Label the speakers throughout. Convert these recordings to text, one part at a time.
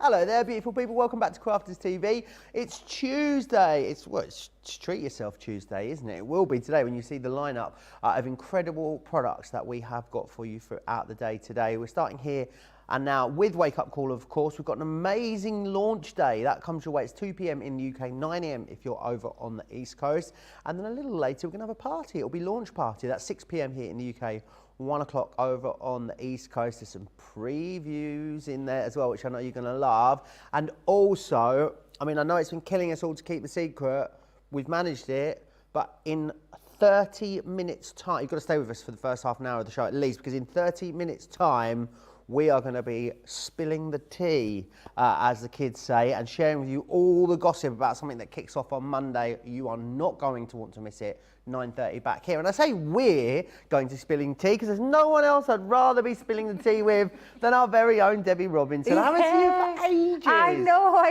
Speaker 1: Hello there, beautiful people. Welcome back to Crafters TV. It's Tuesday. It's Treat Yourself Tuesday, isn't it? It will be today when you see the lineup of incredible products that we have got for you throughout the day today. We're starting here and now with Wake Up Call, of course. We've got an amazing launch day. That comes your way. It's 2 p.m. in the UK, 9 a.m. if you're over on the East Coast. And then a little later, we're going to have a party. It'll be launch party. That's 6 p.m. here in the UK. 1 o'clock over on the East Coast. There's some previews in there as well, which I know you're going to love. And also, I mean, I know it's been killing us all to keep the secret. We've managed it, but in 30 minutes time, you've got to stay with us for the first half an hour of the show at least, because in 30 minutes time, we are going to be spilling the tea, as the kids say, and sharing with you all the gossip about something that kicks off on Monday. You are not going to want to miss it. 9:30 back here. And I say we're going to spilling tea because there's no one else I'd rather be spilling the tea with than our very own Debbie Robinson. I haven't seen you for ages.
Speaker 2: I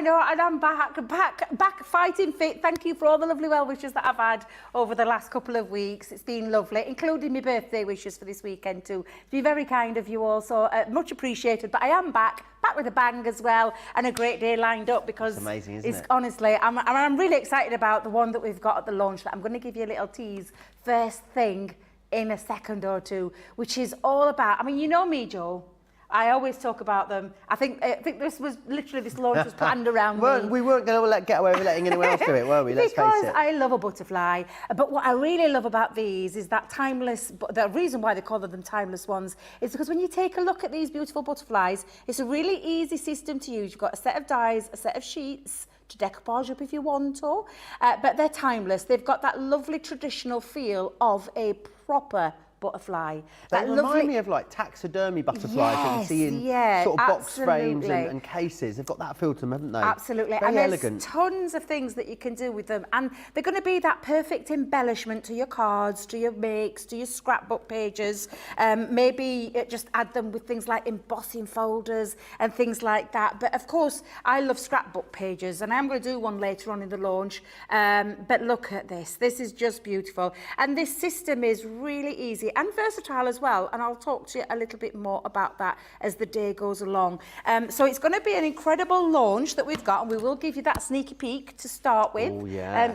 Speaker 2: know, and I'm back fighting fit. Thank you for all the lovely well wishes that I've had over the last couple of weeks. It's been lovely, including my birthday wishes for this weekend too. It's been very kind of you all, so much appreciated. But I am back with a bang as well, and a great day lined up because
Speaker 1: it's amazing, isn't it?
Speaker 2: Honestly, I'm really excited about the one that we've got at the launch that I'm going to give you a little tease first thing in a second or two, which is all about, I mean, you know me, Joe. I always talk about them. I think this was literally, this launch was planned around me.
Speaker 1: We weren't going to get away with letting anyone else do it, were we? Let's face it.
Speaker 2: Because I love a butterfly. But what I really love about these is that timeless, the reason why they call them timeless ones is because when you take a look at these beautiful butterflies, it's a really easy system to use. You've got a set of dies, a set of sheets, to decoupage up if you want to, but they're timeless. They've got that lovely traditional feel of a proper butterfly.
Speaker 1: They remind me of like taxidermy butterflies that you see in sort of box frames and cases. They've got that feel to them, haven't they?
Speaker 2: Absolutely.
Speaker 1: Very
Speaker 2: and there's
Speaker 1: elegant.
Speaker 2: Tons of things that you can do with them, and they're going to be that perfect embellishment to your cards, to your makes, to your scrapbook pages. Maybe just add them with things like embossing folders and things like that. But of course, I love scrapbook pages, and I'm going to do one later on in the launch. But look at this. This is just beautiful. And this system is really easy and versatile as well, and I'll talk to you a little bit more about that as the day goes along. So it's going to be an incredible launch that we've got, and we will give you that sneaky peek to start with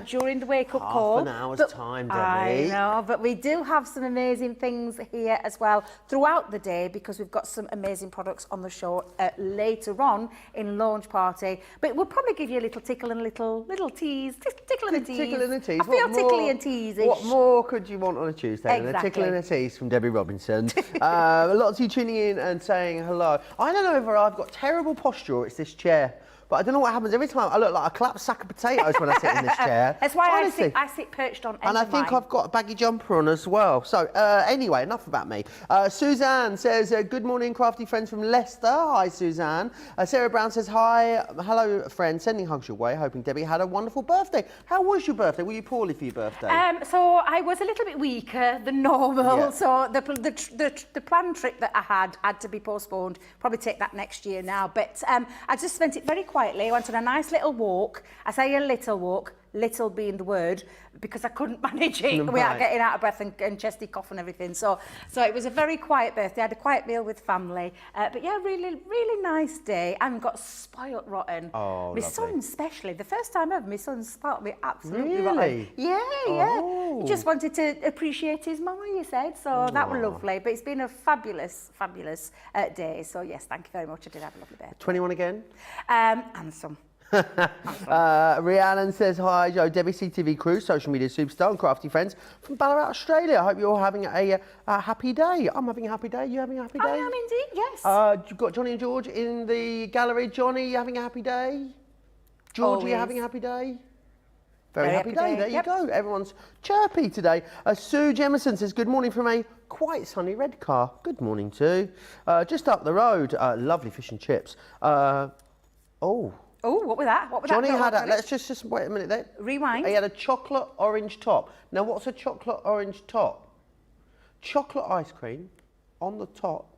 Speaker 2: during the wake-up call.
Speaker 1: Half an hour's time, Debbie.
Speaker 2: I know, but we do have some amazing things here as well throughout the day, because we've got some amazing products on the show later on in launch party. But we'll probably give you a little tickle and a little tease. Tickle and a tease.
Speaker 1: Tickle and a tease.
Speaker 2: I feel tickly and tease-ish.
Speaker 1: What more could you want on a Tuesday than a tickle and a tease from Debbie Robinson? A lot of you tuning in and saying hello. I don't know if I've got terrible posture or it's this chair, but I don't know what happens. Every time I look like a collapsed sack of potatoes when I sit in this chair.
Speaker 2: That's why I sit perched on.
Speaker 1: And I think I've got a baggy jumper on as well. So anyway, enough about me. Suzanne says, good morning, crafty friends from Leicester. Hi, Suzanne. Sarah Brown says, hi, hello, friend. Sending hugs your way. Hoping Debbie had a wonderful birthday. How was your birthday? Were you poorly for your birthday?
Speaker 2: So I was a little bit weaker than normal. Yeah. So the planned trip that I had to be postponed. Probably take that next year now. But I just spent it very quietly. I went on a nice little walk. I say a little walk, little being the word, because I couldn't manage it without getting out of breath and chesty cough and everything. So it was a very quiet birthday. I had a quiet meal with family. But yeah, really nice day, and got spoilt rotten.
Speaker 1: Oh,
Speaker 2: my
Speaker 1: lovely.
Speaker 2: son especially. The first time ever, my son spoilt me absolutely rotten. Yeah. He just wanted to appreciate his mama, you said. So that was lovely. But it's been a fabulous day. So yes, thank you very much. I did have a lovely birthday.
Speaker 1: 21 again?
Speaker 2: And some.
Speaker 1: Rhiannon says, hi, Joe, Debbie CTV crew, social media superstar and crafty friends from Ballarat, Australia. I hope you're all having a happy day. I'm having a happy day. You having a happy day?
Speaker 2: I am indeed, yes.
Speaker 1: You've got Johnny and George in the gallery. Johnny, you having a happy day? George, are you having a happy day? Very happy day. There you go. Everyone's chirpy today. Sue Jemison says, good morning from a quite sunny Redcar. Good morning too. Just up the road, lovely fish and chips.
Speaker 2: Oh, what was that?
Speaker 1: Johnny had a, let's just wait a minute there.
Speaker 2: Rewind.
Speaker 1: He had a chocolate orange top. Now, what's a chocolate orange top? Chocolate ice cream on the top.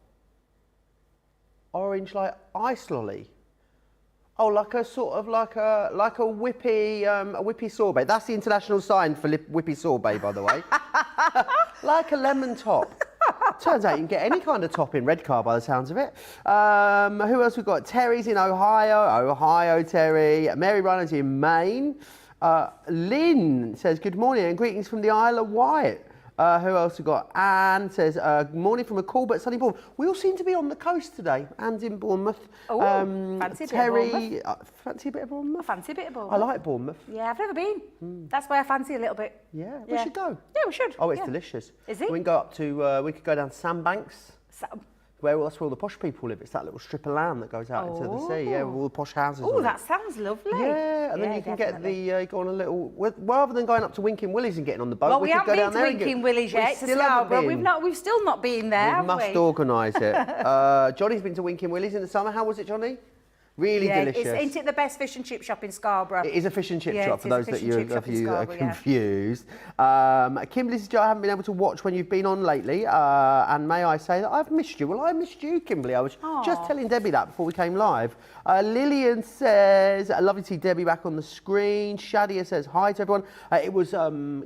Speaker 1: Orange like ice lolly. Oh, like a sort of like a whippy sorbet. That's the international sign for whippy sorbet, by the way. Like a lemon top. Turns out you can get any kind of top in Redcar by the sounds of it. Who else we've got? Terry's in Ohio, Terry. Mary Ryan's in Maine. Lynn says, good morning and greetings from the Isle of Wight. Who else we got? Anne says, good morning from a cool but sunny Bournemouth. We all seem to be on the coast today. Anne's in Bournemouth.
Speaker 2: Oh, fancy a bit
Speaker 1: Terry,
Speaker 2: of Bournemouth.
Speaker 1: Fancy a bit of Bournemouth?
Speaker 2: Fancy a bit of Bournemouth.
Speaker 1: I like Bournemouth.
Speaker 2: Yeah, I've never been. That's why I fancy a little bit.
Speaker 1: Yeah, we should go.
Speaker 2: Yeah, we should.
Speaker 1: Oh, it's delicious.
Speaker 2: Is it?
Speaker 1: We can go up to, we could go down to Sandbanks. That's where all the posh people live. It's that little strip of land that goes out into the sea, yeah, with all the posh houses.
Speaker 2: Oh, that sounds lovely.
Speaker 1: Yeah, and then you can get go on a little, rather than going up to Winking Willie's and getting on the boat,
Speaker 2: Well,
Speaker 1: we
Speaker 2: we
Speaker 1: could
Speaker 2: haven't
Speaker 1: go
Speaker 2: been
Speaker 1: down
Speaker 2: to
Speaker 1: there.
Speaker 2: Winking Willie's yet. It's a Scarborough. We've still not been there, have we?
Speaker 1: Must organise it. Johnny's been to Winking Willie's in the summer. How was it, Johnny? Really delicious.
Speaker 2: Isn't it the best fish and chip shop in Scarborough?
Speaker 1: It is a fish and chip shop for those of you that are confused. Kimberly says, Joe, I haven't been able to watch when you've been on lately, and may I say that I've missed you. Well, I missed you, Kimberly. I was just telling Debbie that before we came live. Lillian says, lovely to see Debbie back on the screen. Shadia says, hi to everyone. It was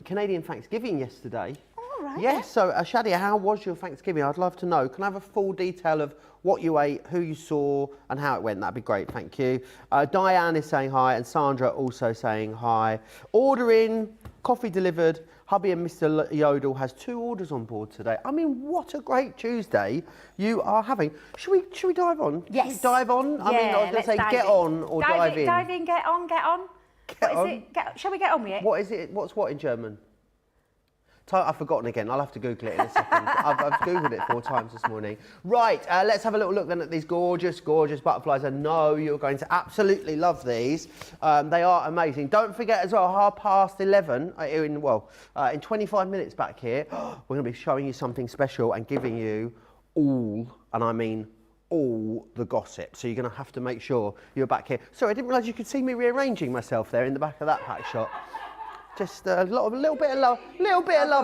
Speaker 1: Canadian Thanksgiving yesterday.
Speaker 2: Right,
Speaker 1: yes, so Shadia, how was your Thanksgiving? I'd love to know. Can I have a full detail of what you ate, who you saw, and how it went? That'd be great, thank you. Diane is saying hi, and Sandra also saying hi. Ordering, coffee delivered. Hubby and Mr. Yodel has 2 orders on board today. I mean, what a great Tuesday you are having. Should we dive on?
Speaker 2: Yes.
Speaker 1: Should we dive on? I mean, I was going to say get on or dive in.
Speaker 2: Dive in, get on. Shall we get on with it?
Speaker 1: What is it? What's what in German? I've forgotten again. I'll have to Google it in a second. I've Googled it 4 times this morning. Right, let's have a little look then at these gorgeous, gorgeous butterflies. I know you're going to absolutely love these. They are amazing. Don't forget as well, 11:30, in 25 minutes back here, we're going to be showing you something special and giving you all, and I mean all, the gossip. So you're going to have to make sure you're back here. Sorry, I didn't realise you could see me rearranging myself there in the back of that pack shot. Just a little bit of love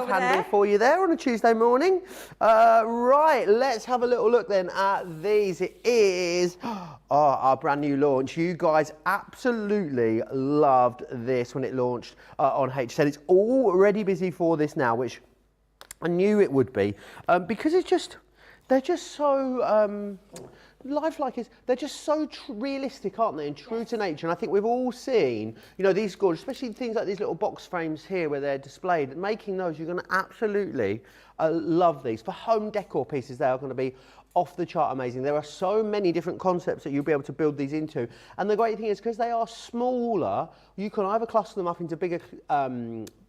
Speaker 1: handle for you there on a Tuesday morning. Right, let's have a little look then at these. It is our brand new launch. You guys absolutely loved this when it launched on HSN. It's already busy for this now, which I knew it would be, because they're just so lifelike. They're just so realistic, aren't they, and true to nature. And I think we've all seen, these gorgeous, especially things like these little box frames here where they're displayed. Making those, you're going to absolutely love these. For home decor pieces, they are going to be off the chart amazing. There are so many different concepts that you'll be able to build these into. And the great thing is, because they are smaller, you can either cluster them up into bigger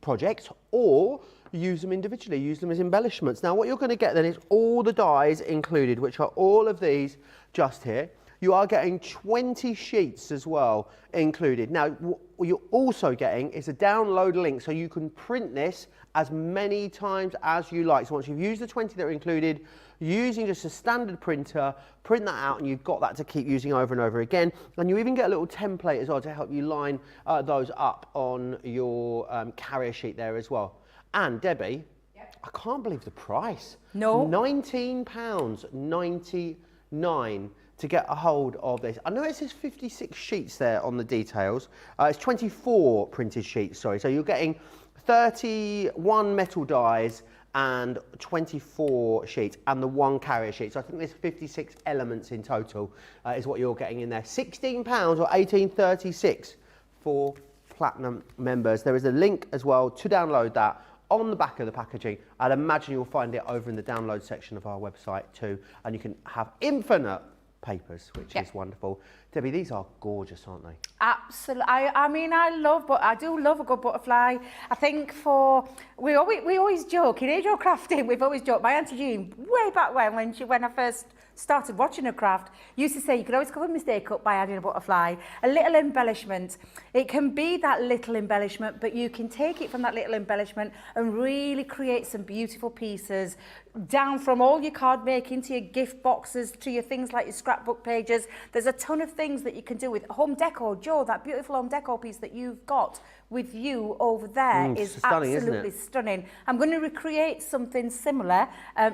Speaker 1: projects or use them individually, use them as embellishments. Now, what you're going to get then is all the dies included, which are all of these just here. You are getting 20 sheets as well included. Now, what you're also getting is a download link, so you can print this as many times as you like. So once you've used the 20 that are included, using just a standard printer, print that out, and you've got that to keep using over and over again. And you even get a little template as well to help you line those up on your carrier sheet there as well. And Debbie, I can't believe the price.
Speaker 2: No.
Speaker 1: £19.99 to get a hold of this. I know it says 56 sheets there on the details. It's 24 printed sheets, sorry. So you're getting 31 metal dies and 24 sheets and the 1 carrier sheet. So I think there's 56 elements in total is what you're getting in there. £16 or $18.36 for Platinum members. There is a link as well to download that on the back of the packaging. I'd imagine you'll find it over in the download section of our website too, and you can have infinite papers, which is wonderful. Debbie, these are gorgeous, aren't they?
Speaker 2: Absolutely. I mean, I do love a good butterfly. I think we always joke, in Age-Old Crafting, we've always joked, my Auntie Jean, way back when I first started watching her craft, used to say you could always cover a mistake up by adding a butterfly, a little embellishment. It can be that little embellishment, but you can take it from that little embellishment and really create some beautiful pieces, down from all your card making to your gift boxes to your things like your scrapbook pages. There's a ton of things that you can do with home decor. Joe, that beautiful home decor piece that you've got with you over there is
Speaker 1: stunning,
Speaker 2: absolutely
Speaker 1: isn't it?
Speaker 2: stunning. I'm going to recreate something similar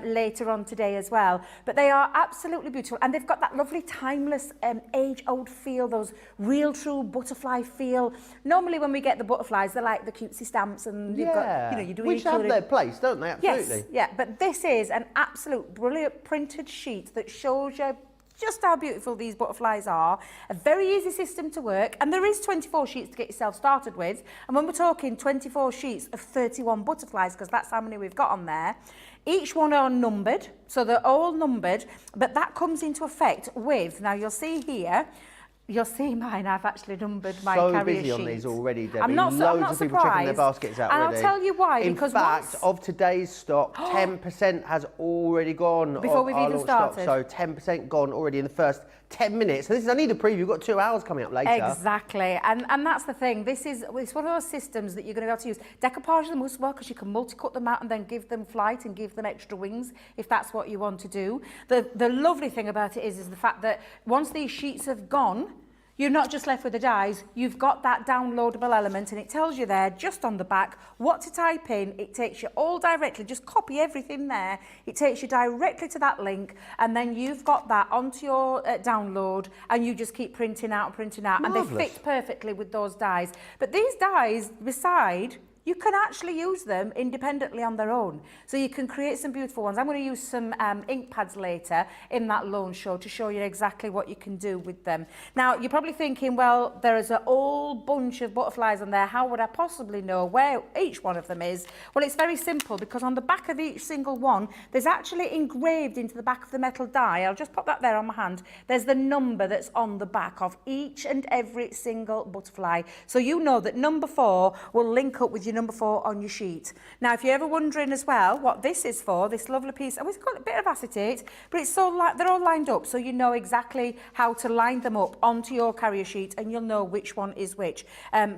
Speaker 2: later on today as well. But they are absolutely beautiful, and they've got that lovely timeless age-old feel, those real true butterfly feel. Normally when we get the butterflies, they're like the cutesy stamps, and you've got, you know, you do
Speaker 1: which have their place, don't they? Absolutely.
Speaker 2: Yes, yeah, but this is an absolute brilliant printed sheet that shows you just how beautiful these butterflies are. A very easy system to work, and there is 24 sheets to get yourself started with. And when we're talking 24 sheets of 31 butterflies, because that's how many we've got on there, each one are numbered, so they're all numbered, but that comes into effect with, now you'll see here, you'll see mine, I've actually numbered my carrier sheet.
Speaker 1: So busy on these already, Debbie.
Speaker 2: I'm not
Speaker 1: Loads of people checking their baskets out already.
Speaker 2: And I'll tell you why, because
Speaker 1: in fact, of today's stock, 10% has already gone
Speaker 2: before
Speaker 1: of
Speaker 2: we've
Speaker 1: our
Speaker 2: even
Speaker 1: stock.
Speaker 2: started.
Speaker 1: So 10% gone already in the first 10 minutes. So this is only the preview. We've got 2 hours coming up later.
Speaker 2: Exactly, and that's the thing. It's one of those systems that you're going to be able to use. Decoupage them as well, because you can multi-cut them out and then give them flight and give them extra wings if that's what you want to do. The lovely thing about it is the fact that once these sheets have gone, you're not just left with the dies, you've got that downloadable element, and it tells you there just on the back what to type in. It takes you all directly, just copy everything there. It takes you directly to that link, and then you've got that onto your download, and you just keep printing out and printing out.
Speaker 1: Marvellous.
Speaker 2: And they fit perfectly with those dies. But these dies, beside, you can actually use them independently on their own. So you can create some beautiful ones. I'm going to use some ink pads later in that loan show to show you exactly what you can do with them. Now, you're probably thinking, well, there is a whole bunch of butterflies on there. How would I possibly know where each one of them is? Well, it's very simple, because on the back of each single one, there's actually engraved into the back of the metal die. I'll just pop that there on my hand. There's the number that's on the back of each and every single butterfly. So you know that number 4 will link up with your number 4 on your sheet. Now, if you're ever wondering as well what this is for, this lovely piece, oh, it's got a bit of acetate, but it's so they're all lined up, so you know exactly how to line them up onto your carrier sheet, and you'll know which one is which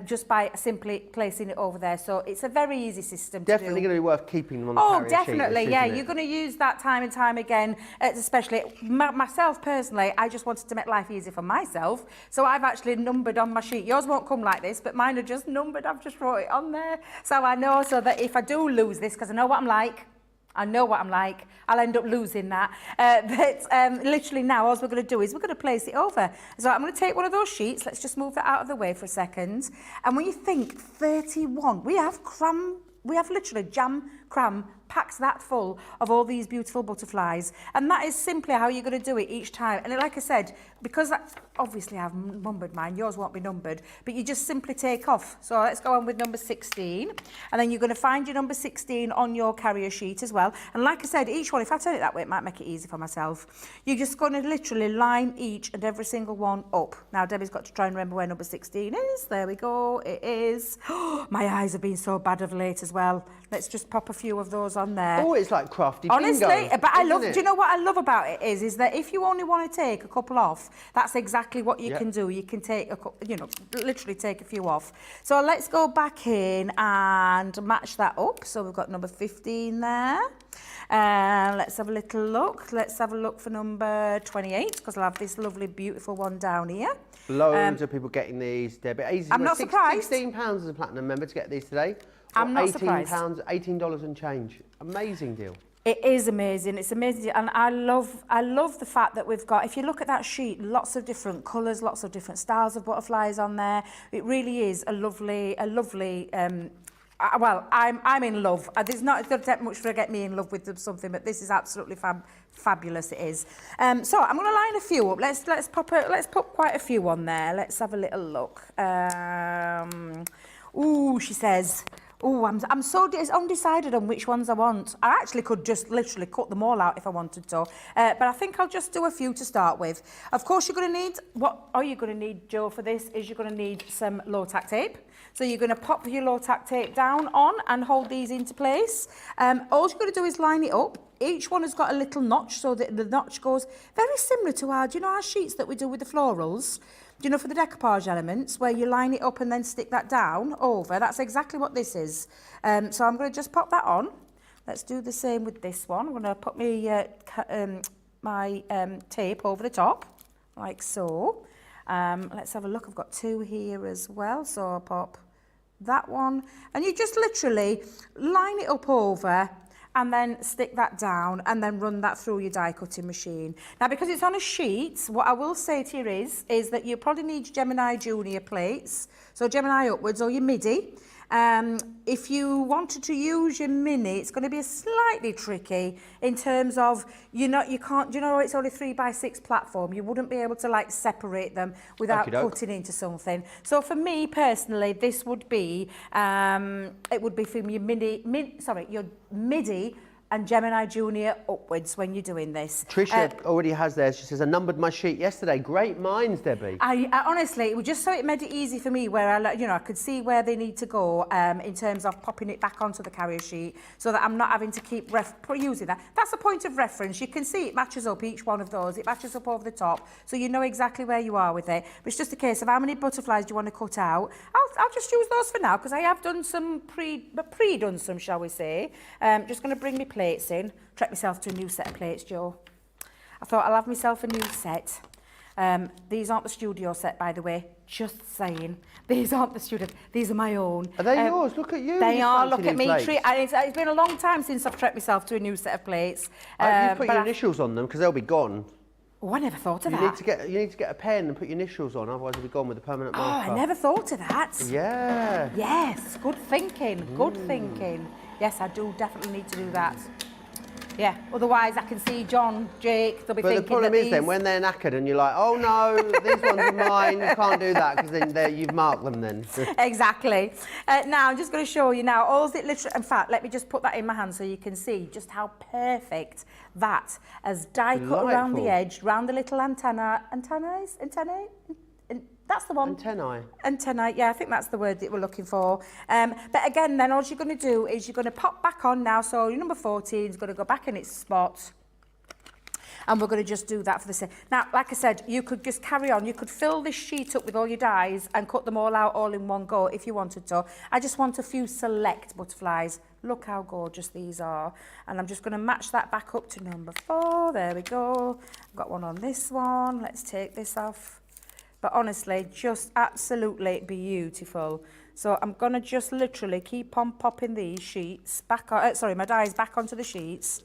Speaker 2: just by simply placing it over there. So it's a very easy system
Speaker 1: Definitely
Speaker 2: to do.
Speaker 1: going to be worth keeping them on the carrier sheet.
Speaker 2: Oh, definitely, yeah.
Speaker 1: Isn't it?
Speaker 2: You're going to use that time and time again, especially myself personally. I just wanted to make life easy for myself, so I've actually numbered on my sheet. Yours won't come like this, but mine are just numbered. I've just wrote it on there, so I know, so that if I do lose this, because I know what I'm like, I'll end up losing that. But literally now, all we're going to do is we're going to place it over. So I'm going to take one of those sheets. Let's just move that out of the way for a second. And when you think 31, we have literally jam, cram, packs that full of all these beautiful butterflies. And that is simply how you're going to do it each time. And like I said, because obviously I've numbered mine, yours won't be numbered, but you just simply take off. So let's go on with number 16. And then you're going to find your number 16 on your carrier sheet as well. And like I said, each one, if I turn it that way, it might make it easy for myself. You're just going to literally line each and every single one up. Now, Debbie's got to try and remember where number 16 is. There we go. It is. My eyes have been so bad of late as well. Let's just pop a few of those on there.
Speaker 1: Oh, it's like crafty
Speaker 2: honestly,
Speaker 1: bingo,
Speaker 2: but I love,
Speaker 1: it?
Speaker 2: do you know what I love about it is that if you only want to take a couple off, that's exactly what you can do. You can take, literally take a few off. So let's go back in and match that up. So we've got number 15 there. Let's have a little look. Let's have a look for number 28, because I'll have this lovely, beautiful one down here.
Speaker 1: Loads of people getting these, Debbie.
Speaker 2: I'm not surprised.
Speaker 1: £16 as a platinum member to get these today.
Speaker 2: I'm not
Speaker 1: £18,
Speaker 2: surprised.
Speaker 1: $18 and change. Amazing deal.
Speaker 2: It is amazing. It's amazing, and I love the fact that we've got. If you look at that sheet, lots of different colours, lots of different styles of butterflies on there. It really is a lovely. Well, I'm in love. There's not going to take much to get me in love with something, but this is absolutely fabulous. It is. So I'm going to line a few up. Let's pop quite a few on there. Let's have a little look. Ooh, she says. Oh, I'm so undecided on which ones I want. I actually could just literally cut them all out if I wanted to. But I think I'll just do a few to start with. Of course, you're going to need, what are you going to need, Joe, for this, is you're going to need some low-tack tape. So you're going to pop your low-tack tape down on and hold these into place. All you're going to do is line it up. Each one has got a little notch, so that the notch goes very similar to our sheets that we do with the florals. For the decoupage elements, where you line it up and then stick that down over. That's exactly what this is. So I'm going to just pop that on. Let's do the same with this one. I'm going to put my my tape over the top, like so. Let's have a look, I've got 2 here as well, so I'll pop that one. And you just literally line it up over and then stick that down and then run that through your die cutting machine. Now, because it's on a sheet, what I will say to you is that you probably need Gemini Junior plates, so Gemini upwards or your MIDI. If you wanted to use your mini, it's going to be slightly tricky in terms of, you can't, it's only 3x6 platform. You wouldn't be able to like separate them without cutting into something. So for me personally, this would be, it would be from your your MIDI and Gemini Junior upwards when you're doing this.
Speaker 1: Tricia already has theirs. She says, I numbered my sheet yesterday. Great minds, Debbie.
Speaker 2: I honestly, it was just so it made it easy for me where I could see where they need to go in terms of popping it back onto the carrier sheet so that I'm not having to keep using that. That's a point of reference. You can see it matches up each one of those. It matches up over the top, so you know exactly where you are with it. But it's just a case of how many butterflies do you want to cut out. I'll just use those for now because I have done some pre-done some, shall we say. Just going to bring me plates in, treat myself to a new set of plates, Joe. I thought I'll have myself a new set. These aren't the studio set, by the way. Just saying. These aren't the studio. These are my own.
Speaker 1: Are they yours? Look at you.
Speaker 2: They are. Look at me. It's been a long time since I've treated myself to a new set of plates.
Speaker 1: You put your initials on them because they'll be gone.
Speaker 2: Oh, I never thought of that.
Speaker 1: You need to get a pen and put your initials on, otherwise you'll be gone with a permanent marker.
Speaker 2: Oh, I never thought of that.
Speaker 1: Yeah.
Speaker 2: Yes, good thinking. Good thinking. Yes, I do definitely need to do that. Yeah, otherwise I can see John, Jake, they'll be thinking that
Speaker 1: the problem is then, when they're knackered and you're like, oh no, these ones are mine, you can't do that, because then you've marked them then.
Speaker 2: Exactly. Now, I'm just going to show you now, all it literally, in fact, let me just put that in my hand so you can see just how perfect that, as die cut around the edge, round the little antennae, that's the one. Antennae, yeah, I think that's the word that we're looking for. But again, then all you're going to do is you're going to pop back on now. So your number 14 is going to go back in its spot. And we're going to just do that for the same. Now, like I said, you could just carry on. You could fill this sheet up with all your dies and cut them all out all in one go if you wanted to. I just want a few select butterflies. Look how gorgeous these are. And I'm just going to match that back up to number 4. There we go. I've got one on this one. Let's take this off. But honestly, just absolutely beautiful. So I'm going to just literally keep on popping these sheets back on, my dies back onto the sheets.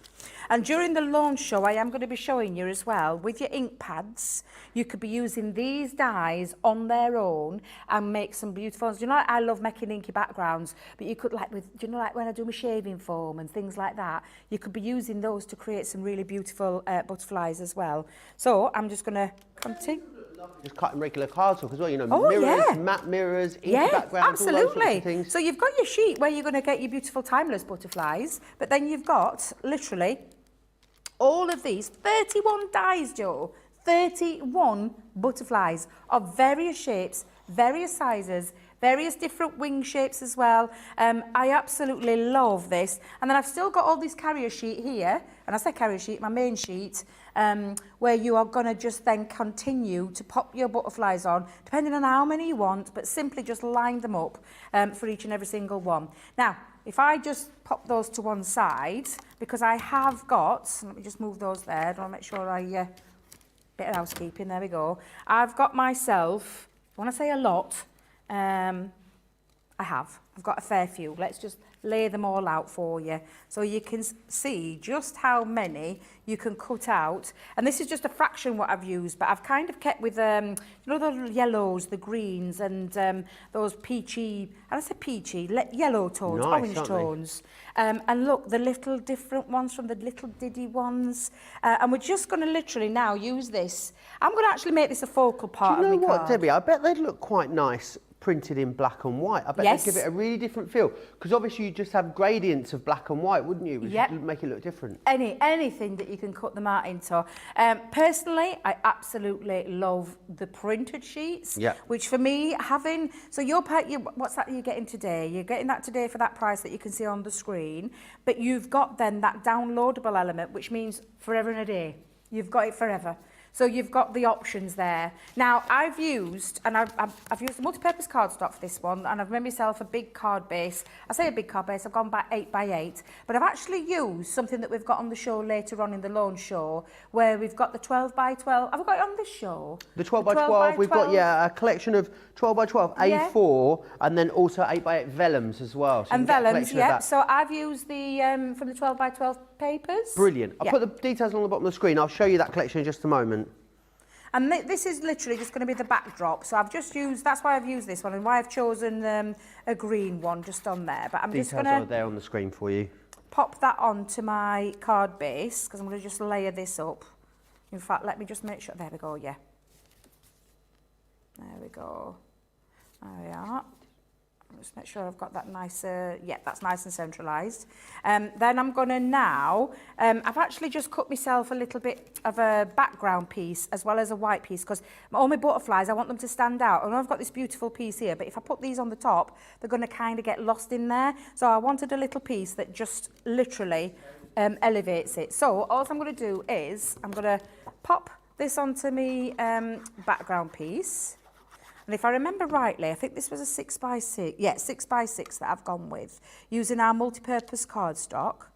Speaker 2: And during the launch show, I am going to be showing you as well, with your ink pads, you could be using these dies on their own and make some beautiful ones. You know, I love making inky backgrounds, but you could, like when I do my shaving foam and things like that, you could be using those to create some really beautiful butterflies as well. So I'm just going to continue.
Speaker 1: Just cutting regular cardstock as well, mirrors, matte mirrors, inky backgrounds, all those sorts of things.
Speaker 2: So you've got your sheet where you're going to get your beautiful timeless butterflies, but then you've got literally all of these 31 dies, Joe, 31 butterflies of various shapes, various sizes, various different wing shapes as well. I absolutely love this. And then I've still got all this carrier sheet here, and I say carrier sheet, my main sheet, where you are going to just then continue to pop your butterflies on, depending on how many you want, but simply just line them up for each and every single one. Now, if I just pop those to one side, because I have got, let me just move those there, I want to make sure bit of housekeeping, there we go. I've got myself, when I say a lot, I've got a fair few. Let's just lay them all out for you so you can see just how many you can cut out. And this is just a fraction what I've used, but I've kind of kept with the yellows, the greens, and those peachy, and I say peachy, yellow tones, orange tones. And look, the little different ones from the little diddy ones. And we're just going to literally now use this. I'm going to actually make this a focal part of my card.
Speaker 1: Do you know what, Debbie? I bet they'd look quite nice printed in black and white. I bet they'd give it a really different feel, because obviously you just have gradients of black and white, wouldn't you? Which would make it look different. Anything
Speaker 2: that you can cut them out into. Personally, I absolutely love the printed sheets, which for me, so what's that you're getting today? You're getting that today for that price that you can see on the screen, but you've got then that downloadable element, which means forever and a day. You've got it forever. So you've got the options there. Now I've used a multi-purpose cardstock for this one, and I've made myself a big card base. I say a big card base, I've gone by 8 by 8, but I've actually used something that we've got on the show later on in the launch show, where we've got the 12 by 12. Have we got it on this show?
Speaker 1: The 12 by 12, we've got, yeah, a collection of 12 by 12 A4, and then also 8 by 8 vellums as well. So
Speaker 2: and vellums, yeah. So I've used the from the 12 by 12 papers.
Speaker 1: Brilliant. I'll put the details on the bottom of the screen. I'll show you that collection in just a moment.
Speaker 2: And this is literally just going to be the backdrop. So I've just used, that's why I've used this one and why I've chosen a green one just on there. But I'm just going to...
Speaker 1: Details are there on the screen for you.
Speaker 2: Pop that onto my card base, because I'm going to just layer this up. In fact, let me just make sure, there we go, yeah. There we go. There we are. Just make sure I've got that nice, yeah, that's nice and centralised. Then I'm going to now, I've actually just cut myself a little bit of a background piece as well as a white piece, because all my butterflies, I want them to stand out. I know I've got this beautiful piece here, but if I put these on the top, they're going to kind of get lost in there. So I wanted a little piece that just literally elevates it. So all I'm going to do is I'm going to pop this onto my background piece. And if I remember rightly, I think this was a 6 by 6, yeah, 6 by 6 that I've gone with, using our multi-purpose cardstock.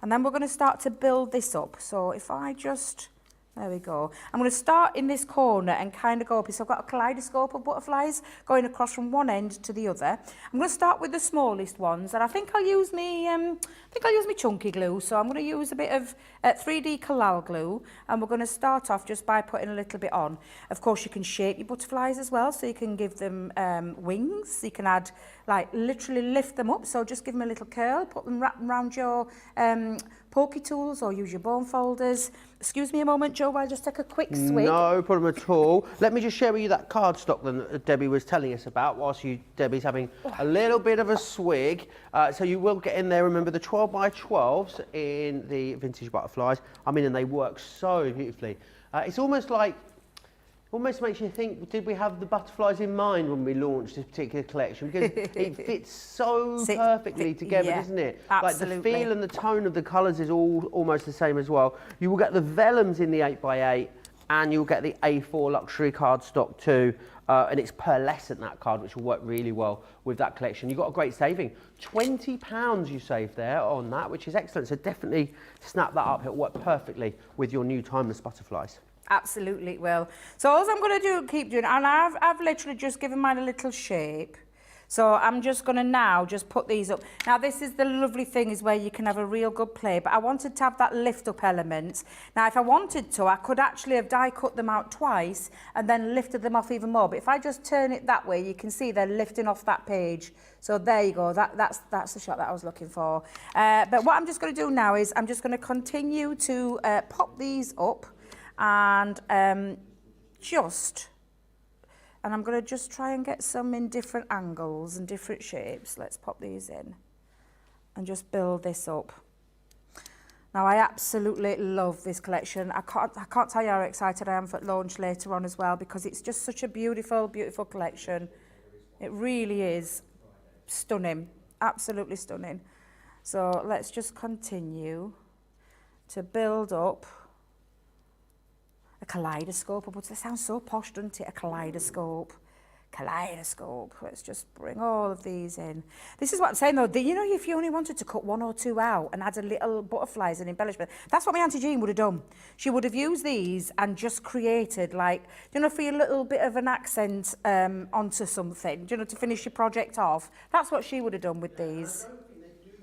Speaker 2: And then we're going to start to build this up. So if I just, there we go. I'm going to start in this corner and kind of go up. So I've got a kaleidoscope of butterflies going across from one end to the other. I'm going to start with the smallest ones, and I think I'll use me, chunky glue. So I'm going to use a bit of 3D Collal glue, and we're going to start off just by putting a little bit on. Of course, you can shape your butterflies as well, so you can give them wings. You can add, like, literally lift them up. So just give them a little curl, put them wrap them around your pokey tools, or use your bone folders. Excuse me a moment, Joe, I'll just take a quick swig.
Speaker 1: No problem at all. Let me just share with you that cardstock that Debbie was telling us about whilst Debbie's having a little bit of a swig. So you will get in there, remember, the 12 by 12s in the vintage butterflies. I mean, and they work so beautifully. It's almost makes you think, did we have the butterflies in mind when we launched this particular collection? Because it fits so perfectly together, doesn't it?
Speaker 2: Absolutely.
Speaker 1: Like the feel and the tone of the colours is almost the same as well. You will get the vellums in the 8 by 8, and you'll get the A4 luxury cardstock too. And it's pearlescent, that card, which will work really well with that collection. You've got a great saving. £20 you saved there on that, which is excellent. So definitely snap that up. It'll work perfectly with your new timeless butterflies.
Speaker 2: Absolutely, it will. So all I'm going to do, keep doing, and I've literally just given mine a little shape. So I'm just going to now just put these up. Now this is the lovely thing, is where you can have a real good play, but I wanted to have that lift up element. Now if I wanted to, I could actually have die cut them out twice and then lifted them off even more. But if I just turn it that way, you can see they're lifting off that page. So there you go, that's the shot that I was looking for. But what I'm just going to do now is I'm just going to continue to pop these up. And I'm going to just try and get some in different angles and different shapes. Let's pop these in and just build this up. Now I absolutely love this collection. I can't tell you how excited I am for launch later on as well, because it's just such a beautiful, beautiful collection. It really is stunning, absolutely stunning. So let's just continue to build up a kaleidoscope. But it sounds so posh, doesn't it? A kaleidoscope. Kaleidoscope. Let's just bring all of these in. This is what I'm saying though, you know, if you only wanted to cut 1 or 2 out and add a little butterflies and embellishment, that's what my Auntie Jean would have done. She would have used these and just created, like, you know, for your little bit of an accent onto something, you know, to finish your project off. That's what she would have done with these.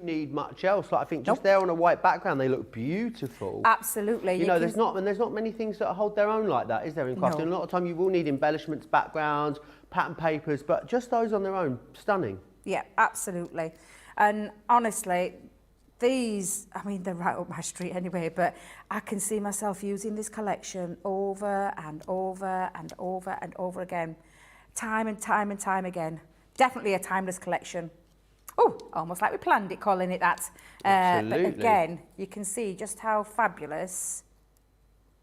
Speaker 1: Need much else. Like, I think just there on a white background, they look beautiful.
Speaker 2: Absolutely.
Speaker 1: You know, there's not many things that hold their own like that, is there, in crafting? A lot of time you will need embellishments, backgrounds, pattern papers, but just those on their own, stunning. Yeah,
Speaker 2: absolutely. And honestly, these, I mean, they're right up my street anyway, but I can see myself using this collection over and over and over and over again, time and time and time again. Definitely a timeless collection. Oh, almost like we planned it, calling it that. But again, you can see just how fabulous.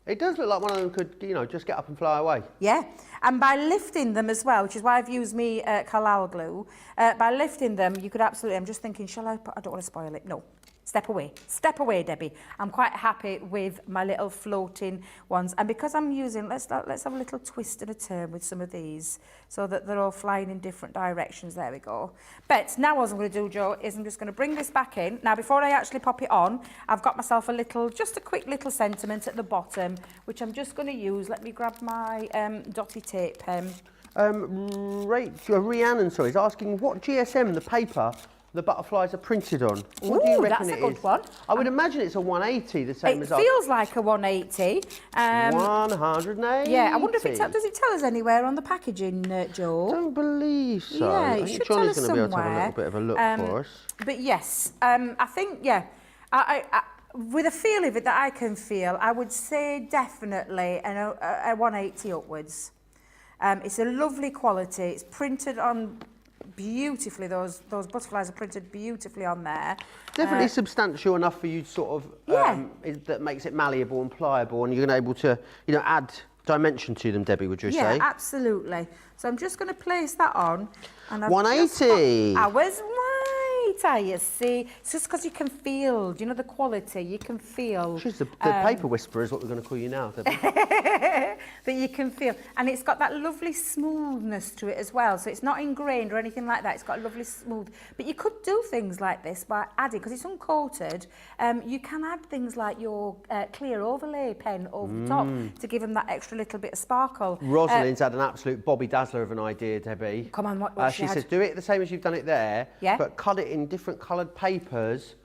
Speaker 1: It does look like one of them could, you know, just get up and fly away.
Speaker 2: Yeah, and by lifting them as well, which is why I've used me Collal glue, by lifting them, you could absolutely, I'm just thinking, shall I put, I don't want to spoil it, no. Step away, Debbie. I'm quite happy with my little floating ones. And because I'm using, let's have a little twist and a turn with some of these so that they're all flying in different directions. There we go. But now what I'm going to do, Joe, is I'm just going to bring this back in. Now, before I actually pop it on, I've got myself just a quick little sentiment at the bottom, which I'm just going to use. Let me grab my dotty tape pen.
Speaker 1: Rhiannon, sorry, is asking what GSM the paper the butterflies are printed on. What do you reckon
Speaker 2: that's a good one.
Speaker 1: I would imagine it's a 180, the same as
Speaker 2: It feels like a 180.
Speaker 1: 180.
Speaker 2: Yeah, I wonder if does it tell us anywhere on the packaging, Joe?
Speaker 1: I don't believe so.
Speaker 2: Yeah,
Speaker 1: I
Speaker 2: it
Speaker 1: think
Speaker 2: should
Speaker 1: Johnny's
Speaker 2: tell us
Speaker 1: going to be able to have a
Speaker 2: somewhere.
Speaker 1: little bit of a look for us.
Speaker 2: But yes, I think, yeah, I with a feel of it that I can feel, I would say definitely a 180 upwards. It's a lovely quality. It's printed on beautifully. Those butterflies are printed beautifully on there.
Speaker 1: Definitely substantial enough for you to sort of, that makes it malleable and pliable, and you're able to, add dimension to them, Debbie, would you say?
Speaker 2: Yeah, absolutely. So I'm just going to place that on. And
Speaker 1: 180.
Speaker 2: I was right, you see. It's just because you can feel, the quality, you can feel.
Speaker 1: She's the paper whisperer is what we're going to call you now, Debbie.
Speaker 2: But you can feel, and it's got that lovely smoothness to it as well. So it's not ingrained or anything like that. It's got a lovely smooth. But you could do things like this by adding, because it's uncoated. You can add things like your clear overlay pen over the top to give them that extra little bit of sparkle.
Speaker 1: Rosalind's had an absolute Bobby Dazzler of an idea, Debbie.
Speaker 2: Come on, what
Speaker 1: she says, do it the same as you've done it there, but cut it in different coloured papers,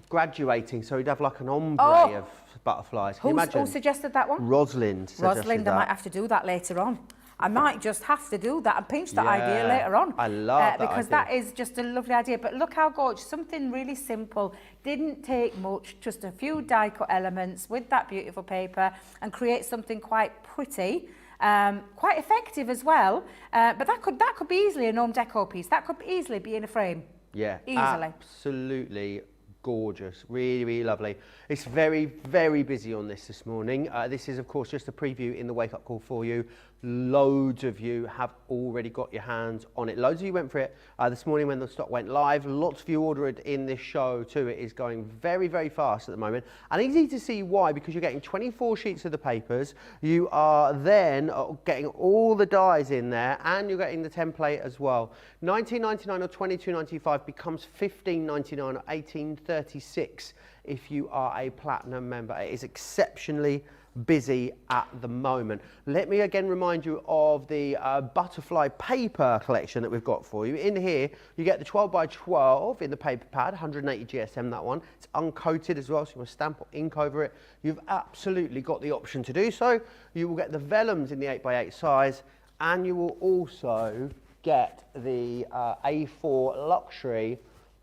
Speaker 1: graduating, so you'd have like an ombre of butterflies. Can you imagine?
Speaker 2: Who suggested that one?
Speaker 1: Rosalind suggested that.
Speaker 2: I might have to do that later on. I might just have to do that and pinch that idea later on.
Speaker 1: I love that
Speaker 2: because
Speaker 1: idea.
Speaker 2: that is just a lovely idea. But look how gorgeous, something really simple, didn't take much, just a few die cut elements with that beautiful paper and create something quite pretty. Quite effective as well, but that could be easily a home deco piece. That could easily be in a frame.
Speaker 1: Yeah,
Speaker 2: easily.
Speaker 1: Absolutely gorgeous, really, really lovely. It's very, very busy on this morning. This is, of course, just a preview in the wake-up call for you. Loads of you have already got your hands on it. Loads of you went for it this morning when the stock went live. Lots of you ordered in this show too. It is going very, very fast at the moment. And easy to see why, because you're getting 24 sheets of the papers. You are then getting all the dies in there, and you're getting the template as well. $19.99 or $22.95 becomes $15.99 or $18.36 if you are a platinum member. It is exceptionally busy at the moment. Let me again remind you of the butterfly paper collection that we've got for you. In here, you get the 12 by 12 in the paper pad, 180 GSM, that one. It's uncoated as well, so you want to stamp or ink over it. You've absolutely got the option to do so. You will get the vellums in the 8 by 8 size, and you will also get the A4 luxury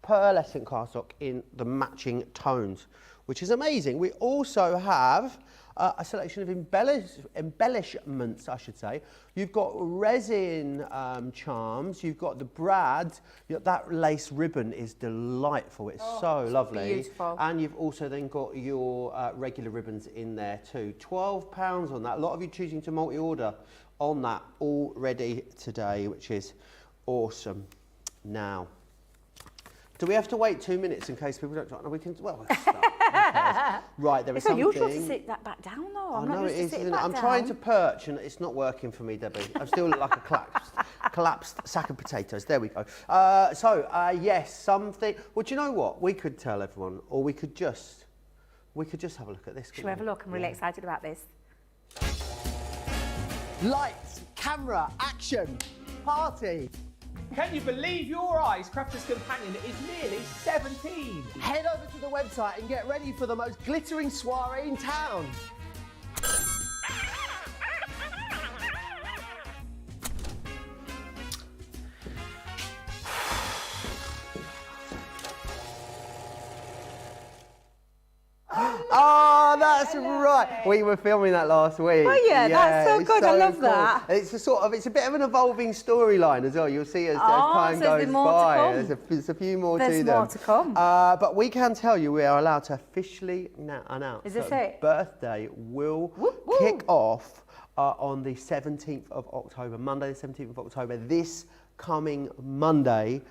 Speaker 1: pearlescent cardstock in the matching tones, which is amazing. We also have a selection of embellishments, I should say. You've got resin charms, you've got the brad, that lace ribbon is delightful, it's so lovely.
Speaker 2: Beautiful.
Speaker 1: And you've also then got your regular ribbons in there too. £12 on that. A lot of you choosing to multi-order on that already today, which is awesome. Now, do we have to wait 2 minutes in case people don't? No, we can. Well, we'll start. Right, there is something.
Speaker 2: It's unusual to sit that back down, though. I'm not used to sitting back down.
Speaker 1: I'm trying to perch, and it's not working for me, Debbie. I still look like a collapsed sack of potatoes. There we go. Yes, something. Well, do you know what? We could tell everyone, or we could just have a look at this.
Speaker 2: Should we have a look? I'm really excited about this.
Speaker 1: Lights, camera, action, party.
Speaker 3: Can you believe your eyes? Crafter's Companion is nearly 17.
Speaker 1: Head over to the website and get ready for the most glittering soiree in town. Oh, that's right. We were filming that last week.
Speaker 2: Oh yeah, that's so good. I love that.
Speaker 1: It's a bit of an evolving storyline as well. You'll see as time goes by. There's a few more to them.
Speaker 2: There's more to come.
Speaker 1: But we can tell you we are allowed to officially announce
Speaker 2: Is this
Speaker 1: that
Speaker 2: it?
Speaker 1: birthday will kick off on the 17th of October, Monday the 17th of October, this coming Monday.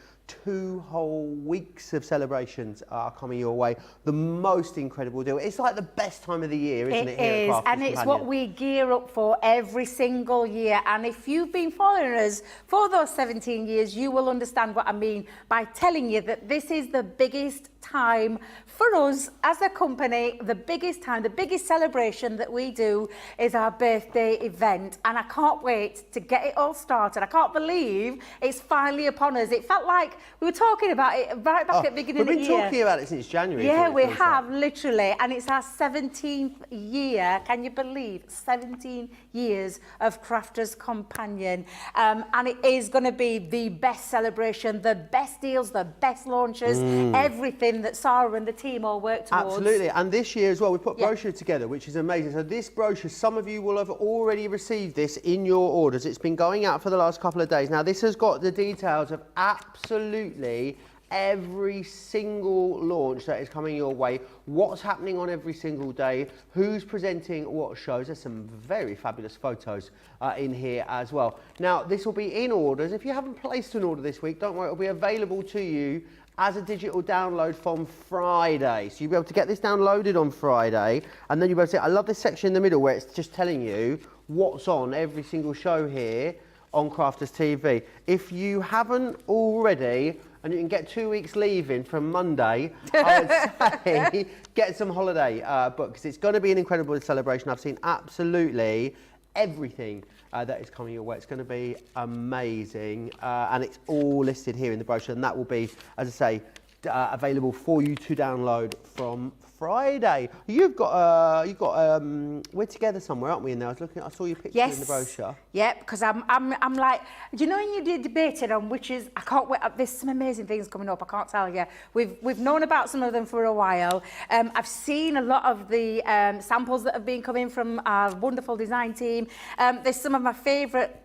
Speaker 1: 2 whole weeks of celebrations are coming your way. The most incredible deal. It's like the best time of the year, isn't it?
Speaker 2: It is, and it's what we gear up for every single year. And if you've been following us for those 17 years, you will understand what I mean by telling you that this is the biggest time for us as a company. The biggest time, the biggest celebration that we do is our birthday event, and I can't wait to get it all started. I can't believe it's finally upon us. It felt like we were talking about it right back at the beginning of the year.
Speaker 1: We've been talking about it since January.
Speaker 2: Yeah, we have, literally, and it's our 17th year. Can you believe 17 years of Crafters Companion? And it is going to be the best celebration, the best deals, the best launches, everything that Sarah and the team all work towards.
Speaker 1: Absolutely, and this year as well, we put a brochure together, which is amazing. So this brochure, some of you will have already received this in your orders. It's been going out for the last couple of days. Now, this has got the details of absolutely every single launch that is coming your way, what's happening on every single day, who's presenting what shows. There's some very fabulous photos in here as well. Now, this will be in orders. If you haven't placed an order this week, don't worry, it'll be available to you as a digital download from Friday. So you'll be able to get this downloaded on Friday, and then you'll be able to see, I love this section in the middle where it's just telling you what's on every single show here on Crafters TV. If you haven't already, and you can get 2 weeks leave in from Monday, I would say get some holiday booked, because it's going to be an incredible celebration. I've seen absolutely everything that is coming your way. It's going to be amazing, and it's all listed here in the brochure, and that will be, as I say, available for you to download from Friday. You've got we're together somewhere, aren't we? In there, I saw your picture in the brochure.
Speaker 2: Yep, because I'm like, do you know when you debated on which is, I can't wait. There's some amazing things coming up. I can't tell you. We've known about some of them for a while. I've seen a lot of the samples that have been coming from our wonderful design team. There's some of my favourite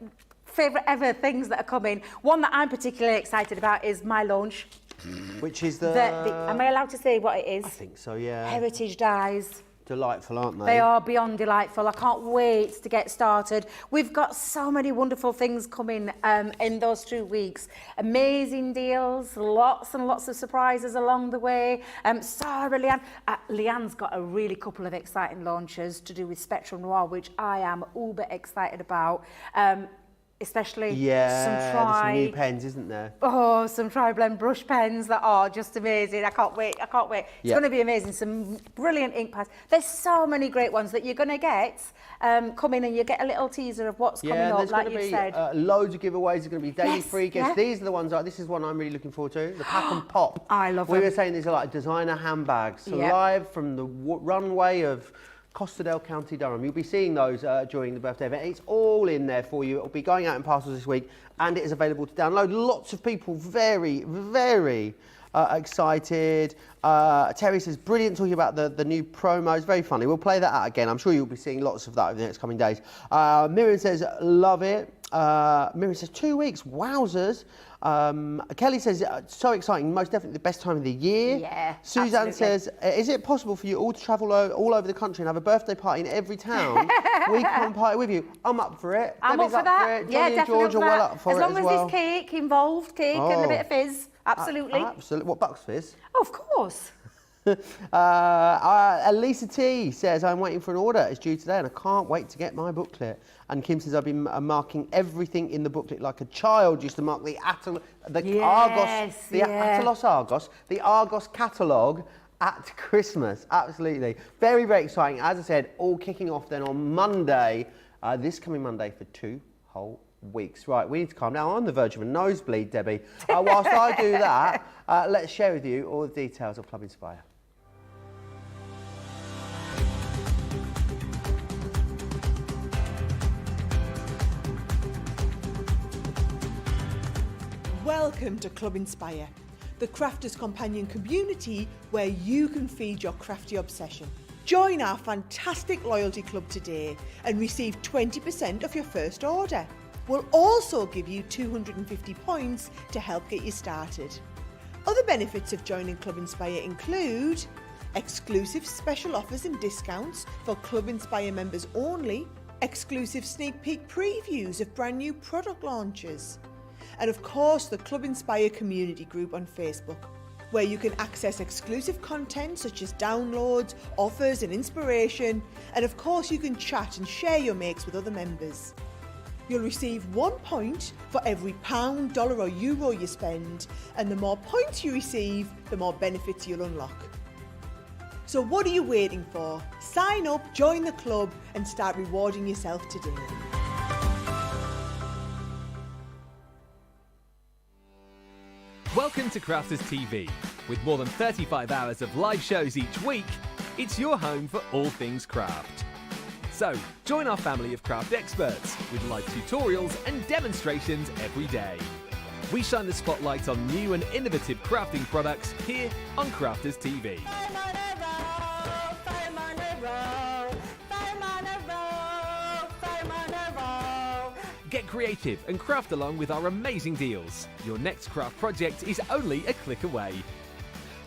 Speaker 2: ever things that are coming. One that I'm particularly excited about is my launch.
Speaker 1: Which is the
Speaker 2: am I allowed to say what it is?
Speaker 1: I think so, yeah.
Speaker 2: Heritage dyes.
Speaker 1: Delightful, aren't they?
Speaker 2: They are beyond delightful. I can't wait to get started. We've got so many wonderful things coming in those 2 weeks. Amazing deals, lots and lots of surprises along the way. Sarah, Leanne's got a really couple of exciting launches to do with Spectrum Noir, which I am uber excited about. Especially
Speaker 1: some new pens, isn't there?
Speaker 2: Oh, some tri-blend brush pens that are just amazing. I can't wait. It's going to be amazing. Some brilliant ink pads. There's so many great ones that you're going to get come in, and you get a little teaser of what's coming up, like you said.
Speaker 1: Loads of giveaways. There's going to be daily free gifts. These are the ones, this is one I'm really looking forward to, the Pack and Pop.
Speaker 2: I love them.
Speaker 1: We were saying these are like designer handbags. So live from the runway of Costa del County, Durham. You'll be seeing those during the birthday event. It's all in there for you. It'll be going out in parcels this week, and it is available to download. Lots of people very, very excited. Terry says, brilliant, talking about the new promos. Very funny. We'll play that out again. I'm sure you'll be seeing lots of that over the next coming days. Miriam says, love it. Miriam says, 2 weeks, wowzers. Kelly says, so exciting, most definitely the best time of the year.
Speaker 2: Yeah,
Speaker 1: Suzanne says, is it possible for you all to travel all over the country and have a birthday party in every town? We can party with you. I'm up for it.
Speaker 2: I'm
Speaker 1: Debbie's
Speaker 2: up for that.
Speaker 1: For it.
Speaker 2: Yeah,
Speaker 1: Johnny and
Speaker 2: definitely
Speaker 1: George are well up for it as well.
Speaker 2: As long as there's cake involved, and a bit of fizz. Absolutely.
Speaker 1: Absolutely. What, Bucks Fizz?
Speaker 2: Oh, of course.
Speaker 1: Lisa T says, I'm waiting for an order. It's due today and I can't wait to get my booklet. And Kim says, I've been marking everything in the booklet like a child used to mark the Argos, the Atalos Argos, the Argos catalogue at Christmas. Absolutely. Very, very exciting. As I said, all kicking off then on Monday, this coming Monday for 2 whole weeks. Right, we need to calm down. I'm on the verge of a nosebleed, Debbie. Whilst I do that, let's share with you all the details of Club Inspire.
Speaker 4: Welcome to Club Inspire, the Crafters Companion community where you can feed your crafty obsession. Join our fantastic loyalty club today and receive 20% off your first order. We'll also give you 250 points to help get you started. Other benefits of joining Club Inspire include exclusive special offers and discounts for Club Inspire members only, exclusive sneak peek previews of brand new product launches, and of course the Club Inspire community group on Facebook, where you can access exclusive content such as downloads, offers and inspiration, and of course you can chat and share your makes with other members. You'll receive 1 point for every £1, dollar or euro you spend, and the more points you receive, the more benefits you'll unlock. So what are you waiting for? Sign up, join the club and start rewarding yourself today.
Speaker 5: Welcome to Crafters TV. With more than 35 hours of live shows each week, it's your home for all things craft. So, join our family of craft experts with live tutorials and demonstrations every day. We shine the spotlight on new and innovative crafting products here on Crafters TV. Get creative and craft along with our amazing deals. Your next craft project is only a click away.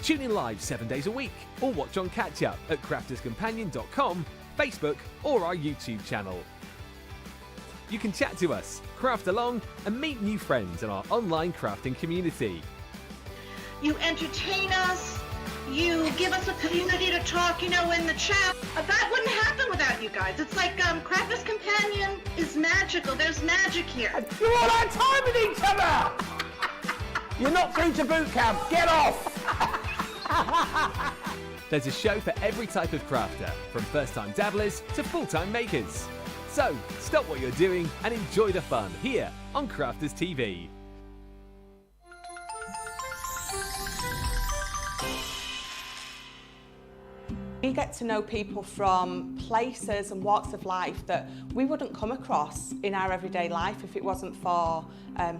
Speaker 5: Tune in live 7 days a week or watch on catch up at crafterscompanion.com, Facebook or our YouTube channel. You can chat to us, craft along and meet new friends in our online crafting community.
Speaker 6: You entertain us, you give us a community to talk, in the chat. That wouldn't happen without you guys. It's like Crafters Companion is magical. There's magic here.
Speaker 3: You all had time with each other! You're not through to boot camp. Get off!
Speaker 5: There's a show for every type of crafter, from first-time dabblers to full-time makers. So, stop what you're doing and enjoy the fun here on Crafters TV.
Speaker 7: We get to know people from places and walks of life that we wouldn't come across in our everyday life if it wasn't for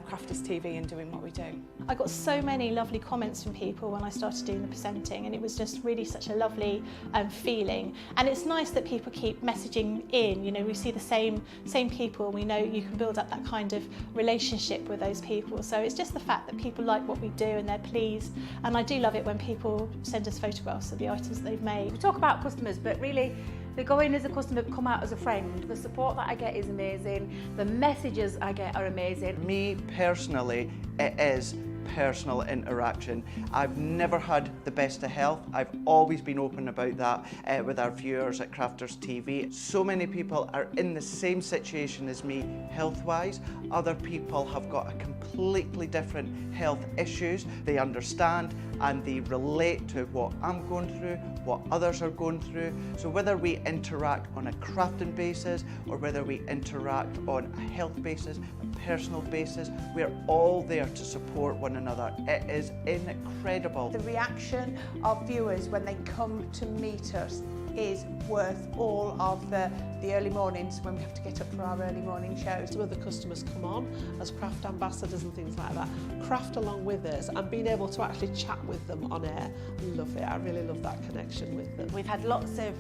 Speaker 7: Crafters TV and doing what we do.
Speaker 8: I got so many lovely comments from people when I started doing the presenting, and it was just really such a lovely feeling. And it's nice that people keep messaging in. We see the same people. We know you can build up that kind of relationship with those people. So it's just the fact that people like what we do and they're pleased. And I do love it when people send us photographs of the items that they've made.
Speaker 2: We talk about customers, but really they go in as a customer, come out as a friend. The support that I get is amazing. The messages I get are amazing.
Speaker 9: Me personally, it is personal interaction. I've never had the best of health. I've always been open about that with our viewers at Crafters TV. So many people are in the same situation as me health-wise. Other people have got a completely different health issues. They understand and they relate to what I'm going through, what others are going through. So whether we interact on a crafting basis or whether we interact on a health basis, a personal basis, we're all there to support one another. It is incredible.
Speaker 10: The reaction of viewers when they come to meet us is worth all of the early mornings when we have to get up for our early morning shows.
Speaker 11: Some of the customers come on as craft ambassadors and things like that, craft along with us, and being able to actually chat with them on air. I love it. I really love that connection with them.
Speaker 12: We've had lots of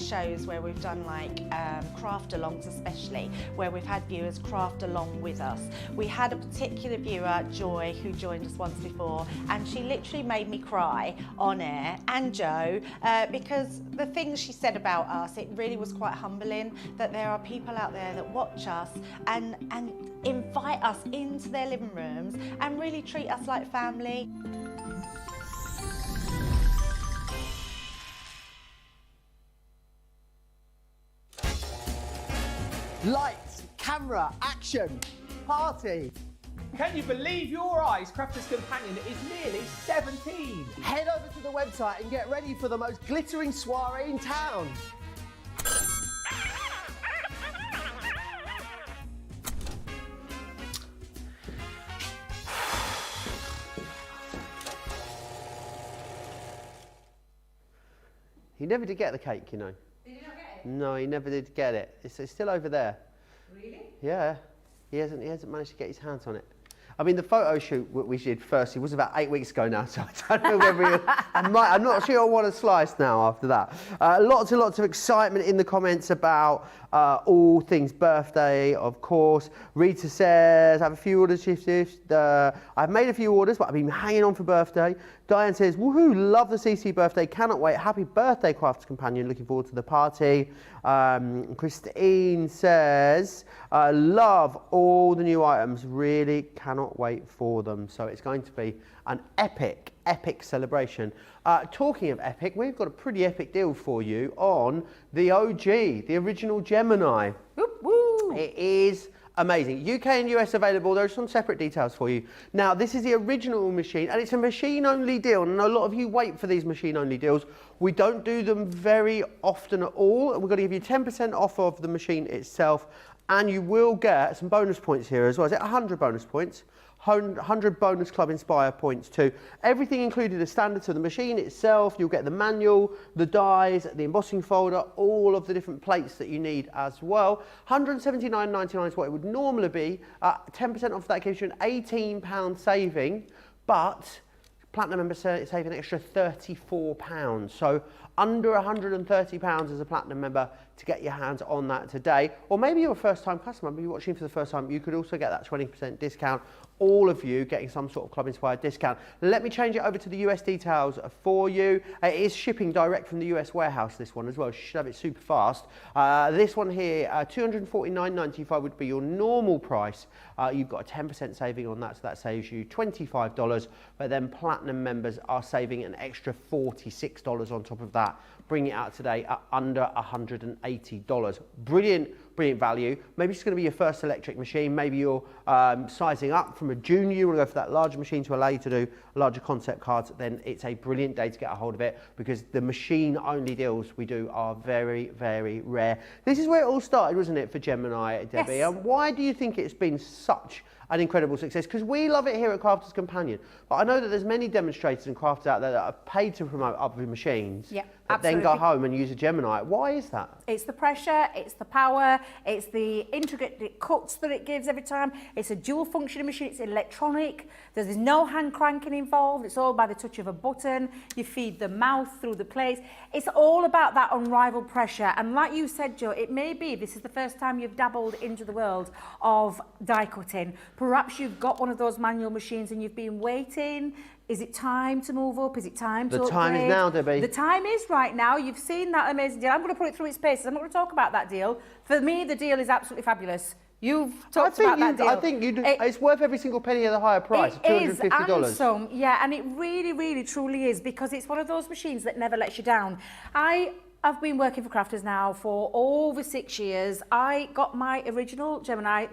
Speaker 12: shows where we've done craft alongs, especially where we've had viewers craft along with us. We had a particular viewer, Joy, who joined us once before, and she literally made me cry on air, and Joe, because the things she said about us, it really was quite humbling that there are people out there that watch us and invite us into their living rooms and really treat us like family.
Speaker 1: Lights, camera, action, party.
Speaker 3: Can you believe your eyes? Crafters Companion is nearly 17.
Speaker 1: Head over to the website and get ready for the most glittering soiree in town. He never did get the cake, you know.
Speaker 2: Did you not get it?
Speaker 1: No, he never did get it. It's still over there.
Speaker 2: Really?
Speaker 1: Yeah. He hasn't managed to get his hands on it. I mean, the photo shoot we did first, it was about 8 weeks ago now, so I don't know whether I'm not sure I want a slice now after that. Lots and lots of excitement in the comments about all things birthday, of course. Rita says, I have a few orders. I've made a few orders, but I've been hanging on for birthday. Diane says, woohoo, love the CC birthday, cannot wait. Happy birthday, Crafters Companion, looking forward to the party. Christine says, love all the new items, really cannot wait for them. So it's going to be an epic celebration. Talking of epic, we've got a pretty epic deal for you on the OG, the original Gemini.
Speaker 2: Whoop, woo.
Speaker 1: It is amazing. UK and US available. There are some separate details for you. Now, this is the original machine, and it's a machine-only deal. And a lot of you wait for these machine-only deals. We don't do them very often at all. And we're going to give you 10% off of the machine itself, and you will get some bonus points here as well. Is it 100 bonus points? 100 bonus Club Inspire points too. Everything included is standard to the machine itself. You'll get the manual, the dies, the embossing folder, all of the different plates that you need as well. £179.99 is what it would normally be. 10% off that gives you an £18 saving, but Platinum members save an extra £34. So under £130 as a Platinum member to get your hands on that today. Or maybe you're a first-time customer, maybe you're watching for the first time, you could also get that 20% discount. All of you getting some sort of Club Inspired discount. Let me change it over to the US details for you. It is shipping direct from the US warehouse, this one as well. You should have it super fast. This one here, $249.95 would be your normal price. You've got a 10% saving on that, so that saves you $25. But then Platinum members are saving an extra $46 on top of that, bringing it out today at under $180. Brilliant value. Maybe it's going to be your first electric machine. Maybe you're sizing up from a junior, you want to go for that larger machine to allow you to do larger concept cards. Then it's a brilliant day to get a hold of it, because the machine only deals we do are very, very rare. This is where it all started, wasn't it, for Gemini, Debbie?
Speaker 2: Yes.
Speaker 1: And why do you think it's been such an incredible success? Because we love it here at Crafters Companion, but I know that there's many demonstrators and crafters out there that are paid to promote other machines,
Speaker 2: Yeah,
Speaker 1: but then go
Speaker 2: absolutely.
Speaker 1: home and use a Gemini. Why is that?
Speaker 2: It's the pressure, it's the power, it's the intricate cuts that it gives every time. It's a dual functioning machine, it's electronic, there's no hand cranking involved, it's all by the touch of a button, you feed the mouth through the plates. It's all about that unrivaled pressure, and like you said, Joe, it may be this is the first time you've dabbled into the world of die cutting. Perhaps you've got one of those manual machines and you've been waiting. Is it time to move up? Is it time to upgrade?
Speaker 1: The time is now, Debbie.
Speaker 2: The time is right now. You've seen that amazing deal. I'm going to put it through its paces. I'm not going to talk about that deal. For me, the deal is absolutely fabulous. You've talked about that deal.
Speaker 1: I think it's worth every single penny of the higher price, $250.
Speaker 2: It is, and some, yeah, and it really, really, truly is, because it's one of those machines that never lets you down. I've been working for Crafters now for over 6 years. I got my original Gemini,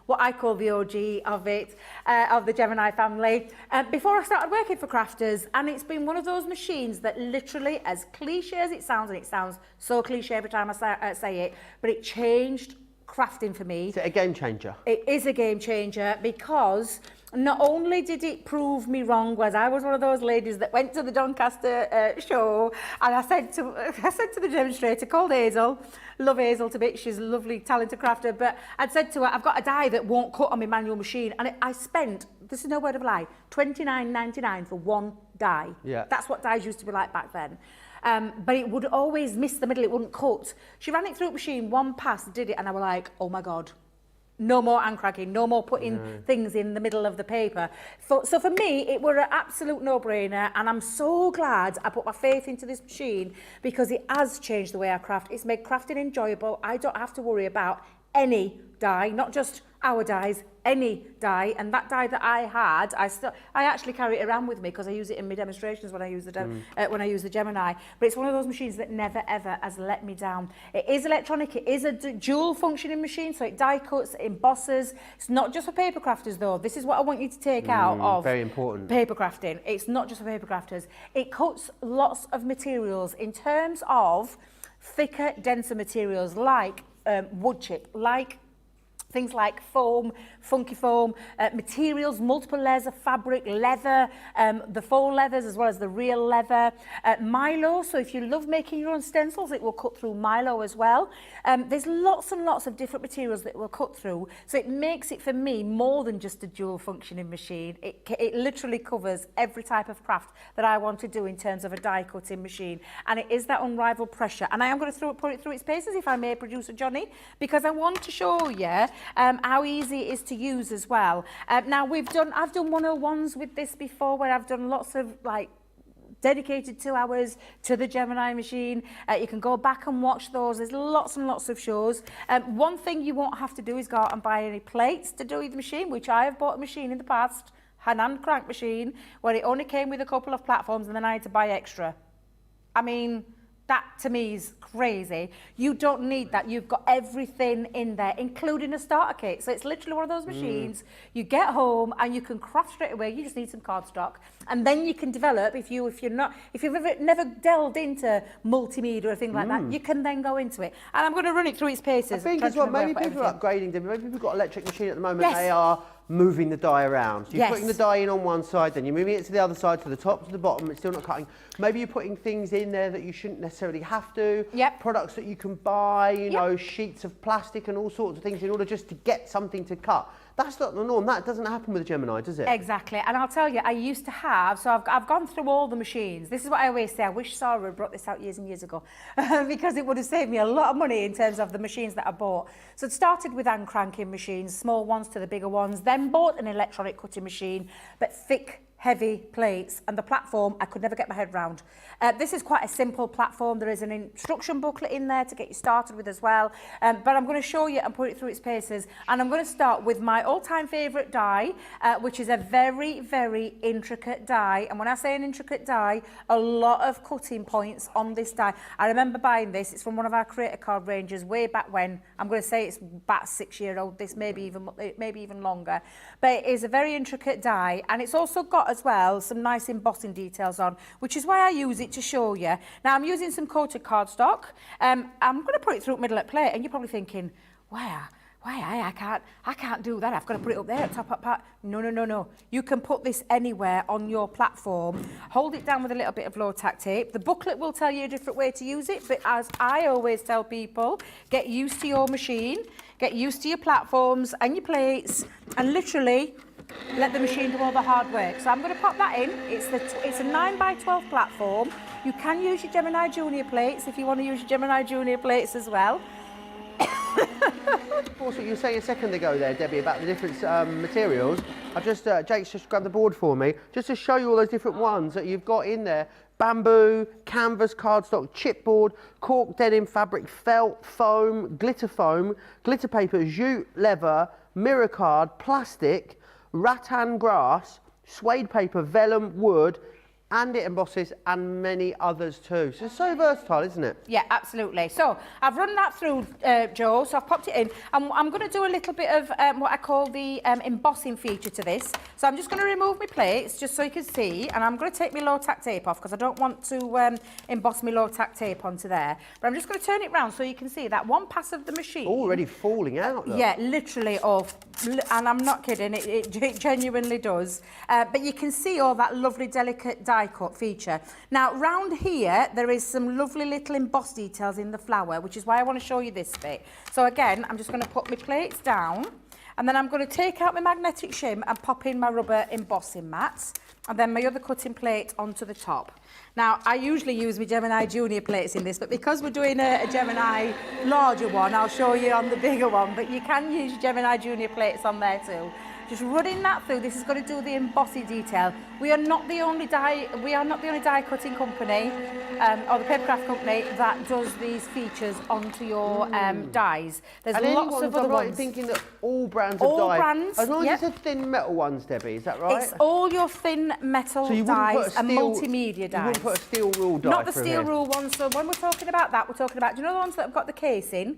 Speaker 2: what I call the OG of it, of the Gemini family, before I started working for Crafters, and it's been one of those machines that literally, as cliche as it sounds, and it sounds so cliche every time I say it, but it changed crafting for me.
Speaker 1: Is it a game changer?
Speaker 2: It is a game changer, because not only did it prove me wrong, whereas I was one of those ladies that went to the Doncaster show, and I said to the demonstrator, called Hazel, love Hazel to bits, she's a lovely talented crafter, but I'd said to her, I've got a die that won't cut on my manual machine, and I spent, this is no word of a lie, $29.99 for one die.
Speaker 1: Yeah.
Speaker 2: That's what dies used to be like back then. But it would always miss the middle, it wouldn't cut. She ran it through a machine, one pass, did it, and I was like, oh my God. No more hand cracking, no more putting things in the middle of the paper. So for me, it were an absolute no-brainer, and I'm so glad I put my faith into this machine, because it has changed the way I craft. It's made crafting enjoyable. I don't have to worry about any die, not just our dies, any die. And that die that I had, I actually carry it around with me, because I use it in my demonstrations when I use the Gemini. But it's one of those machines that never ever has let me down. It is electronic, it is a dual functioning machine, so it die cuts, it embosses. It's not just for paper crafters though. This is what I want you to take out of
Speaker 1: very important.
Speaker 2: Paper crafting. It's not just for paper crafters. It cuts lots of materials in terms of thicker, denser materials like wood chip, like things like foam, funky foam, materials, multiple layers of fabric, leather, the faux leathers as well as the real leather, Milo, so if you love making your own stencils, it will cut through Milo as well. There's lots and lots of different materials that will cut through, so it makes it for me more than just a dual functioning machine. It literally covers every type of craft that I want to do in terms of a die cutting machine, and it is that unrivaled pressure. And I am going to put it through its paces, if I may, producer Johnny, because I want to show you how easy it is to use as well. Now I've done 101s with this before, where I've done lots of like dedicated 2 hours to the Gemini machine. You can go back and watch those. There's lots and lots of shows. One thing you won't have to do is go out and buy any plates to do with the machine, which I have bought a machine in the past, an hand crank machine, where it only came with a couple of platforms and then I had to buy extra. I mean, that to me is crazy. You don't need that. You've got everything in there, including a starter kit. So it's literally one of those machines. You get home and you can craft straight away. You just need some cardstock, and then you can develop. If you've never delved into multimedia or anything like that, you can then go into it. And I'm going to run it through its paces.
Speaker 1: I think as well, maybe people are upgrading them. Maybe people have got an electric machine at the moment. They are moving the die around. So you're putting the die in on one side, then you're moving it to the other side, to the top, to the bottom. It's still not cutting. Maybe you're putting things in there that you shouldn't necessarily have to. Products that you can buy, you know, sheets of plastic and all sorts of things in order just to get something to cut. That's not the norm. That doesn't happen with a Gemini, does it?
Speaker 2: Exactly. And I'll tell you, I used to have, so I've gone through all the machines. This is what I always say. I wish Sarah had brought this out years and years ago because it would have saved me a lot of money in terms of the machines that I bought. So it started with hand cranking machines, small ones to the bigger ones, then bought an electronic cutting machine, but thick, heavy plates, and the platform I could never get my head round. This is quite a simple platform. There is an instruction booklet in there to get you started with as well, but I'm going to show you and put it through its paces, and I'm going to start with my all-time favourite die, which is a very, very intricate die. And when I say an intricate die, a lot of cutting points on this die. I remember buying this. It's from one of our creator card ranges way back when. I'm going to say it's about 6 years old. This maybe even longer, but it is a very intricate die, and it's also got as well some nice embossing details on, which is why I use it to show you. Now I'm using some coated cardstock. I'm going to put it through middle at plate, and you're probably thinking, why I can't do that. I've got to put it up there at top up part. No. You can put this anywhere on your platform. Hold it down with a little bit of low tack tape. The booklet will tell you a different way to use it, but as I always tell people, get used to your machine, get used to your platforms and your plates, and literally let the machine do all the hard work. So I'm going to pop that in. It's a 9x12 platform. You can use your Gemini Junior plates if you want to use your Gemini Junior plates as well.
Speaker 1: Of course, what you were saying a second ago there, Debbie, about the different materials. Jake's just grabbed the board for me, just to show you all those different ones that you've got in there. Bamboo, canvas, cardstock, chipboard, cork, denim, fabric, felt, foam, glitter paper, jute, leather, mirror card, plastic, rattan grass, suede paper, vellum, wood, and it embosses, and many others too. So it's so versatile, isn't it?
Speaker 2: Yeah, absolutely. So I've run that through, Joe, so I've popped it in. I'm going to do a little bit of what I call the embossing feature to this. So I'm just going to remove my plates, just so you can see, and I'm going to take my low tack tape off, because I don't want to emboss my low tack tape onto there. But I'm just going to turn it round so you can see that one pass of the machine.
Speaker 1: Already falling out, look.
Speaker 2: Yeah, literally off. And I'm not kidding, it genuinely does. But you can see all that lovely, delicate die cut feature. Now round here there is some lovely little embossed details in the flower, which is why I want to show you this bit. So again, I'm just going to put my plates down, and then I'm going to take out my magnetic shim and pop in my rubber embossing mats, and then my other cutting plate onto the top. Now I usually use my Gemini Junior plates in this, but because we're doing a Gemini larger one, I'll show you on the bigger one, but you can use your Gemini Junior plates on there too. Just running that through. This is going to do the embossing detail. We are not the only die cutting company or the papercraft company that does these features onto your dies. There's lots of other ones.
Speaker 1: I'm thinking that all brands of
Speaker 2: all
Speaker 1: dies,
Speaker 2: brands,
Speaker 1: as long as it's the thin metal ones, Debbie, is that right?
Speaker 2: It's all your thin metal dies and multimedia dies.
Speaker 1: You wouldn't put a steel rule die
Speaker 2: Not the
Speaker 1: through
Speaker 2: steel
Speaker 1: here.
Speaker 2: rule ones. So when we're talking about that, we're talking about, do you know the ones that have got the casing?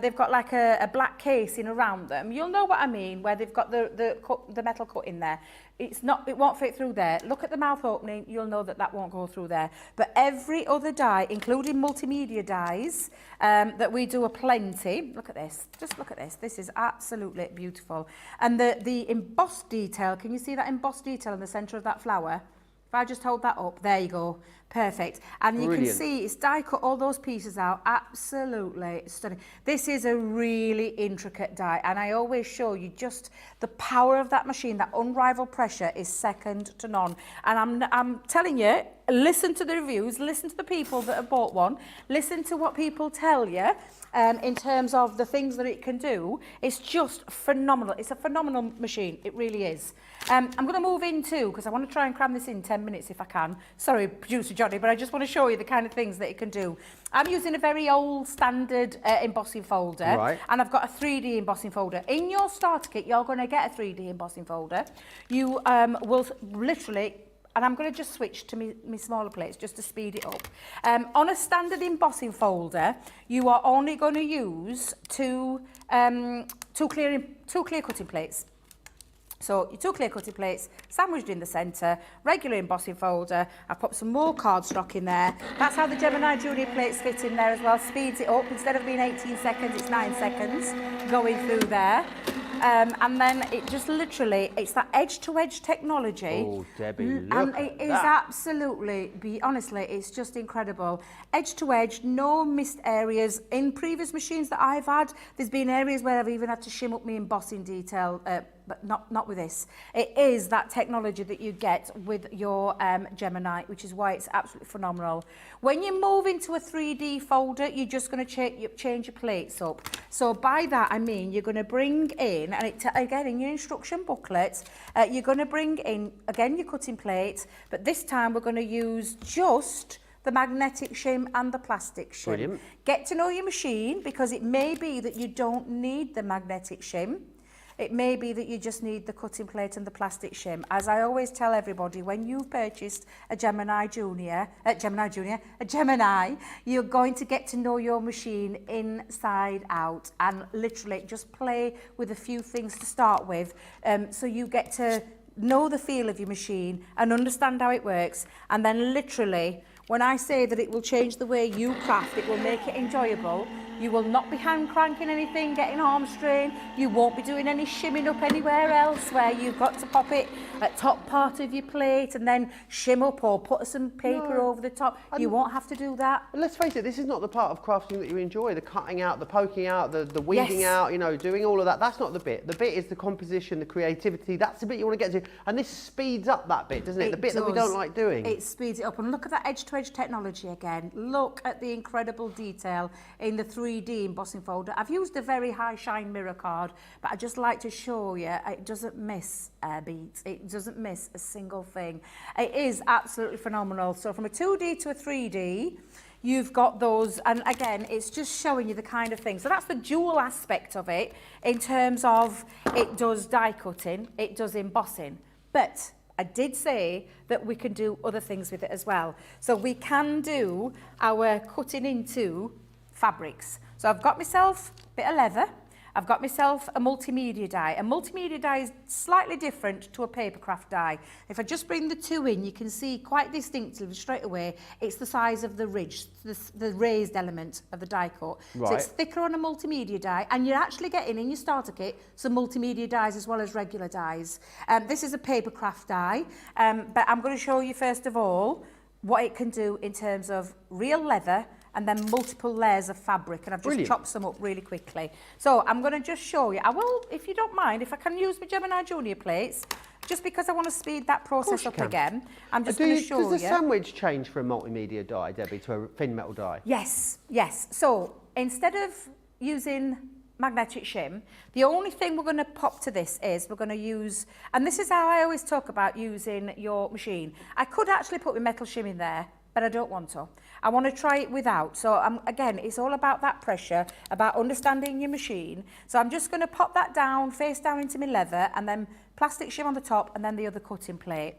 Speaker 2: They've got like a black casing around them. You'll know what I mean, where they've got the metal cut in there. It won't fit through there. Look at the mouth opening, you'll know that won't go through there. But every other die, including multimedia dies that we do, are plenty. Look at this, just look at this. This is absolutely beautiful. And the embossed detail, can you see that embossed detail in the centre of that flower? If I just hold that up, there you go, perfect. And you can see it's die cut all those pieces out, absolutely stunning. This is a really intricate die, and I always show you just the power of that machine. That unrivaled pressure is second to none. And I'm telling you, listen to the reviews, listen to the people that have bought one, listen to what people tell you in terms of the things that it can do. It's just phenomenal. It's a phenomenal machine. It really is. I'm going to move into, because I want to try and cram this in 10 minutes if I can. Sorry, producer Johnny, but I just want to show you the kind of things that it can do. I'm using a very old standard embossing folder, and I've got a 3D embossing folder. In your starter kit, you're going to get a 3D embossing folder. You will literally, and I'm going to just switch to my smaller plates just to speed it up. On a standard embossing folder, you are only going to use two clear cutting plates. So your 2 clear cutting plates, sandwiched in the centre, regular embossing folder. I've put some more cardstock in there. That's how the Gemini Junior plates fit in there as well. Speeds it up. Instead of being 18 seconds, it's 9 seconds going through there. And then it just literally, it's that edge-to-edge technology.
Speaker 1: Oh, Debbie, look
Speaker 2: and
Speaker 1: at
Speaker 2: it is
Speaker 1: that.
Speaker 2: absolutely, honestly, it's just incredible. Edge-to-edge, no missed areas. In previous machines that I've had, there's been areas where I've even had to shim up my embossing detail, but not with this. It is that technology that you get with your Gemini, which is why it's absolutely phenomenal. When you move into a 3D folder, you're just going to change your plates up. So by that, I mean you're going to bring in, and again in your instruction booklet, you're going to bring in, again, your cutting plates, but this time we're going to use just the magnetic shim and the plastic shim.
Speaker 1: Brilliant.
Speaker 2: Get to know your machine, because it may be that you don't need the magnetic shim. It may be that you just need the cutting plate and the plastic shim. As I always tell everybody, when you've purchased a Gemini, you're going to get to know your machine inside out, and literally just play with a few things to start with, so you get to know the feel of your machine and understand how it works. And then literally, when I say that it will change the way you craft, it will make it enjoyable. You will not be hand cranking anything, getting arm strain. You won't be doing any shimming up anywhere else where you've got to pop it at top part of your plate and then shim up or put some paper over the top. You won't have to do that.
Speaker 1: But let's face it, this is not the part of crafting that you enjoy. The cutting out, the poking out, the weeding out, you know, doing all of that. That's not the bit. The bit is the composition, the creativity. That's the bit you want to get to. And this speeds up that bit, doesn't it? The bit that we don't like doing.
Speaker 2: It speeds it up. And look at that edge-to-edge technology again. Look at the incredible detail in the 3D embossing folder. I've used a very high shine mirror card, but I just like to show you it doesn't miss a beat. It doesn't miss a single thing. It is absolutely phenomenal. So from a 2D to a 3D, you've got those, and again, it's just showing you the kind of thing. So that's the dual aspect of it in terms of it does die cutting, it does embossing. But I did say that we can do other things with it as well. So we can do our cutting into fabrics. So I've got myself a bit of leather. I've got myself a multimedia die. A multimedia die is slightly different to a papercraft die. If I just bring the two in, you can see quite distinctly straight away, it's the size of the ridge, the raised element of the die cut.
Speaker 1: Right.
Speaker 2: So it's thicker on a multimedia die, and you're actually getting in your starter kit some multimedia dies as well as regular dies. This is a papercraft die, but I'm going to show you first of all what it can do in terms of real leather and then multiple layers of fabric, and I've just chopped some up really quickly. So I'm going to just show you. I will, if you don't mind, if I can use my Gemini Junior plates, just because I want to speed that process up again. I'm just going to show you.
Speaker 1: Does the sandwich change from a multimedia die, Debbie, to a thin metal die?
Speaker 2: Yes, yes. So instead of using magnetic shim, the only thing we're going to pop to this is we're going to use, and this is how I always talk about using your machine. I could actually put my metal shim in there, but I don't want to. I want to try it without. So again, it's all about that pressure, about understanding your machine. So I'm just going to pop that down, face down into my leather, and then plastic shim on the top, and then the other cutting plate.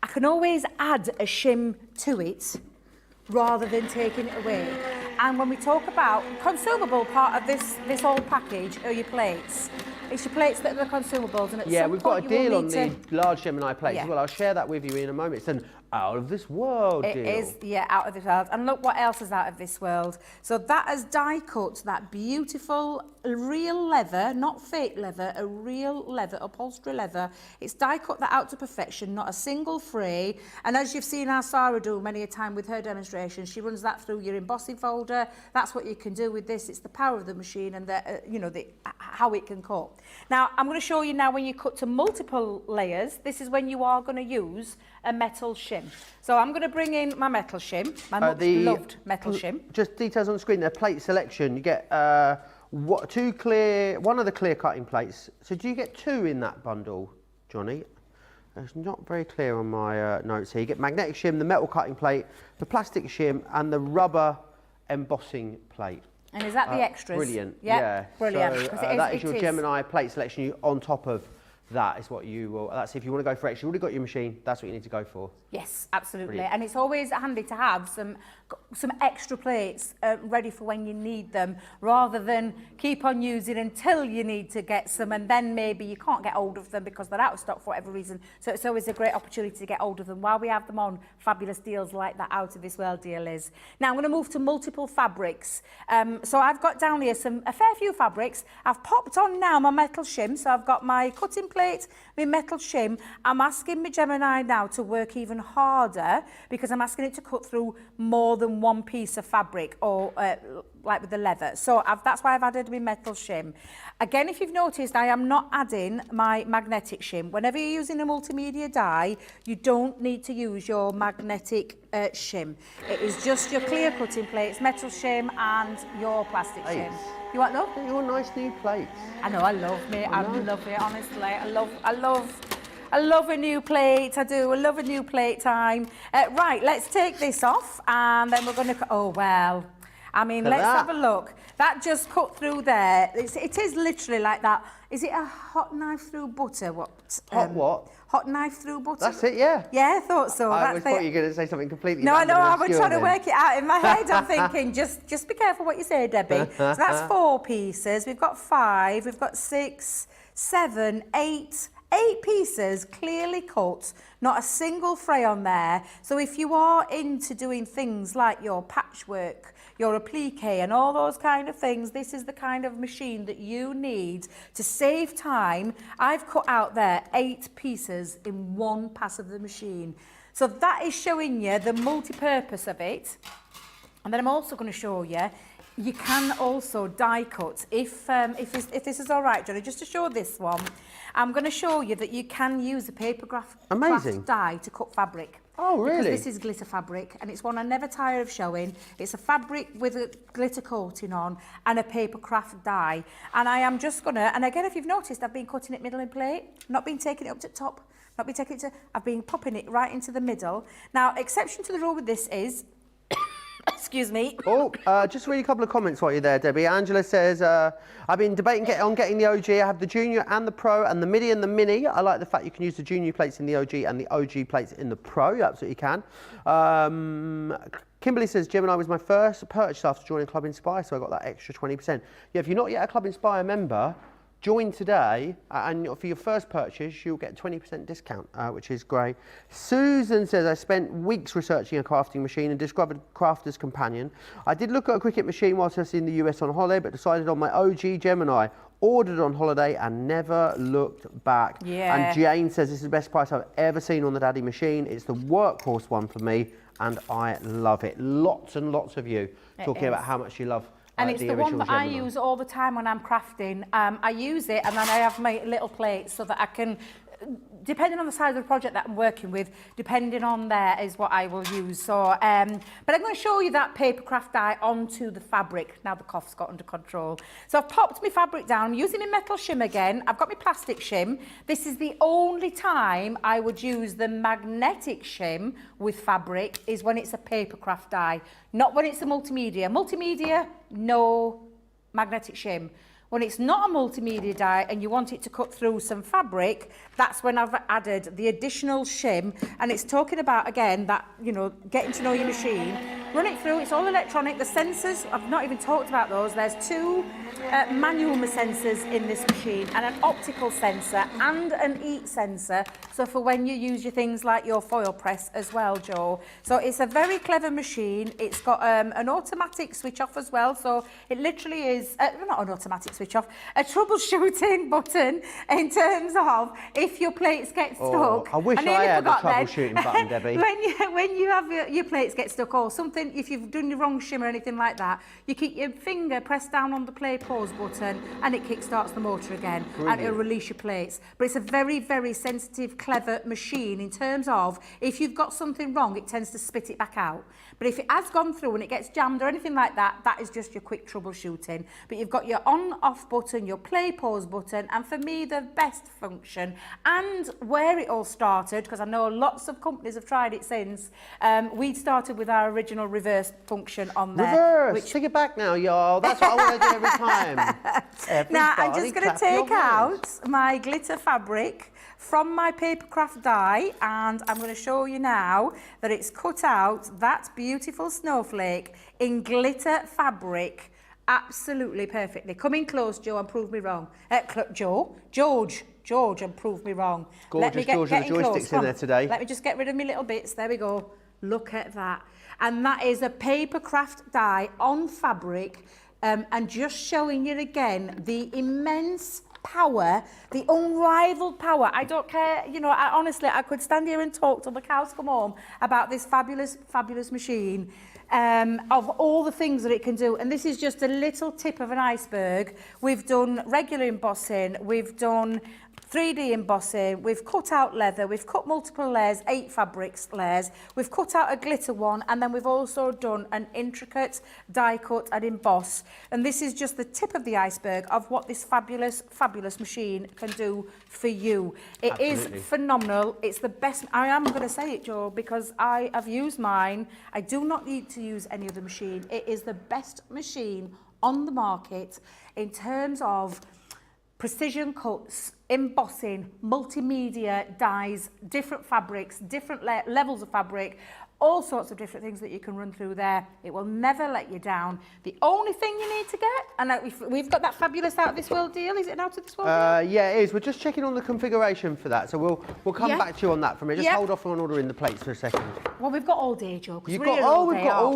Speaker 2: I can always add a shim to it rather than taking it away. And when we talk about consumable part of this whole package are your plates. It's your plates that are the consumables, and at some
Speaker 1: we've got
Speaker 2: point
Speaker 1: a deal on
Speaker 2: the
Speaker 1: large Gemini plates as well. I'll share that with you in a moment. It's an out of this world deal.
Speaker 2: It is, yeah, out of this world. And look what else is out of this world. So that has die cut that beautiful real leather, not fake leather, a real leather, upholstery leather. It's die cut that out to perfection, not a single fray. And as you've seen our Sarah do many a time with her demonstration, she runs that through your embossing folder. That's what you can do with this. It's the power of the machine and the, how it can cut. Now, I'm going to show you now when you cut to multiple layers. This is when you are going to use a metal shim. shim. So I'm going to bring in my metal shim, my much loved metal shim.
Speaker 1: Just details on the screen there, plate selection. You get one of the clear cutting plates. So do you get 2 in that bundle, Johnny? It's not very clear on my notes here. You get magnetic shim, the metal cutting plate, the plastic shim, and the rubber embossing plate.
Speaker 2: And is that the extras?
Speaker 1: Brilliant.
Speaker 2: Yep,
Speaker 1: Yeah.
Speaker 2: brilliant.
Speaker 1: So that is your Gemini plate selection. On top of that is what you will. That's if you want to go for extra. You've already got your machine. That's what you need to go for.
Speaker 2: Yes, absolutely.
Speaker 1: Brilliant.
Speaker 2: And it's always handy to have some extra plates ready for when you need them, rather than keep on using until you need to get some, and then maybe you can't get hold of them because they're out of stock for whatever reason. So it's always a great opportunity to get hold of them while we have them on. Fabulous deals like that out of this world, dear Liz. Now I'm going to move to multiple fabrics. So I've got down here a fair few fabrics. I've popped on now my metal shim. So I've got my cutting plate, my metal shim. I'm asking my Gemini now to work even harder because I'm asking it to cut through more than one piece of fabric, or like with the leather. So that's why I've added my metal shim. Again, if you've noticed, I am not adding my magnetic shim. Whenever you're using a multimedia die, you don't need to use your magnetic shim. It is just your clear cutting plates, metal shim, and your plastic shim. You want though?
Speaker 1: Your nice new plates.
Speaker 2: I know, I love it, honestly. I love a new plate, I do. I love a new plate time. Right, let's take this off, and then we're going to... Oh, well, I mean, let's have a look. That just cut through there. It is literally like that. Is it a hot knife through butter? What?
Speaker 1: What?
Speaker 2: Hot knife through butter?
Speaker 1: That's it, yeah.
Speaker 2: Yeah, I thought so.
Speaker 1: I always thought you were going to say something completely
Speaker 2: No, I know, I was trying to
Speaker 1: then.
Speaker 2: work it out in my head. I'm thinking, just be careful what you say, Debbie. So that's 4 pieces. We've got 5, we've got 6, 7, 8 pieces clearly cut, not a single fray on there. So if you are into doing things like your patchwork, your applique and all those kind of things, this is the kind of machine that you need to save time. I've cut out there 8 pieces in one pass of the machine. So that is showing you the multi-purpose of it. And then I'm also going to show you, you can also die cut. If this is all right, Johnny, just to show this one, I'm going to show you that you can use a paper craft die to cut fabric.
Speaker 1: Oh, really?
Speaker 2: Because this is glitter fabric, and it's one I never tire of showing. It's a fabric with a glitter coating on and a paper craft die. And I am just going to, and again, if you've noticed, I've been cutting it middle and plate, not been taking it up to the top, not been taking it to, I've been popping it right into the middle. Now, exception to the rule with this is, excuse me.
Speaker 1: Oh, just read a couple of comments while you're there, Debbie. Angela says, I've been debating on getting the OG. I have the Junior and the Pro and the Midi and the Mini. I like the fact you can use the Junior plates in the OG and the OG plates in the Pro. You absolutely can. Kimberly says, Gemini was my first purchase after joining Club Inspire, so I got that extra 20%. Yeah, if you're not yet a Club Inspire member, join today, and for your first purchase, you'll get a 20% discount, which is great. Susan says, I spent weeks researching a crafting machine and discovered Crafter's Companion. I did look at a Cricut machine whilst I was in the US on holiday, but decided on my OG Gemini. Ordered on holiday and never looked back.
Speaker 2: Yeah.
Speaker 1: And Jane says, this is the best price I've ever seen on the Daddy machine. It's the workhorse one for me, and I love it. Lots and lots of you talking about how much you love
Speaker 2: and it's the one that
Speaker 1: Gemini.
Speaker 2: I use all the time when I'm crafting. I use it, and then I have my little plates so that I can, depending on the size of the project that I'm working with, depending on there is what I will use. So, but I'm going to show you that paper craft die onto the fabric. Now the cough's got under control. So I've popped my fabric down. I'm using my metal shim again. I've got my plastic shim. This is the only time I would use the magnetic shim with fabric is when it's a paper craft die, not when it's a multimedia. Multimedia, no magnetic shim. When it's not a multimedia die and you want it to cut through some fabric, that's when I've added the additional shim. And it's talking about, again, that, you know, getting to know your machine. Run it through, it's all electronic. The sensors, I've not even talked about those. There's 2 manual sensors in this machine, and an optical sensor and an heat sensor. So for when you use your things like your foil press as well, Joe. So it's a very clever machine. It's got an automatic switch off as well. So it literally is, not an automatic switch off. A troubleshooting button in terms of if your plates get stuck.
Speaker 1: I wish I had a troubleshooting button, Debbie.
Speaker 2: When you have your plates get stuck or something, if you've done the wrong shimmer or anything like that, you keep your finger pressed down on the play pause button and it kickstarts the motor again.
Speaker 1: Brilliant.
Speaker 2: And it'll release your plates. But it's a very, very sensitive, clever machine in terms of if you've got something wrong, it tends to spit it back out. But if it has gone through and it gets jammed or anything like that, that is just your quick troubleshooting. But you've got your on-off button, your play-pause button, and for me, the best function, and where it all started, because I know lots of companies have tried it since, we started with our original reverse function on there.
Speaker 1: Reverse! Take it back now, y'all. That's what I want to do every time.
Speaker 2: Now, I'm just going to take out my glitter fabric from my paper craft die, and I'm going to show you now that it's cut out that beautiful snowflake in glitter fabric absolutely perfectly. Come in close, Joe, and prove me wrong. George, and prove me wrong.
Speaker 1: Gorgeous George with the joysticks in there today.
Speaker 2: Let me just get rid of my little bits. There we go. Look at that. And that is a paper craft die on fabric, and just showing you again the immense power, the unrivaled power. I don't care, you know, honestly, I could stand here and talk till the cows come home about this fabulous, fabulous machine, of all the things that it can do. And this is just a little tip of an iceberg. We've done regular embossing, we've done 3D embossing, we've cut out leather, we've cut multiple layers, 8 fabrics layers, we've cut out a glitter one, and then we've also done an intricate die cut and emboss. And this is just the tip of the iceberg of what this fabulous, fabulous machine can do for you. It is phenomenal. It's the best. I am going to say it, Joe, because I have used mine. I do not need to use any other machine. It is the best machine on the market in terms of precision cuts, embossing, multimedia dyes, different fabrics, different levels of fabric, all sorts of different things that you can run through there. It will never let you down. The only thing you need to get, and we've got that fabulous out of this world deal. Is it an out of this world deal?
Speaker 1: Yeah, it is. We're just checking on the configuration for that, so we'll come back to you on that for a minute. Just hold off on ordering the plates for a second.
Speaker 2: Well, we've got all day, Joe.
Speaker 1: We've got all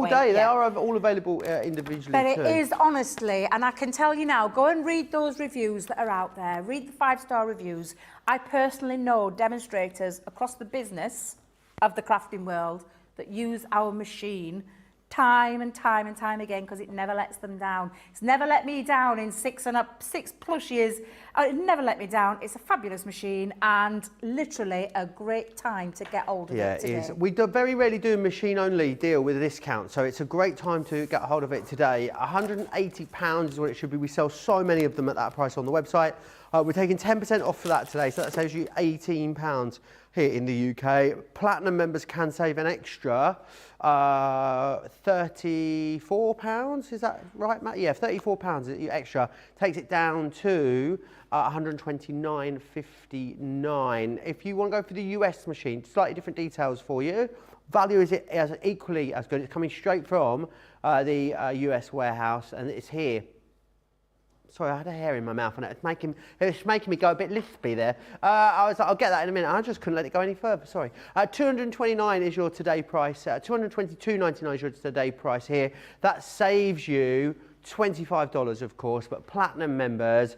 Speaker 1: day. They are all available individually
Speaker 2: but
Speaker 1: too.
Speaker 2: It is, honestly, and I can tell you now, go and read those reviews that are out there. Read the 5-star reviews. I personally know demonstrators across the business of the crafting world that use our machine time and time and time again because it never lets them down. It's never let me down in 6+ years. It never let me down. It's a fabulous machine and literally a great time to get hold of it today.
Speaker 1: Yeah, it is. We very rarely do a machine-only deal with a discount, so it's a great time to get hold of it today. £180 is what it should be. We sell so many of them at that price on the website. We're taking 10% off for that today, so that saves you £18 here in the UK. Platinum members can save an extra £34, is that right, Matt? Yeah, £34 extra. Takes it down to £129.59. If you want to go for the US machine, slightly different details for you. Value is equally as good. It's coming straight from the US warehouse, and it's here. Sorry, I had a hair in my mouth and it was making me go a bit lispy there. I was like, I'll get that in a minute. I just couldn't let it go any further, sorry. $229 is your today price. $222.99 is your today price here. That saves you $25, of course, but Platinum members,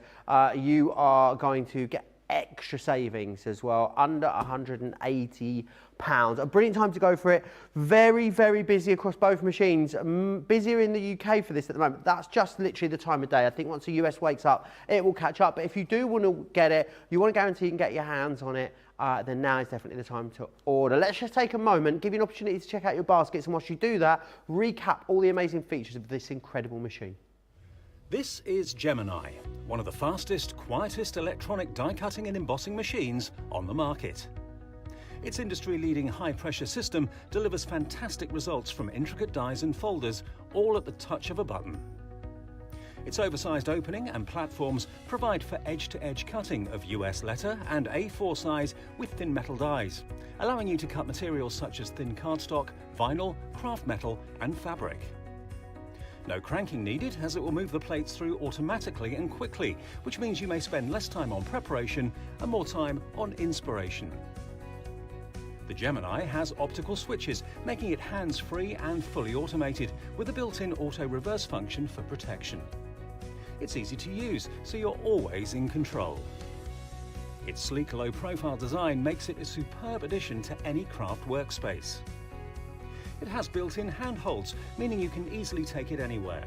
Speaker 1: you are going to get extra savings as well, under £180. A brilliant time to go for it. Very, very busy across both machines. Busier in the UK for this at the moment. That's just literally the time of day. I think once the US wakes up, it will catch up. But if you do want to get it, you want to guarantee you can get your hands on it, then now is definitely the time to order. Let's just take a moment, give you an opportunity to check out your baskets, and once you do that, recap all the amazing features of this incredible machine.
Speaker 13: This is Gemini, one of the fastest, quietest electronic die cutting and embossing machines on the market. Its industry-leading high-pressure system delivers fantastic results from intricate dies and folders, all at the touch of a button. Its oversized opening and platforms provide for edge-to-edge cutting of US letter and A4 size with thin metal dies, allowing you to cut materials such as thin cardstock, vinyl, craft metal and fabric. No cranking needed, as it will move the plates through automatically and quickly, which means you may spend less time on preparation and more time on inspiration. The Gemini has optical switches, making it hands-free and fully automated, with a built-in auto-reverse function for protection. It's easy to use, so you're always in control. Its sleek low-profile design makes it a superb addition to any craft workspace. It has built-in handholds, meaning you can easily take it anywhere.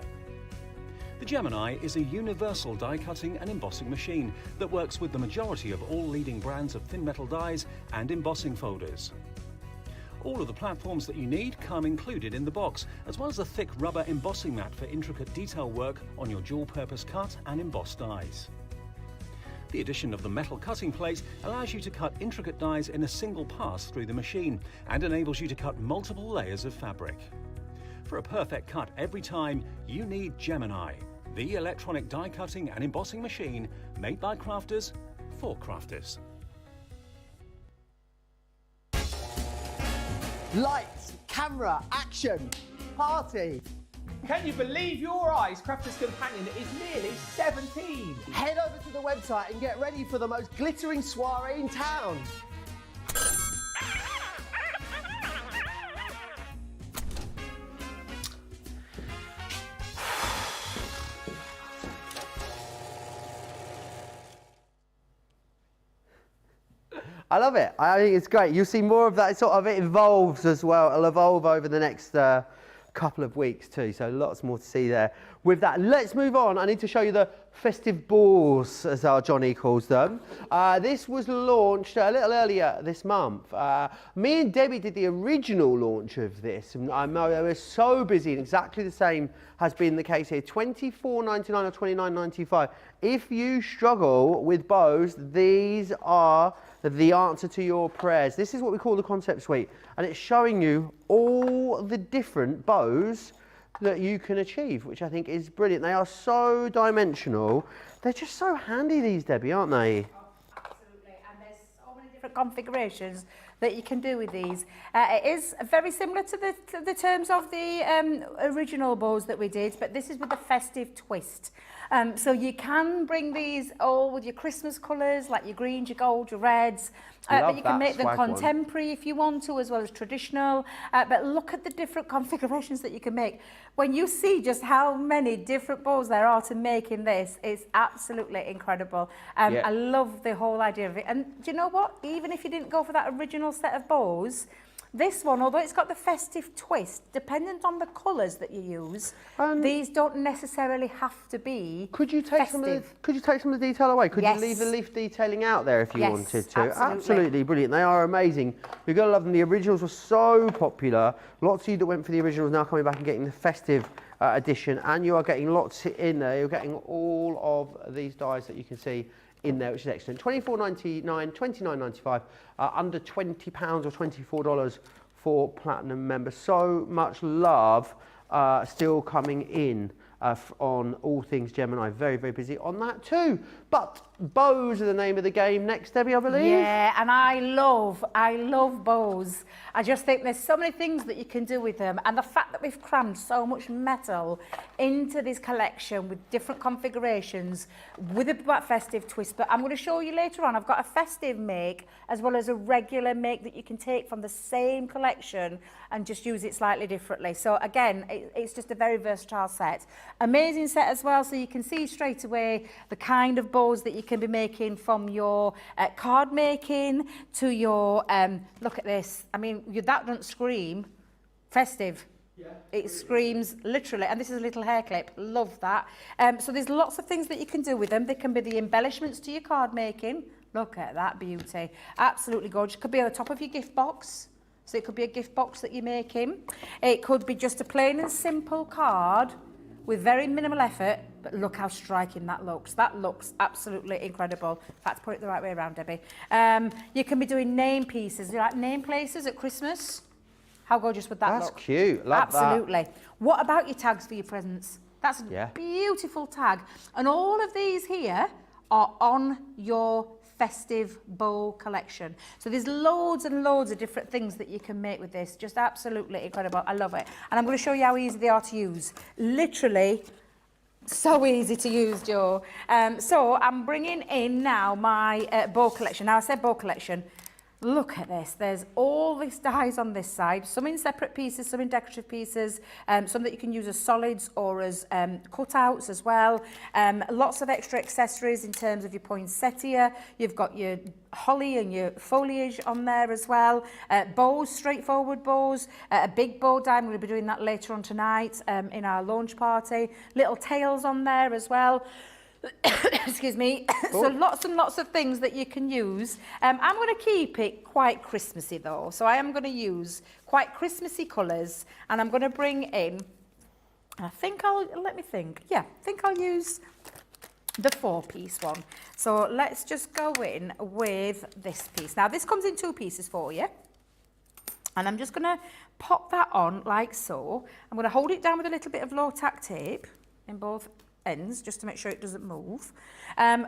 Speaker 13: The Gemini is a universal die-cutting and embossing machine that works with the majority of all leading brands of thin metal dies and embossing folders. All of the platforms that you need come included in the box, as well as a thick rubber embossing mat for intricate detail work on your dual-purpose cut and embossed dies. The addition of the metal cutting plate allows you to cut intricate dies in a single pass through the machine and enables you to cut multiple layers of fabric. For a perfect cut every time, you need Gemini, the electronic die cutting and embossing machine made by crafters for crafters.
Speaker 1: Lights, camera, action, party.
Speaker 3: Can you believe your eyes? Crafter's Companion is nearly 17.
Speaker 1: Head over to the website and get ready for the most glittering soiree in town. I love it. I think it's great. You'll see more of that. Sort of it evolves as well. It'll evolve over the next couple of weeks too. So lots more to see there. With that, let's move on. I need to show you the festive balls, as our Johnny calls them. This was launched a little earlier this month. Me and Debbie did the original launch of this, and I know they were so busy, and exactly the same has been the case here. $24.99 or $29.95. If you struggle with bows, these are the answer to your prayers. This is what we call the concept suite, and it's showing you all the different bows that you can achieve, which I think is brilliant. They are so dimensional. They're just so handy, these, Debbie, aren't they?
Speaker 2: Absolutely, and there's so many different configurations that you can do with these. It is very similar to the terms of the original bows that we did, but this is with the festive twist. So you can bring these all with your Christmas colours, like your greens, your gold, your reds, but you can make them contemporary if you want to, as well as traditional. But look at the different configurations that you can make. When you see just how many different bows there are to make in this, it's absolutely incredible. I love the whole idea of it. And do you know what? Even if you didn't go for that original set of bows, this one, although it's got the festive twist, dependent on the colours that you use, these don't necessarily have to be
Speaker 1: Could you take some of the detail away? Could you leave the leaf detailing out there if you wanted to? Absolutely brilliant. They are amazing. You've got to love them. The originals were so popular. Lots of you that went for the originals now coming back and getting the festive edition, and you are getting lots in there. You're getting all of these dies that you can see in there, which is excellent. $24.99, $29.95, under £20 or $24 for Platinum members. So much love still coming in on all things Gemini. Very, very busy on that too. But bows are the name of the game next, Debbie, I believe.
Speaker 2: Yeah, and I love bows. I just think there's so many things that you can do with them, and the fact that we've crammed so much metal into this collection with different configurations with a festive twist. But I'm going to show you later on, I've got a festive make as well as a regular make that you can take from the same collection and just use it slightly differently. So again, it's just a very versatile set. Amazing set as well, so you can see straight away the kind of bows that you can be making, from your card making to your, look at this, I mean, that doesn't scream festive. Yeah, it screams literally, and this is a little hair clip, love that. So there's lots of things that you can do with them. They can be the embellishments to your card making. Look at that beauty, absolutely gorgeous. Could be on the top of your gift box. So it could be a gift box that you're making. It could be just a plain and simple card with very minimal effort, but look how striking that looks. That looks absolutely incredible. In fact, put it the right way around, Debbie. You can be doing name pieces. Do you like name places at Christmas? How gorgeous would that look?
Speaker 1: That's cute, love that.
Speaker 2: Absolutely. What about your tags for your presents? That's a beautiful tag. And all of these here are on your festive bow collection. So there's loads and loads of different things that you can make with this. Just absolutely incredible. I love it. And I'm going to show you how easy they are to use. Literally so easy to use, Joe. So I'm bringing in now my bow collection. Now I said bow collection. Look at this, there's all these dies on this side, some in separate pieces, some in decorative pieces, some that you can use as solids or as cutouts as well. Lots of extra accessories in terms of your poinsettia. You've got your holly and your foliage on there as well. Bows, straightforward bows, a big bow die, I'm going to be doing that later on tonight in our launch party. Little tails on there as well. Excuse me. So lots and lots of things that you can use. I'm going to keep it quite Christmassy though. So I am going to use quite Christmassy colours, and I'm going to bring in, I think let me think. Yeah, I think I'll use the 4-piece one. So let's just go in with this piece. Now this comes in 2 pieces for you. And I'm just going to pop that on like so. I'm going to hold it down with a little bit of low tack tape in both ends just to make sure it doesn't move.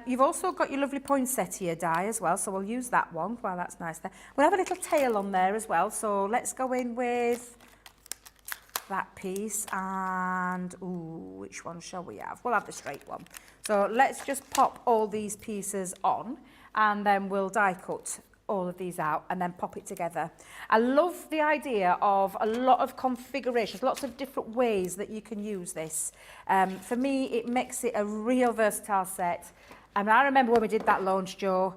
Speaker 2: You've also got your lovely poinsettia die as well, so we'll use that one. Wow, that's nice there. We'll have a little tail on there as well, so let's go in with that piece, and ooh, which one shall we have? We'll have the straight one. So let's just pop all these pieces on, and then we'll die cut all of these out and then pop it together. I love the idea of a lot of configurations, lots of different ways that you can use this. For me, it makes it a real versatile set. And I remember when we did that launch, Joe,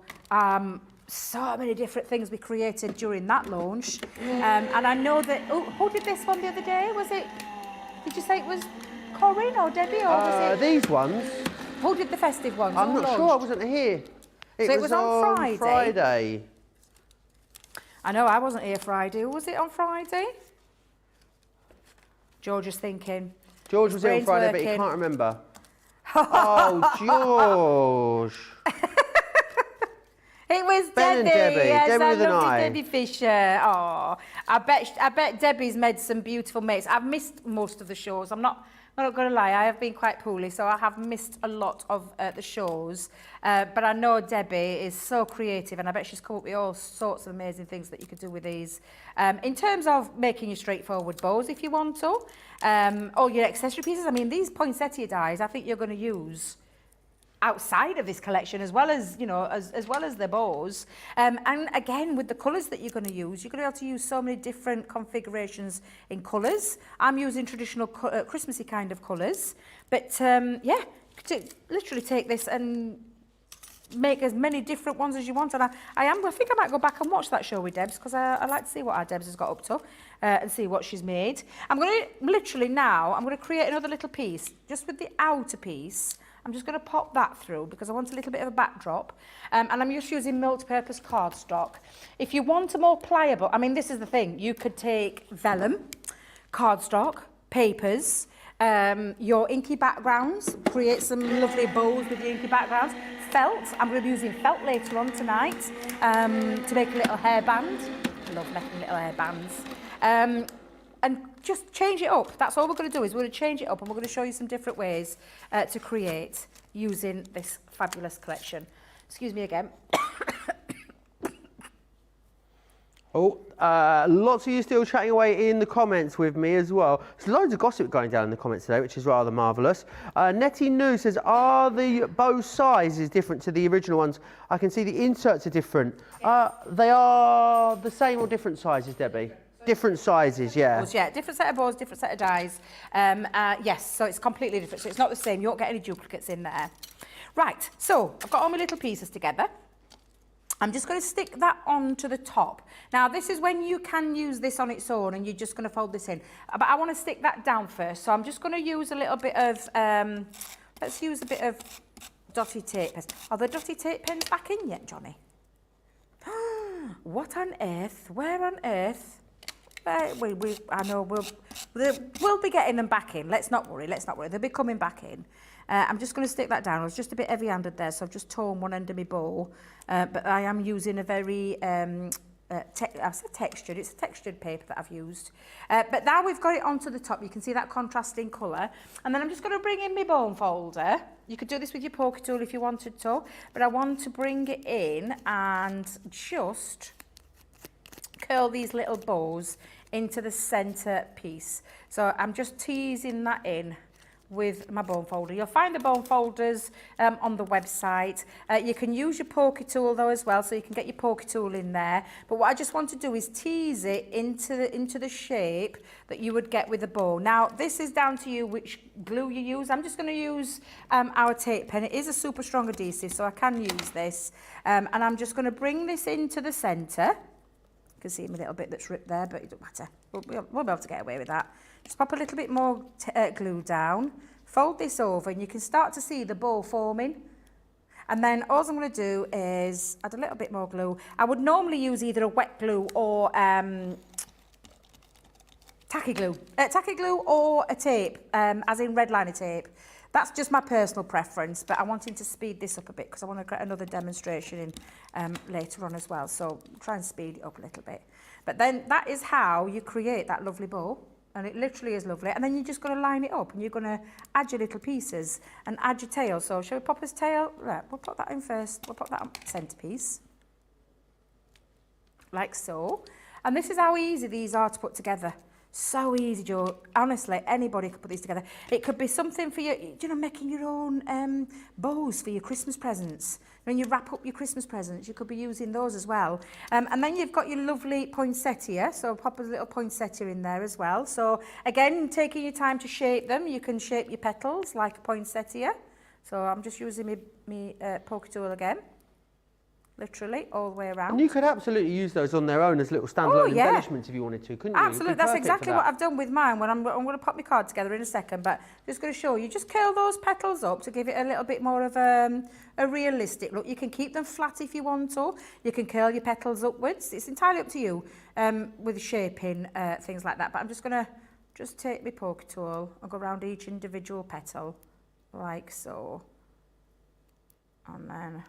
Speaker 2: so many different things we created during that launch. And I know that, oh, who did this one the other day? Was it, did you say it was Corinne or Debbie, or was it?
Speaker 1: These ones?
Speaker 2: Who did the festive ones?
Speaker 1: I'm not sure, I wasn't here.
Speaker 2: It was on
Speaker 1: Friday.
Speaker 2: I know I wasn't here Friday. Who was it on Friday? George is thinking.
Speaker 1: George was here on Friday, but he can't remember. Oh, George.
Speaker 2: It was
Speaker 1: Ben and Debbie.
Speaker 2: Yes,
Speaker 1: Debbie
Speaker 2: I
Speaker 1: with an
Speaker 2: love
Speaker 1: eye.
Speaker 2: Debbie Fisher. Oh, I bet Debbie's made some beautiful mates. I've missed most of the shows. I'm not going to lie, I have been quite poorly, so I have missed a lot of the shows. But I know Debbie is so creative, and I bet she's come up with all sorts of amazing things that you could do with these. In terms of making your straightforward bows, if you want to, or your accessory pieces, I mean, these poinsettia dies, I think you're going to use outside of this collection, as well as, you know, as well as the bows. And again, with the colours that you're going to use, you're going to be able to use so many different configurations in colours. I'm using traditional Christmassy kind of colours, but yeah, literally take this and make as many different ones as you want. And I think I might go back and watch that show with Debs, because I like to see what our Debs has got up to and see what she's made. I'm going to literally now, I'm going to create another little piece just with the outer piece. I'm just going to pop that through because I want a little bit of a backdrop, and I'm just using multi-purpose cardstock. If you want a more pliable, I mean, this is the thing, you could take vellum, cardstock, papers, your inky backgrounds, create some lovely bows with your inky backgrounds, felt, I'm going to be using felt later on tonight to make a little hairband. I love making little hairbands. And just change it up. That's all we're going to do, is we're going to change it up, and we're going to show you some different ways to create using this fabulous collection. Excuse me again.
Speaker 1: Lots of you still chatting away in the comments with me as well. There's loads of gossip going down in the comments today, which is rather marvellous. Nettie New says, are the bow sizes different to the original ones? I can see the inserts are different. They are the same or different sizes, Debbie? Different sizes, yeah.
Speaker 2: Yeah, different set of bows, different set of dies. Yes, so it's completely different. So it's not the same. You won't get any duplicates in there. Right, so I've got all my little pieces together. I'm just going to stick that onto the top. Now, this is when you can use this on its own, and you're just going to fold this in. But I want to stick that down first. So I'm just going to use a little bit of, let's use a bit of dotty tape pens. Are the dotty tape pens back in yet, Johnny? What on earth? Where on earth? I know we'll be getting them back in. Let's not worry. They'll be coming back in. I'm just going to stick that down. I was just a bit heavy-handed there, so I've just torn one end of my bow. But I am using a very, I said textured. It's a textured paper that I've used. But now we've got it onto the top. You can see that contrasting colour. And then I'm just going to bring in my bone folder. You could do this with your poker tool if you wanted to. But I want to bring it in and just curl these little bows into the centre piece. So I'm just teasing that in with my bone folder. You'll find the bone folders on the website. You can use your poker tool though as well, so you can get your poker tool in there. But what I just want to do is tease it into the shape that you would get with a bow. Now, this is down to you which glue you use. I'm just going to use our tape pen. It is a super strong adhesive, so I can use this. And I'm just going to bring this into the centre. You can see a little bit that's ripped there, but it doesn't matter. We'll be able to get away with that. Just pop a little bit more glue down, fold this over, and you can start to see the bow forming. And then all I'm going to do is add a little bit more glue. I would normally use either a wet glue or tacky glue or a tape, as in red liner tape. That's just my personal preference, but I'm wanting to speed this up a bit because I want to get another demonstration in later on as well. So try and speed it up a little bit. But then that is how you create that lovely bow. And it literally is lovely. And then you're just going to line it up and you're going to add your little pieces and add your tail. So shall we pop his tail? Right, we'll put that in first. We'll put that on centerpiece. Like so. And this is how easy these are to put together. So easy, Joe. Honestly, anybody could put these together. It could be something for you, you know, making your own bows for your Christmas presents. When you wrap up your Christmas presents, you could be using those as well. And then you've got your lovely poinsettia. So pop a little poinsettia in there as well. So again, taking your time to shape them, you can shape your petals like a poinsettia. So I'm just using my poker tool again. Literally all the way around.
Speaker 1: And you could absolutely use those on their own as little standalone embellishments if you wanted to, couldn't you?
Speaker 2: Absolutely, that's exactly what I've done with mine. When I'm going to pop my card together in a second, but just going to show you, just curl those petals up to give it a little bit more of a realistic look. You can keep them flat if you want to. You can curl your petals upwards. It's entirely up to you with shaping, things like that. But I'm just going to take my poker tool and go around each individual petal, like so. And then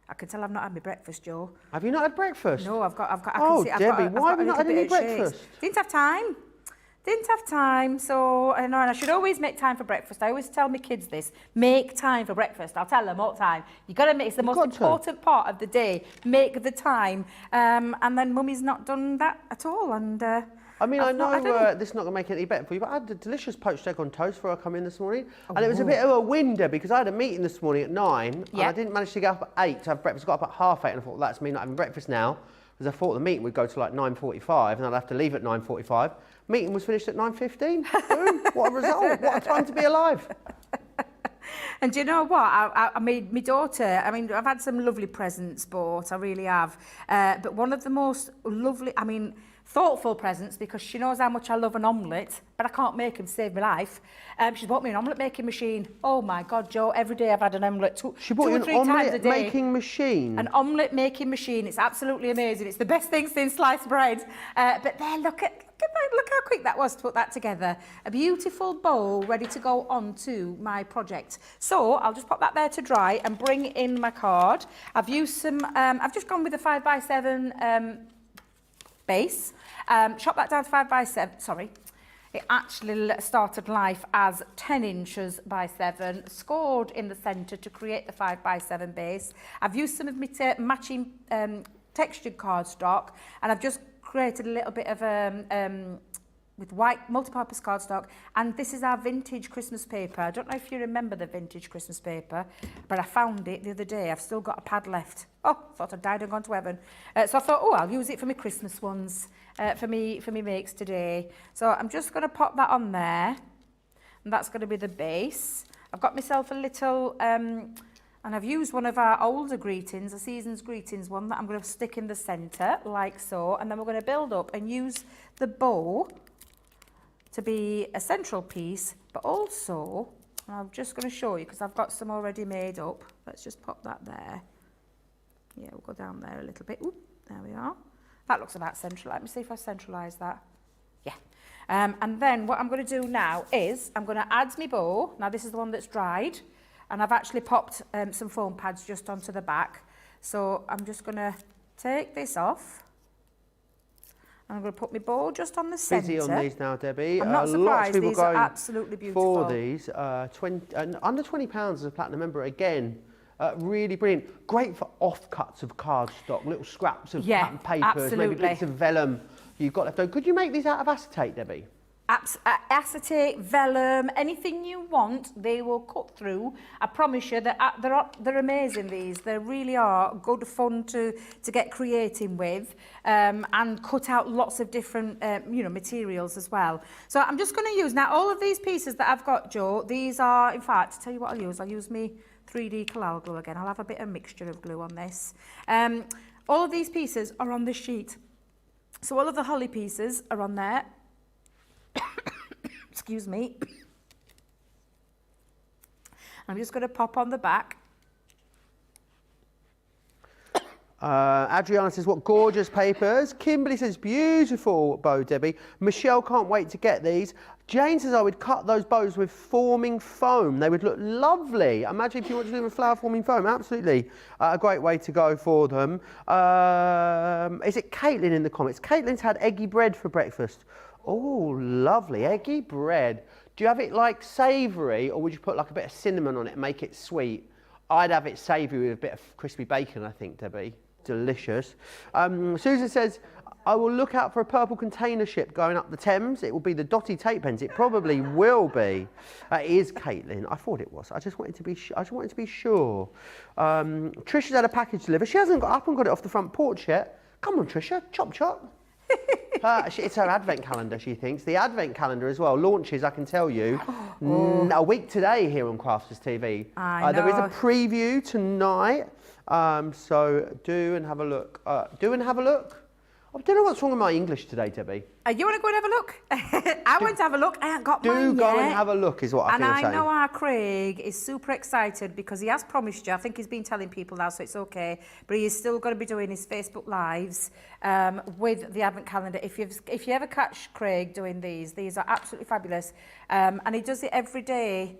Speaker 2: I can tell I've not had my breakfast, Joe.
Speaker 1: Have you not had breakfast?
Speaker 2: No, I
Speaker 1: Oh, Debbie, why have you not had any breakfast?
Speaker 2: Didn't have time. Didn't have time, so I know, and I should always make time for breakfast. I always tell my kids this: make time for breakfast. I'll tell them all the time. You got to make it's the most important part of the day. Make the time, and then Mummy's not done that at all. And
Speaker 1: I mean, I know this is not going to make it any better for you, but I had a delicious poached egg on toast before I come in this morning. And it was a bit of a winder because I had a meeting this morning at 9 and I didn't manage to get up at 8 to have breakfast. I got up at 8:30 and I thought, well, that's me not having breakfast now, because I thought the meeting would go to like 9:45 and I'd have to leave at 9:45. Meeting was finished at 9:15. Boom, what a result. What a time to be alive.
Speaker 2: And do you know what? I made my daughter, I mean, I've had some lovely presents bought, I really have. But one of the most lovely, I mean, thoughtful presents, because she knows how much I love an omelette, but I can't make them to save my life. She's bought me an omelette making machine. Oh my God, Joe, every day I've had an omelette
Speaker 1: She bought you an omelette making machine?
Speaker 2: An omelette making machine. It's absolutely amazing. It's the best thing since sliced bread. But there, look how quick that was to put that together. A beautiful bow ready to go on to my project. So I'll just pop that there to dry and bring in my card. I've used some, I've just gone with a 5x7 base. Chop that down to 5x7, sorry. It actually started life as 10 inches by 7, scored in the centre to create the 5x7 base. I've used some of my matching textured cardstock, and I've just created a little bit of with white multi-purpose cardstock, and this is our vintage Christmas paper. I don't know if you remember the vintage Christmas paper, but I found it the other day. I've still got a pad left. Oh, thought I'd died and gone to heaven. So I thought, oh, I'll use it for my Christmas ones, for me makes today. So I'm just going to pop that on there, and that's going to be the base. I've got myself a little, and I've used one of our older greetings, a season's greetings one, that I'm going to stick in the centre, like so, and then we're going to build up and use the bow to be a central piece, but also, and I'm just going to show you because I've got some already made up. Let's just pop that there. Yeah, we'll go down there a little bit. Ooh, there we are. That looks about central. Let me see if I centralise that. Yeah. And then what I'm going to do now is I'm going to add my bow. Now this is the one that's dried, and I've actually popped some foam pads just onto the back. So I'm just going to take this off. I'm going to put my bow just on the centre.
Speaker 1: Busy on these now, Debbie.
Speaker 2: I'm not surprised. These are absolutely beautiful.
Speaker 1: For these, under £20 as a platinum member again. Really brilliant. Great for offcuts of cardstock, little scraps of pattern papers, maybe bits of vellum you've got left over. Could you make these out of acetate, Debbie?
Speaker 2: acetate, vellum, anything you want, they will cut through. I promise you that they're amazing, these. They really are good fun to get creative with, and cut out lots of different materials as well. So I'm just going to use, now all of these pieces that I've got, Joe, these are, in fact, tell you what I'll use me 3D Collal glue again. I'll have a bit of mixture of glue on this. All of these pieces are on this sheet. So all of the holly pieces are on there. Excuse me. I'm just going to pop on the back.
Speaker 1: Adriana says, what gorgeous papers. Kimberly says, beautiful bow, Debbie. Michelle can't wait to get these. Jane says, I would cut those bows with forming foam. They would look lovely. Imagine if you want to do them with flower forming foam. Absolutely. A great way to go for them. Is it Caitlin in the comments? Caitlin's had eggy bread for breakfast. Oh, lovely. Eggy bread. Do you have it like savoury, or would you put like a bit of cinnamon on it and make it sweet? I'd have it savoury with a bit of crispy bacon, I think, Debbie. Delicious. Susan says, I will look out for a purple container ship going up the Thames. It will be the Dotty tape pens. It probably will be. It is Caitlin. I thought it was. I just wanted to be sure. Trisha's had a package delivered. She hasn't got up and got it off the front porch yet. Come on, Trisha. Chop, chop. It's her advent calendar, she thinks. The advent calendar as well launches, I can tell you, a week today here on Crafters TV. There is a preview tonight, so do and have a look. I don't know what's wrong with my English today, Debbie.
Speaker 2: You want to go and have a look? I went to have a look. I haven't got mine yet.
Speaker 1: Do go and have a look is what I feel saying.
Speaker 2: And I know our Craig is super excited because he has promised you. I think he's been telling people now, so it's okay. But he is still going to be doing his Facebook Lives with the Advent Calendar. If you ever catch Craig doing these are absolutely fabulous. And he does it every day.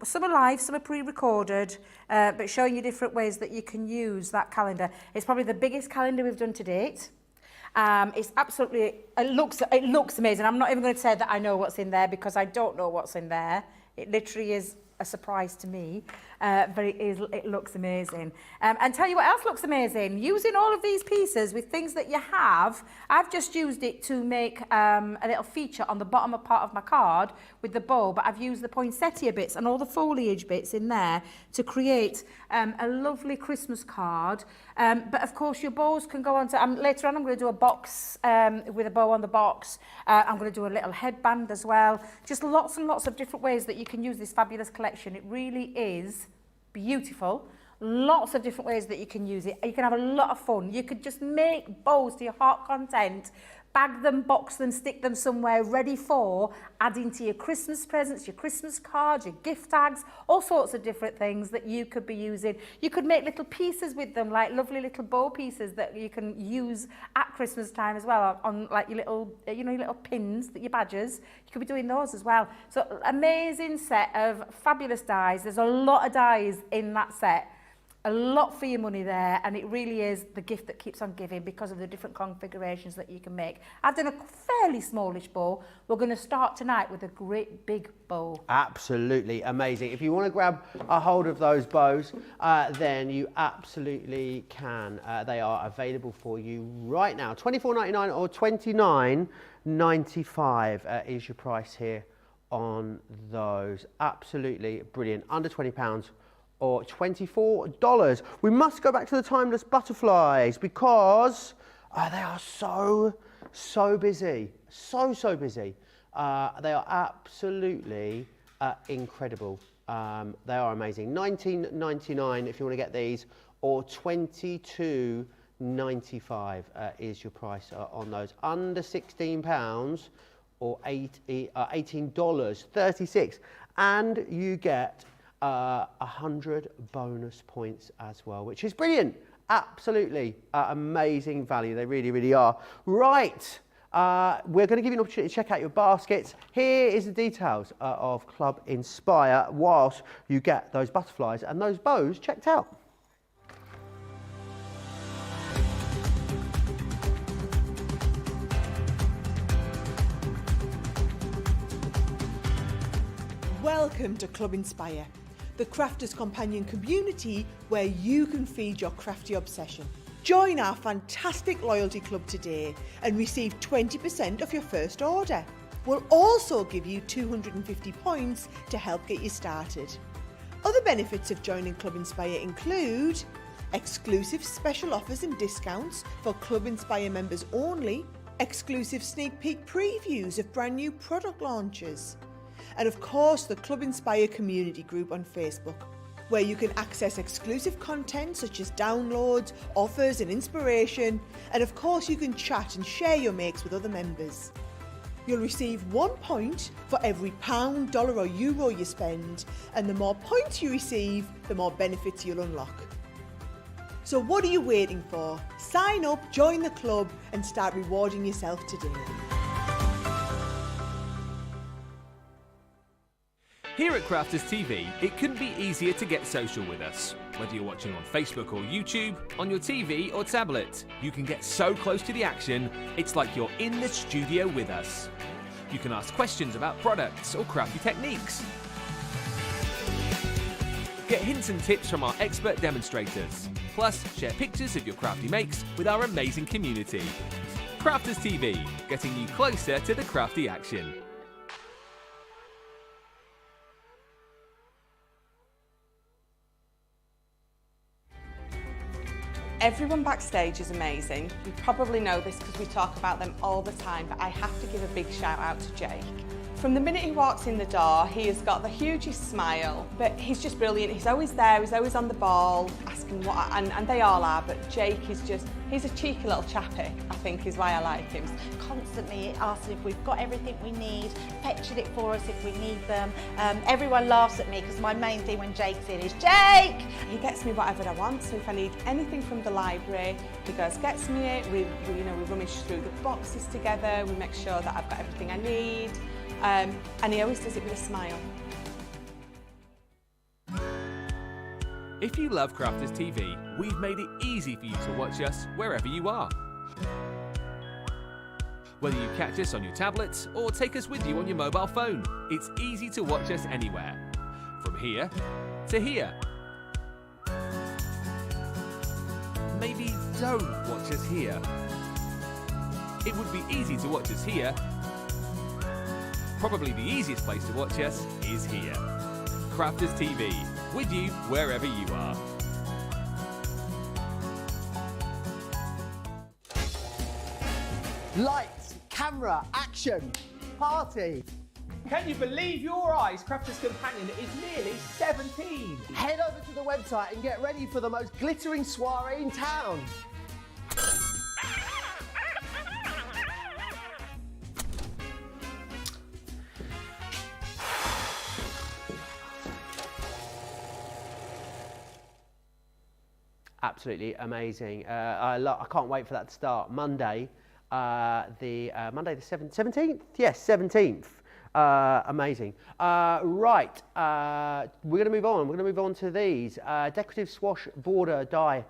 Speaker 2: Some are live, some are pre-recorded, but showing you different ways that you can use that calendar. It's probably the biggest calendar we've done to date. It's absolutely, it looks amazing. I'm not even going to say that I know what's in there because I don't know what's in there. It literally is a surprise to me, but it looks amazing. And tell you what else looks amazing. Using all of these pieces with things that you have, I've just used it to make a little feature on the bottom part of my card with the bow, but I've used the poinsettia bits and all the foliage bits in there to create a lovely Christmas card. But of course your bows can go on to, later on I'm going to do a box with a bow on the box. I'm going to do a little headband as well. Just lots and lots of different ways that you can use this fabulous collection. It really is beautiful. Lots of different ways that you can use it. You can have a lot of fun. You could just make bows to your heart content, bag them, box them, stick them somewhere ready for adding to your Christmas presents, your Christmas cards, your gift tags, all sorts of different things that you could be using. You could make little pieces with them, like lovely little bow pieces that you can use at Christmas time as well, on like your little, your little pins, your badges. You could be doing those as well. So amazing set of fabulous dies. There's a lot of dies in that set. A lot for your money there, and it really is the gift that keeps on giving because of the different configurations that you can make. I've done a fairly smallish bow. We're going to start tonight with a great big bow.
Speaker 1: Absolutely amazing. If you want to grab a hold of those bows, then you absolutely can. They are available for you right now. $24.99 or $29.95 is your price here on those. Absolutely brilliant. Under £20. Or $24. We must go back to the timeless butterflies because they are so busy. So busy. They are absolutely incredible. They are amazing. $19.99 if you want to get these, or $22.95 is your price on those. Under £16 or $18.36. And you get 100 bonus points as well, which is brilliant. Absolutely amazing value. They really are. Right, we're going to give you an opportunity to check out your baskets. Here is the details of Club Inspire whilst you get those butterflies and those bows checked out.
Speaker 4: Welcome to Club Inspire, the crafters' companion community where you can feed your crafty obsession. Join our fantastic loyalty club today and receive 20% off your first order. will also give you 250 points to help get you started. Other benefits of joining Club Inspire include exclusive special offers and discounts for Club Inspire members only, exclusive sneak peek previews of brand new product launches, and of course the Club Inspire community group on Facebook, where you can access exclusive content such as downloads, offers and inspiration, and of course you can chat and share your makes with other members. You'll receive 1 point for every £, dollar or euro you spend, and the more points you receive, the more benefits you'll unlock. So what are you waiting for? Sign up, join the club and start rewarding yourself today.
Speaker 5: Here at Crafters TV, it couldn't be easier to get social with us. Whether you're watching on Facebook or YouTube, on your TV or tablet, you can get so close to the action, it's like you're in the studio with us. You can ask questions about products or crafty techniques. Get hints and tips from our expert demonstrators. Plus, share pictures of your crafty makes with our amazing community. Crafters TV, getting you closer to the crafty action.
Speaker 7: Everyone backstage is amazing. You probably know this because we talk about them all the time, but I have to give a big shout out to Jake. From the minute he walks in the door, he has got the hugest smile, but he's just brilliant. He's always there, he's always on the ball, asking what, and they all are, but Jake is just, he's a cheeky little chappy, I think is why I like him.
Speaker 12: Constantly asking if we've got everything we need, fetching it for us if we need them. Everyone laughs at me because my main thing when Jake's in is, Jake!
Speaker 7: He gets me whatever I want, so if I need anything from the library, he goes, gets me it, we rummage through the boxes together, we make sure that I've got everything I need. And he always does it with a smile.
Speaker 5: If you love Crafters TV, we've made it easy for you to watch us wherever you are. Whether you catch us on your tablets or take us with you on your mobile phone, it's easy to watch us anywhere. From here to here. Maybe don't watch us here. It would be easy to watch us here. Probably the easiest place to watch us is here. Crafters TV, with you wherever you are.
Speaker 1: Lights, camera, action, party.
Speaker 3: Can you believe your eyes? Crafters Companion is nearly 17.
Speaker 1: Head over to the website and get ready for the most glittering soiree in town. Absolutely amazing. I can't wait for that to start. Monday, the 17th? Yes, 17th. Amazing. Right, we're going to move on. We're going to move on to these. Decorative swash border die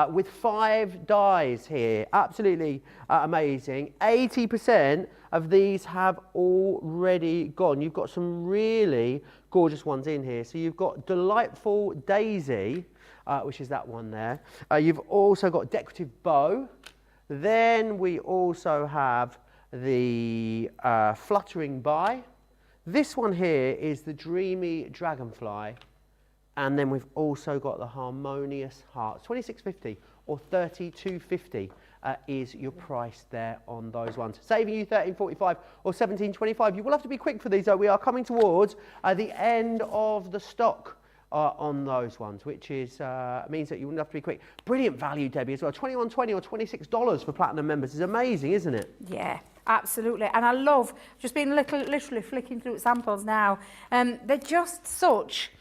Speaker 1: with 5 dies here. Absolutely amazing. 80% of these have already gone. You've got some really gorgeous ones in here. So you've got Delightful Daisy, which is that one there. You've also got Decorative Bow. Then we also have the Fluttering Bee. This one here is the Dreamy Dragonfly. And then we've also got the Harmonious Hearts. $26.50 or $32.50 is your price there on those ones. Saving you $13.45 or $17.25. You will have to be quick for these though. We are coming towards the end of the stock on those ones, which is means that you wouldn't have to be quick. Brilliant value, Debbie, as well. $21.20 or $26 for Platinum members is amazing, isn't it?
Speaker 2: Yeah, absolutely. And I love just being literally flicking through samples now. They're just such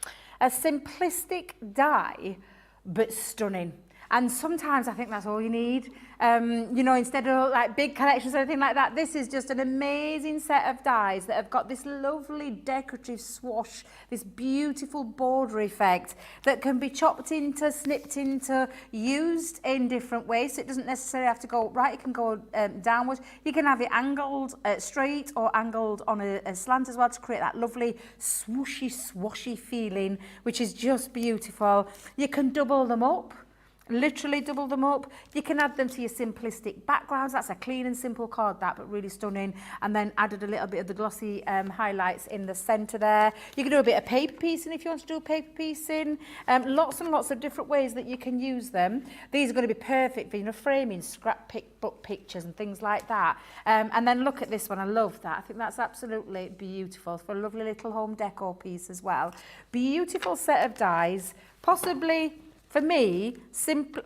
Speaker 2: a simplistic die, but stunning. And sometimes I think that's all you need. You know, instead of like big collections or anything like that, this is just an amazing set of dies that have got this lovely decorative swash, this beautiful border effect that can be chopped into, snipped into, used in different ways. So it doesn't necessarily have to go right, it can go downwards. You can have it angled straight or angled on a slant as well to create that lovely swooshy, swashy feeling, which is just beautiful. You can double them up. Literally double them up. You can add them to your simplistic backgrounds. That's a clean and simple card, that, but really stunning. And then added a little bit of the glossy highlights in the centre there. You can do a bit of paper piecing if you want to do paper piecing. Lots and lots of different ways that you can use them. These are going to be perfect for, you know, framing, book pictures and things like that. And then look at this one. I love that. I think that's absolutely beautiful for a lovely little home decor piece as well. Beautiful set of dies, possibly. For me,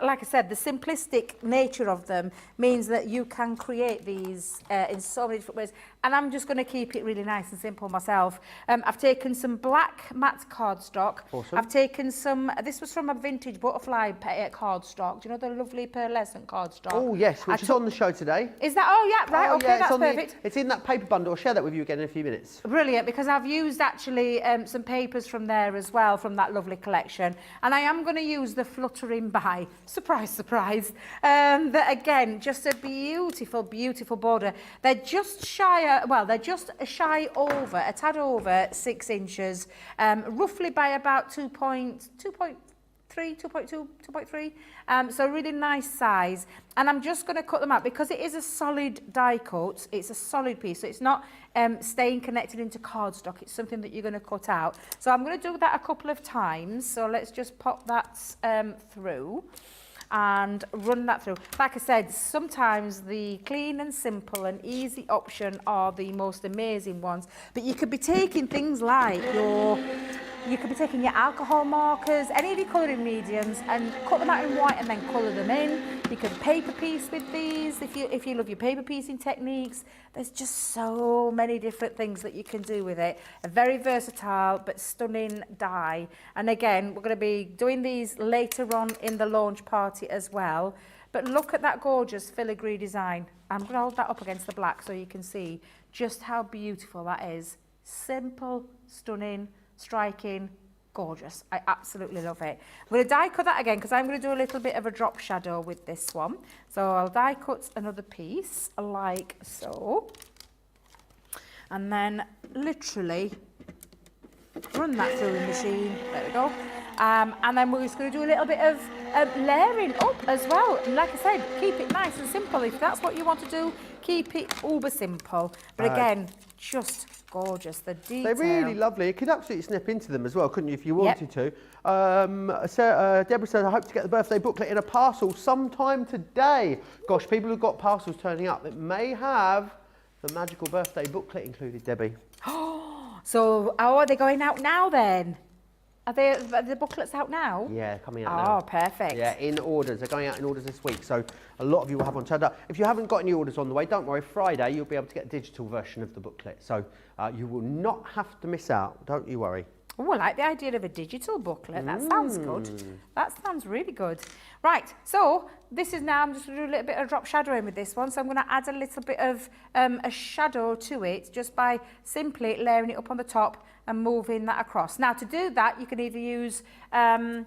Speaker 2: like I said, the simplistic nature of them means that you can create these in so many different ways. And I'm just going to keep it really nice and simple myself. I've taken some black matte cardstock.
Speaker 1: Awesome.
Speaker 2: I've taken some, this was from a vintage butterfly cardstock. Do you know the lovely pearlescent cardstock?
Speaker 1: Oh, yes, which is on the show today.
Speaker 2: Is that? Oh, yeah, right,
Speaker 1: Oh,
Speaker 2: okay,
Speaker 1: yeah,
Speaker 2: that's perfect.
Speaker 1: It's in that paper bundle. I'll share that with you again in a few minutes.
Speaker 2: Brilliant, because I've used actually some papers from there as well, from that lovely collection. And I am going to use the Fluttering By, surprise, surprise. That again, just a beautiful, beautiful border. They're just they're just a tad over 6 inches, roughly by about 2.3, so really nice size. And I'm just going to cut them out because it is a solid die cut. It's a solid piece, so it's not staying connected into cardstock. It's something that you're going to cut out. So I'm going to do that a couple of times. So let's just pop that through and run that through. Like I said, sometimes the clean and simple and easy option are the most amazing ones. But you could be taking things like your alcohol markers, any of your colouring mediums, and cut them out in white and then colour them in. You could paper piece with these if you love your paper piecing techniques. There's just so many different things that you can do with it. A very versatile but stunning die. And again, we're going to be doing these later on in the launch party as well. But look at that gorgeous filigree design. I'm going to hold that up against the black so you can see just how beautiful that is. Simple, stunning, striking, gorgeous. I absolutely love it. I'm going to die cut that again because I'm going to do a little bit of a drop shadow with this one. So I'll die cut another piece like so. And then literally run that through the machine. There we go. And then we're just going to do a little bit of layering up as well. And like I said, keep it nice and simple. If that's what you want to do, keep it uber simple. But again, just gorgeous. The detail.
Speaker 1: They're really lovely. You could absolutely snip into them as well, couldn't you, if you wanted to? Deborah says, I hope to get the birthday booklet in a parcel sometime today. Gosh, people who've got parcels turning up that may have the magical birthday booklet included, Debbie.
Speaker 2: So, are they going out now then? Are the booklets out now?
Speaker 1: Yeah, coming out now.
Speaker 2: Oh, perfect.
Speaker 1: Yeah, in orders. They're going out in orders this week. So a lot of you will have one turned up. If you haven't got any orders on the way, don't worry. Friday, you'll be able to get a digital version of the booklet. So you will not have to miss out. Don't you worry.
Speaker 2: Oh, I like the idea of a digital booklet. That sounds good. That sounds really good. Right, so this is now, I'm just going to do a little bit of drop shadowing with this one. So I'm going to add a little bit of a shadow to it just by simply layering it up on the top and moving that across. Now, to do that, you can either use, I'll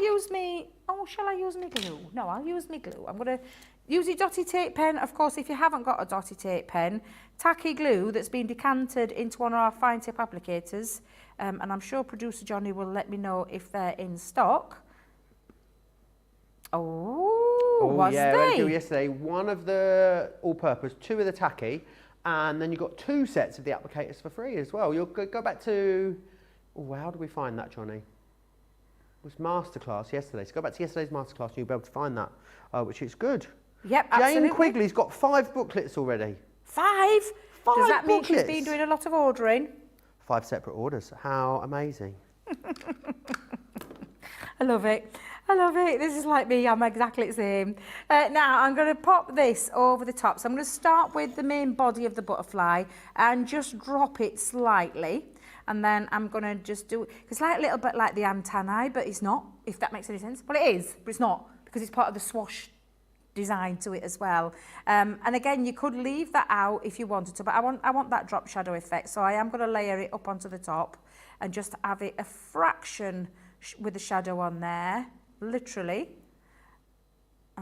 Speaker 2: use me, shall I use me glue? No, I'll use me glue. I'm going to use your dotty tape pen. Of course, if you haven't got a dotty tape pen, tacky glue that's been decanted into one of our fine tip applicators, and I'm sure producer Johnny will let me know if they're in stock. Was
Speaker 1: yeah,
Speaker 2: they?
Speaker 1: I did yesterday. One of the all-purpose, 2 of the tacky, and then you got 2 sets of the applicators for free as well. You'll go back to, how do we find that, Johnny? It was masterclass yesterday. So go back to yesterday's masterclass and you'll be able to find that, which is good.
Speaker 2: Yep, absolutely.
Speaker 1: Jane Quigley's got 5 booklets already.
Speaker 2: 5?
Speaker 1: 5
Speaker 2: Does that mean
Speaker 1: booklets?
Speaker 2: she's been doing a lot of ordering?
Speaker 1: 5 separate orders. How amazing.
Speaker 2: I love it. I love it. This is like me. I'm exactly the same. Now, I'm going to pop this over the top. So I'm going to start with the main body of the butterfly and just drop it slightly. And then I'm going to just do it. It's like a little bit like the antennae, but it's not, if that makes any sense. Well, it is, but it's not, because it's part of the swash design to it as well. And again, you could leave that out if you wanted to, but I want that drop shadow effect. So I am going to layer it up onto the top and just have it a fraction with the shadow on there. Literally,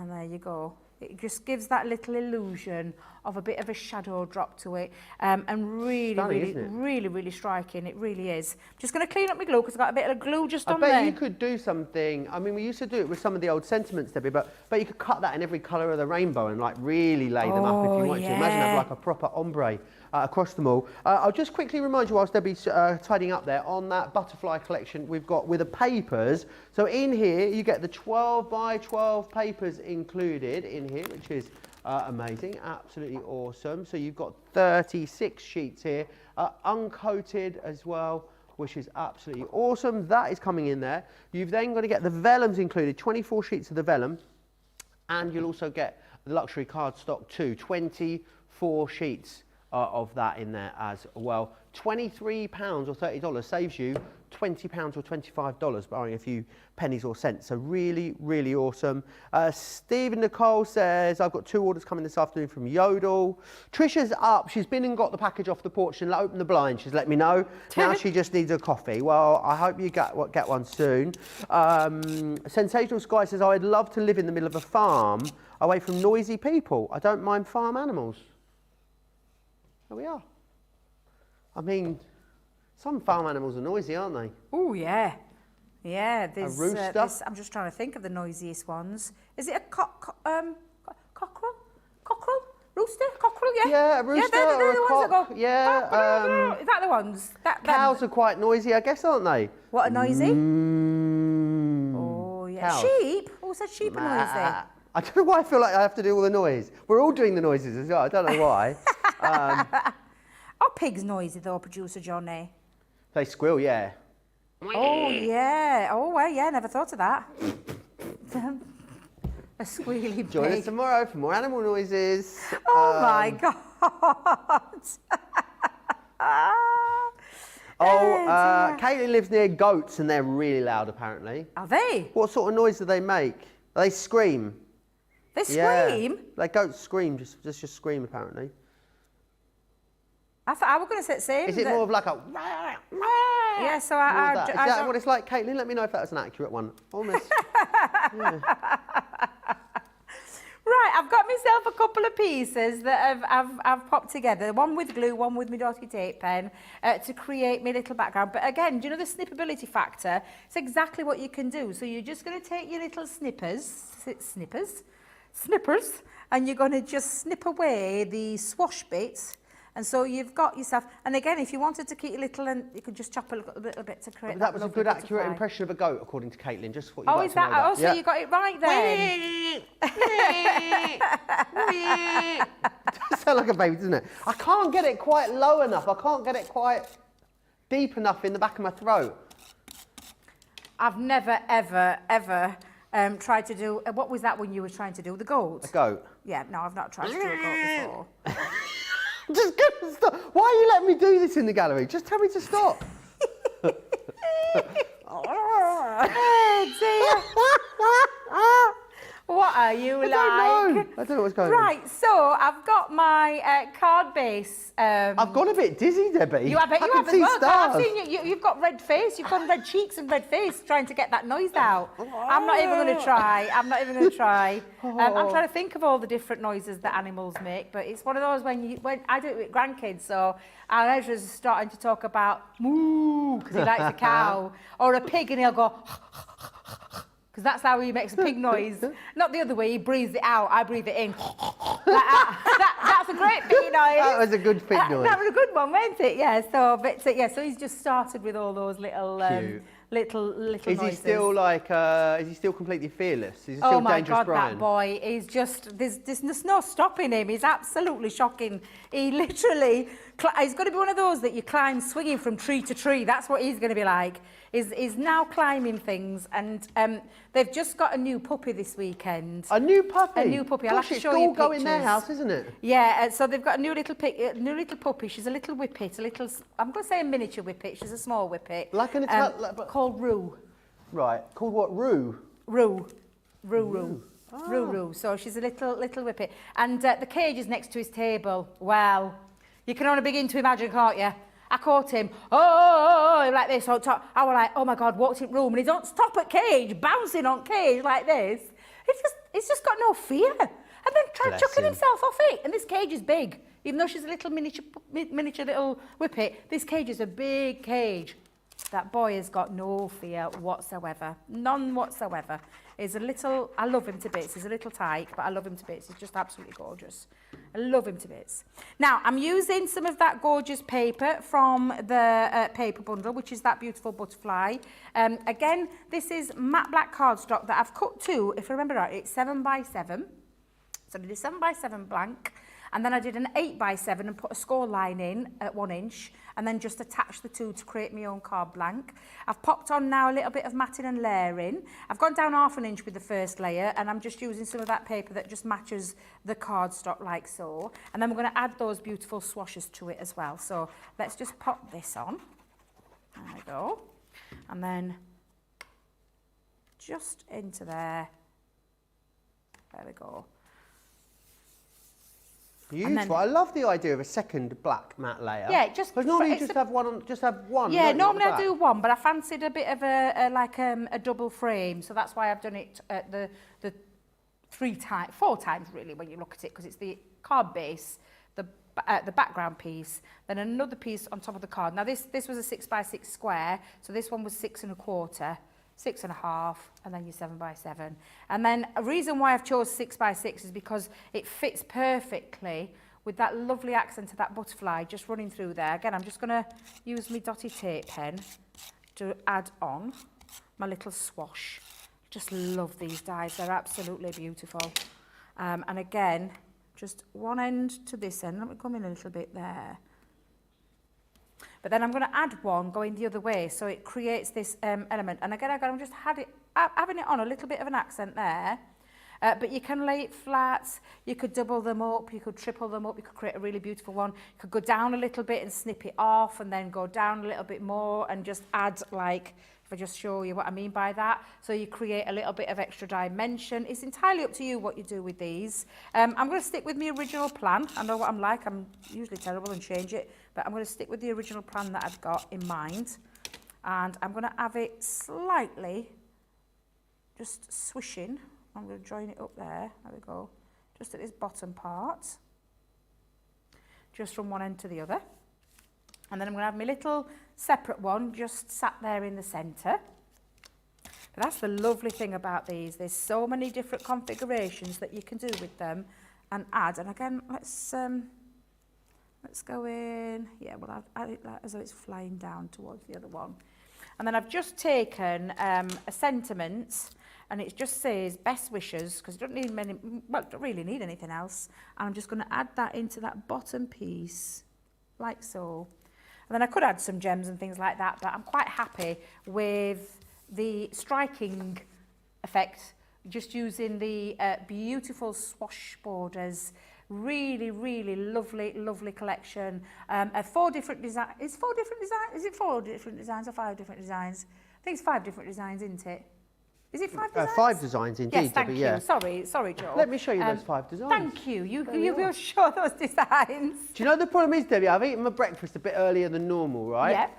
Speaker 2: And there you go. It just gives that little illusion of a bit of a shadow drop to it, and really,
Speaker 1: Stunning,
Speaker 2: really striking. It really is. I'm just going to clean up my glue because I've got a bit of glue just
Speaker 1: I
Speaker 2: on
Speaker 1: bet
Speaker 2: there.
Speaker 1: you could do something. I mean, we used to do it with some of the old sentiments, Debbie, but you could cut that in every colour of the rainbow and like really lay them up if you wanted to. Imagine having like a proper ombre across them all. I'll just quickly remind you whilst Debbie's tidying up there, on that butterfly collection we've got with the papers. So in here you get the 12 by 12 papers included in here, which is amazing, absolutely awesome. So you've got 36 sheets here, uncoated as well, which is absolutely awesome. That is coming in there. You've then got to get the vellums included, 24 sheets of the vellum, and you'll also get the luxury cardstock too, 24 sheets of that in there as well. £23 or $30 saves you £20 or $25, borrowing a few pennies or cents. So really, really awesome. Stephen Nicole says, I've got 2 orders coming this afternoon from Yodel. Trisha's up. She's been and got the package off the porch and opened the blind. She's let me know. Now she just needs a coffee. Well, I hope you get one soon. Sensational Sky says, I'd love to live in the middle of a farm away from noisy people. I don't mind farm animals. There we are. I mean, some farm animals are noisy, aren't they?
Speaker 2: Oh, yeah. Yeah, there's...
Speaker 1: A rooster?
Speaker 2: I'm just trying to think of the noisiest ones. Is it a cockerel? Rooster? Cockerel, yeah?
Speaker 1: Yeah, a rooster
Speaker 2: yeah,
Speaker 1: or
Speaker 2: the
Speaker 1: a
Speaker 2: ones that
Speaker 1: cock.
Speaker 2: go,
Speaker 1: Yeah.
Speaker 2: is that the ones?
Speaker 1: Cows are quite noisy, I guess, aren't they?
Speaker 2: What are noisy?
Speaker 1: Oh,
Speaker 2: yeah.
Speaker 1: Cows.
Speaker 2: Sheep? Who said sheep are noisy?
Speaker 1: I don't know why I feel like I have to do all the noise. We're all doing the noises as well. I don't know why.
Speaker 2: Are pigs noisy though, producer Johnny?
Speaker 1: They squeal, yeah.
Speaker 2: Oh, yeah. Oh, well, yeah, never thought of that. A squealy pig.
Speaker 1: Join us tomorrow for more animal noises.
Speaker 2: Oh, my God.
Speaker 1: Caitlin lives near goats and they're really loud, apparently.
Speaker 2: Are they?
Speaker 1: What sort of noise do they make? They scream.
Speaker 2: They scream?
Speaker 1: Yeah. Like goats scream, just scream, apparently.
Speaker 2: I thought I was going to say the same.
Speaker 1: Is it more of like a...
Speaker 2: Yeah, so
Speaker 1: Is that what it's like, Caitlin? Let me know if that was an accurate one. Honest. Yeah.
Speaker 2: Right, I've got myself a couple of pieces that I've popped together, one with glue, one with my dotty tape pen, to create my little background. But again, do you know the snippability factor? It's exactly what you can do. So you're just going to take your little snippers, and you're going to just snip away the swash bits. And so you've got yourself, and again, if you wanted to keep a little, and you could just chop a little bit to create
Speaker 1: That was a good, accurate impression of a goat, according to Caitlin. Just what you
Speaker 2: Oh, is that? Oh, so you got it right then.
Speaker 1: It does sound like a baby, doesn't it? I can't get it quite low enough. I can't get it quite deep enough in the back of my throat.
Speaker 2: I've never, ever tried to do. What was that when you were trying to do the goat?
Speaker 1: A goat.
Speaker 2: Yeah, no, I've not tried to do a goat before.
Speaker 1: Just go stop. Why are you letting me do this in the gallery? Just tell me to stop.
Speaker 2: Oh dear. What are you like?
Speaker 1: I don't know what's going on.
Speaker 2: Right, so I've got my card base.
Speaker 1: I've got a bit dizzy, Debbie.
Speaker 2: I bet you have as
Speaker 1: see
Speaker 2: well.
Speaker 1: stars.
Speaker 2: I've seen you. You've got red face. You've got red cheeks and red face trying to get that noise out. I'm not even going to try. I'm trying to think of all the different noises that animals make, but it's one of those when I do it with grandkids. So our Ezra's starting to talk about moo because he likes a cow, or a pig and he'll go. Because that's how he makes a pig noise. Not the other way, he breathes it out, I breathe it in. That's a great pig noise.
Speaker 1: That was a good pig noise.
Speaker 2: That was a good one, wasn't it? Yeah, so he's just started with all those little noises.
Speaker 1: Is he still like, is he still completely fearless? Is he still
Speaker 2: oh my
Speaker 1: Dangerous
Speaker 2: God,
Speaker 1: Brian?
Speaker 2: that boy is just, there's no stopping him. He's absolutely shocking. He literally, he's going to be one of those that you climb swinging from tree to tree. That's what he's going to be like. Is now climbing things, and they've just got a new puppy this weekend.
Speaker 1: A new puppy?
Speaker 2: A new puppy. I'll have to
Speaker 1: Gosh,
Speaker 2: show you
Speaker 1: it's all go in their
Speaker 2: pictures.
Speaker 1: house, isn't it?
Speaker 2: Yeah, so they've got a new little puppy. She's a little whippet, I'm going to say a miniature whippet. She's a small whippet.
Speaker 1: Like an
Speaker 2: called Roo.
Speaker 1: Right, called what? Roo?
Speaker 2: Roo. Roo. So she's a little whippet. And the cage is next to his table. Well, you can only begin to imagine, can't you? I caught him, like this on top. I was like, oh my God, walked in room, and he don't stop at cage, bouncing on cage like this. He's just got no fear. And then try
Speaker 1: Bless
Speaker 2: chucking
Speaker 1: him.
Speaker 2: himself off it. And this cage is big. Even though she's a little miniature little whippet, this cage is a big cage. That boy has got no fear whatsoever. None whatsoever. He's a little, I love him to bits. He's a little tyke, but I love him to bits. He's just absolutely gorgeous. I love him to bits. Now, I'm using some of that gorgeous paper from the paper bundle, which is that beautiful butterfly. Again, this is matte black cardstock that I've cut to, if I remember right, it's 7x7. So I did a 7x7 blank, and then I did an 8x7 and put a score line in at 1 inch, and then just attached the two to create my own card blank. I've popped on now a little bit of matting and layering. I've gone down 1/2 inch with the first layer, and I'm just using some of that paper that just matches the cardstock like so. And then we're going to add those beautiful swashes to it as well. So let's just pop this on. There we go. And then just into there. There we go.
Speaker 1: Beautiful. I love the idea of a second black matte layer.
Speaker 2: Yeah, just
Speaker 1: because normally you just have one.
Speaker 2: Yeah,
Speaker 1: don't you,
Speaker 2: normally
Speaker 1: at
Speaker 2: I
Speaker 1: the
Speaker 2: do
Speaker 1: back?
Speaker 2: one, but I fancied a bit of a double frame, so that's why I've done it at the 4 times really when you look at it, because it's the card base, the background piece, then another piece on top of the card. Now this was a 6x6 square, so this one was 6 1/4. 6 1/2, and then your 7x7. And then a reason why I've chose 6x6 is because it fits perfectly with that lovely accent of that butterfly just running through there. Again, I'm just going to use my dotty tape pen to add on my little swash. Just love these dies, they're absolutely beautiful. And again, just one end to this end. Let me come in a little bit there. But then I'm going to add one going the other way, so it creates this element. And again, I'm just having it on a little bit of an accent there. But you can lay it flat, you could double them up, you could triple them up, you could create a really beautiful one. You could go down a little bit and snip it off, and then go down a little bit more and just add, like, if I just show you what I mean by that. So you create a little bit of extra dimension. It's entirely up to you what you do with these. I'm going to stick with my original plan. I know what I'm like, I'm usually terrible and change it, but I'm going to stick with the original plan that I've got in mind. And I'm going to have it slightly just swishing. I'm going to join it up there. There we go. Just at this bottom part. Just from one end to the other. And then I'm going to have my little separate one just sat there in the centre. But that's the lovely thing about these. There's so many different configurations that you can do with them and add. And again, let's go in. Yeah, well, I'll add it as though it's flying down towards the other one. And then I've just taken a sentiment, and it just says best wishes, because you don't need many, well, don't really need anything else. And I'm just going to add that into that bottom piece, like so. And then I could add some gems and things like that, but I'm quite happy with the striking effect, just using the beautiful swash borders. Really, really lovely, lovely collection. 4 different designs. Is 4 different designs? Is it 4 different designs or 5 different designs? I think it's 5 different designs, isn't it? Is it 5 designs?
Speaker 1: 5 designs indeed,
Speaker 2: yes, thank
Speaker 1: Debbie,
Speaker 2: you.
Speaker 1: yeah.
Speaker 2: Sorry, Joe.
Speaker 1: Let me show you those 5 designs.
Speaker 2: Thank you. You will show those designs.
Speaker 1: Do you know the problem is, Debbie? I've eaten my breakfast a bit earlier than normal, right?
Speaker 2: Yep.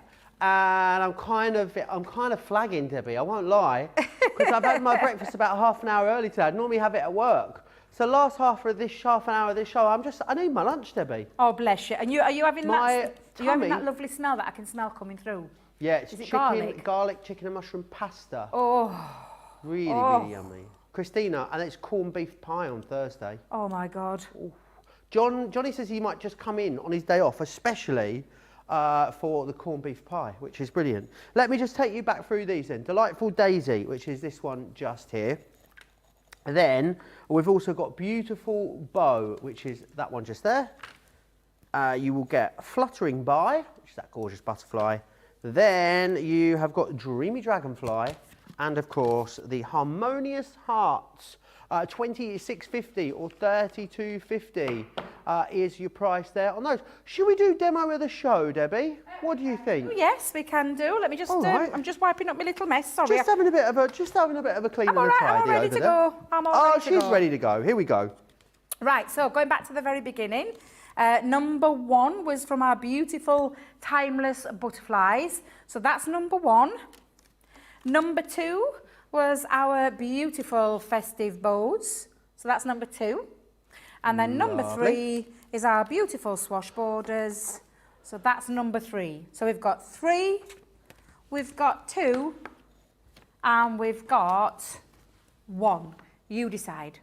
Speaker 1: And I'm kind of flagging, Debbie. I won't lie, because I've had my breakfast about half an hour early today. I normally have it at work. So last half an hour of this show, I need my lunch, Debbie.
Speaker 2: Oh, bless you. And are you having
Speaker 1: My
Speaker 2: that lovely smell that I can smell coming through?
Speaker 1: Yeah, it's
Speaker 2: chicken,
Speaker 1: garlic, chicken and mushroom pasta.
Speaker 2: Oh.
Speaker 1: Really, really yummy. Christina, and it's corned beef pie on Thursday.
Speaker 2: Oh my God.
Speaker 1: Ooh. Johnny says he might just come in on his day off, especially for the corned beef pie, which is brilliant. Let me just take you back through these then. Delightful Daisy, which is this one just here. And then we've also got Beautiful Bow, which is that one just there. You will get Fluttering By, which is that gorgeous butterfly. Then you have got Dreamy Dragonfly, and of course the Harmonious Hearts. 26.50 or 32.50 is your price there on those. Should we do demo of the show, Debbie? What do you think?
Speaker 2: Yes, we can do. Let me just. I'm just wiping up my little mess. Sorry.
Speaker 1: Just having a bit of a clean and a tidy
Speaker 2: I'm all ready to go.
Speaker 1: She's ready to go. Here we go.
Speaker 2: Right. So going back to the very beginning. Number 1 was from our beautiful timeless butterflies. So that's number 1. Number 2 was our beautiful festive bows. So that's number 2. And then number 3 is our beautiful swash borders. So that's number 3. So we've got 3, we've got 2, and we've got 1. You decide.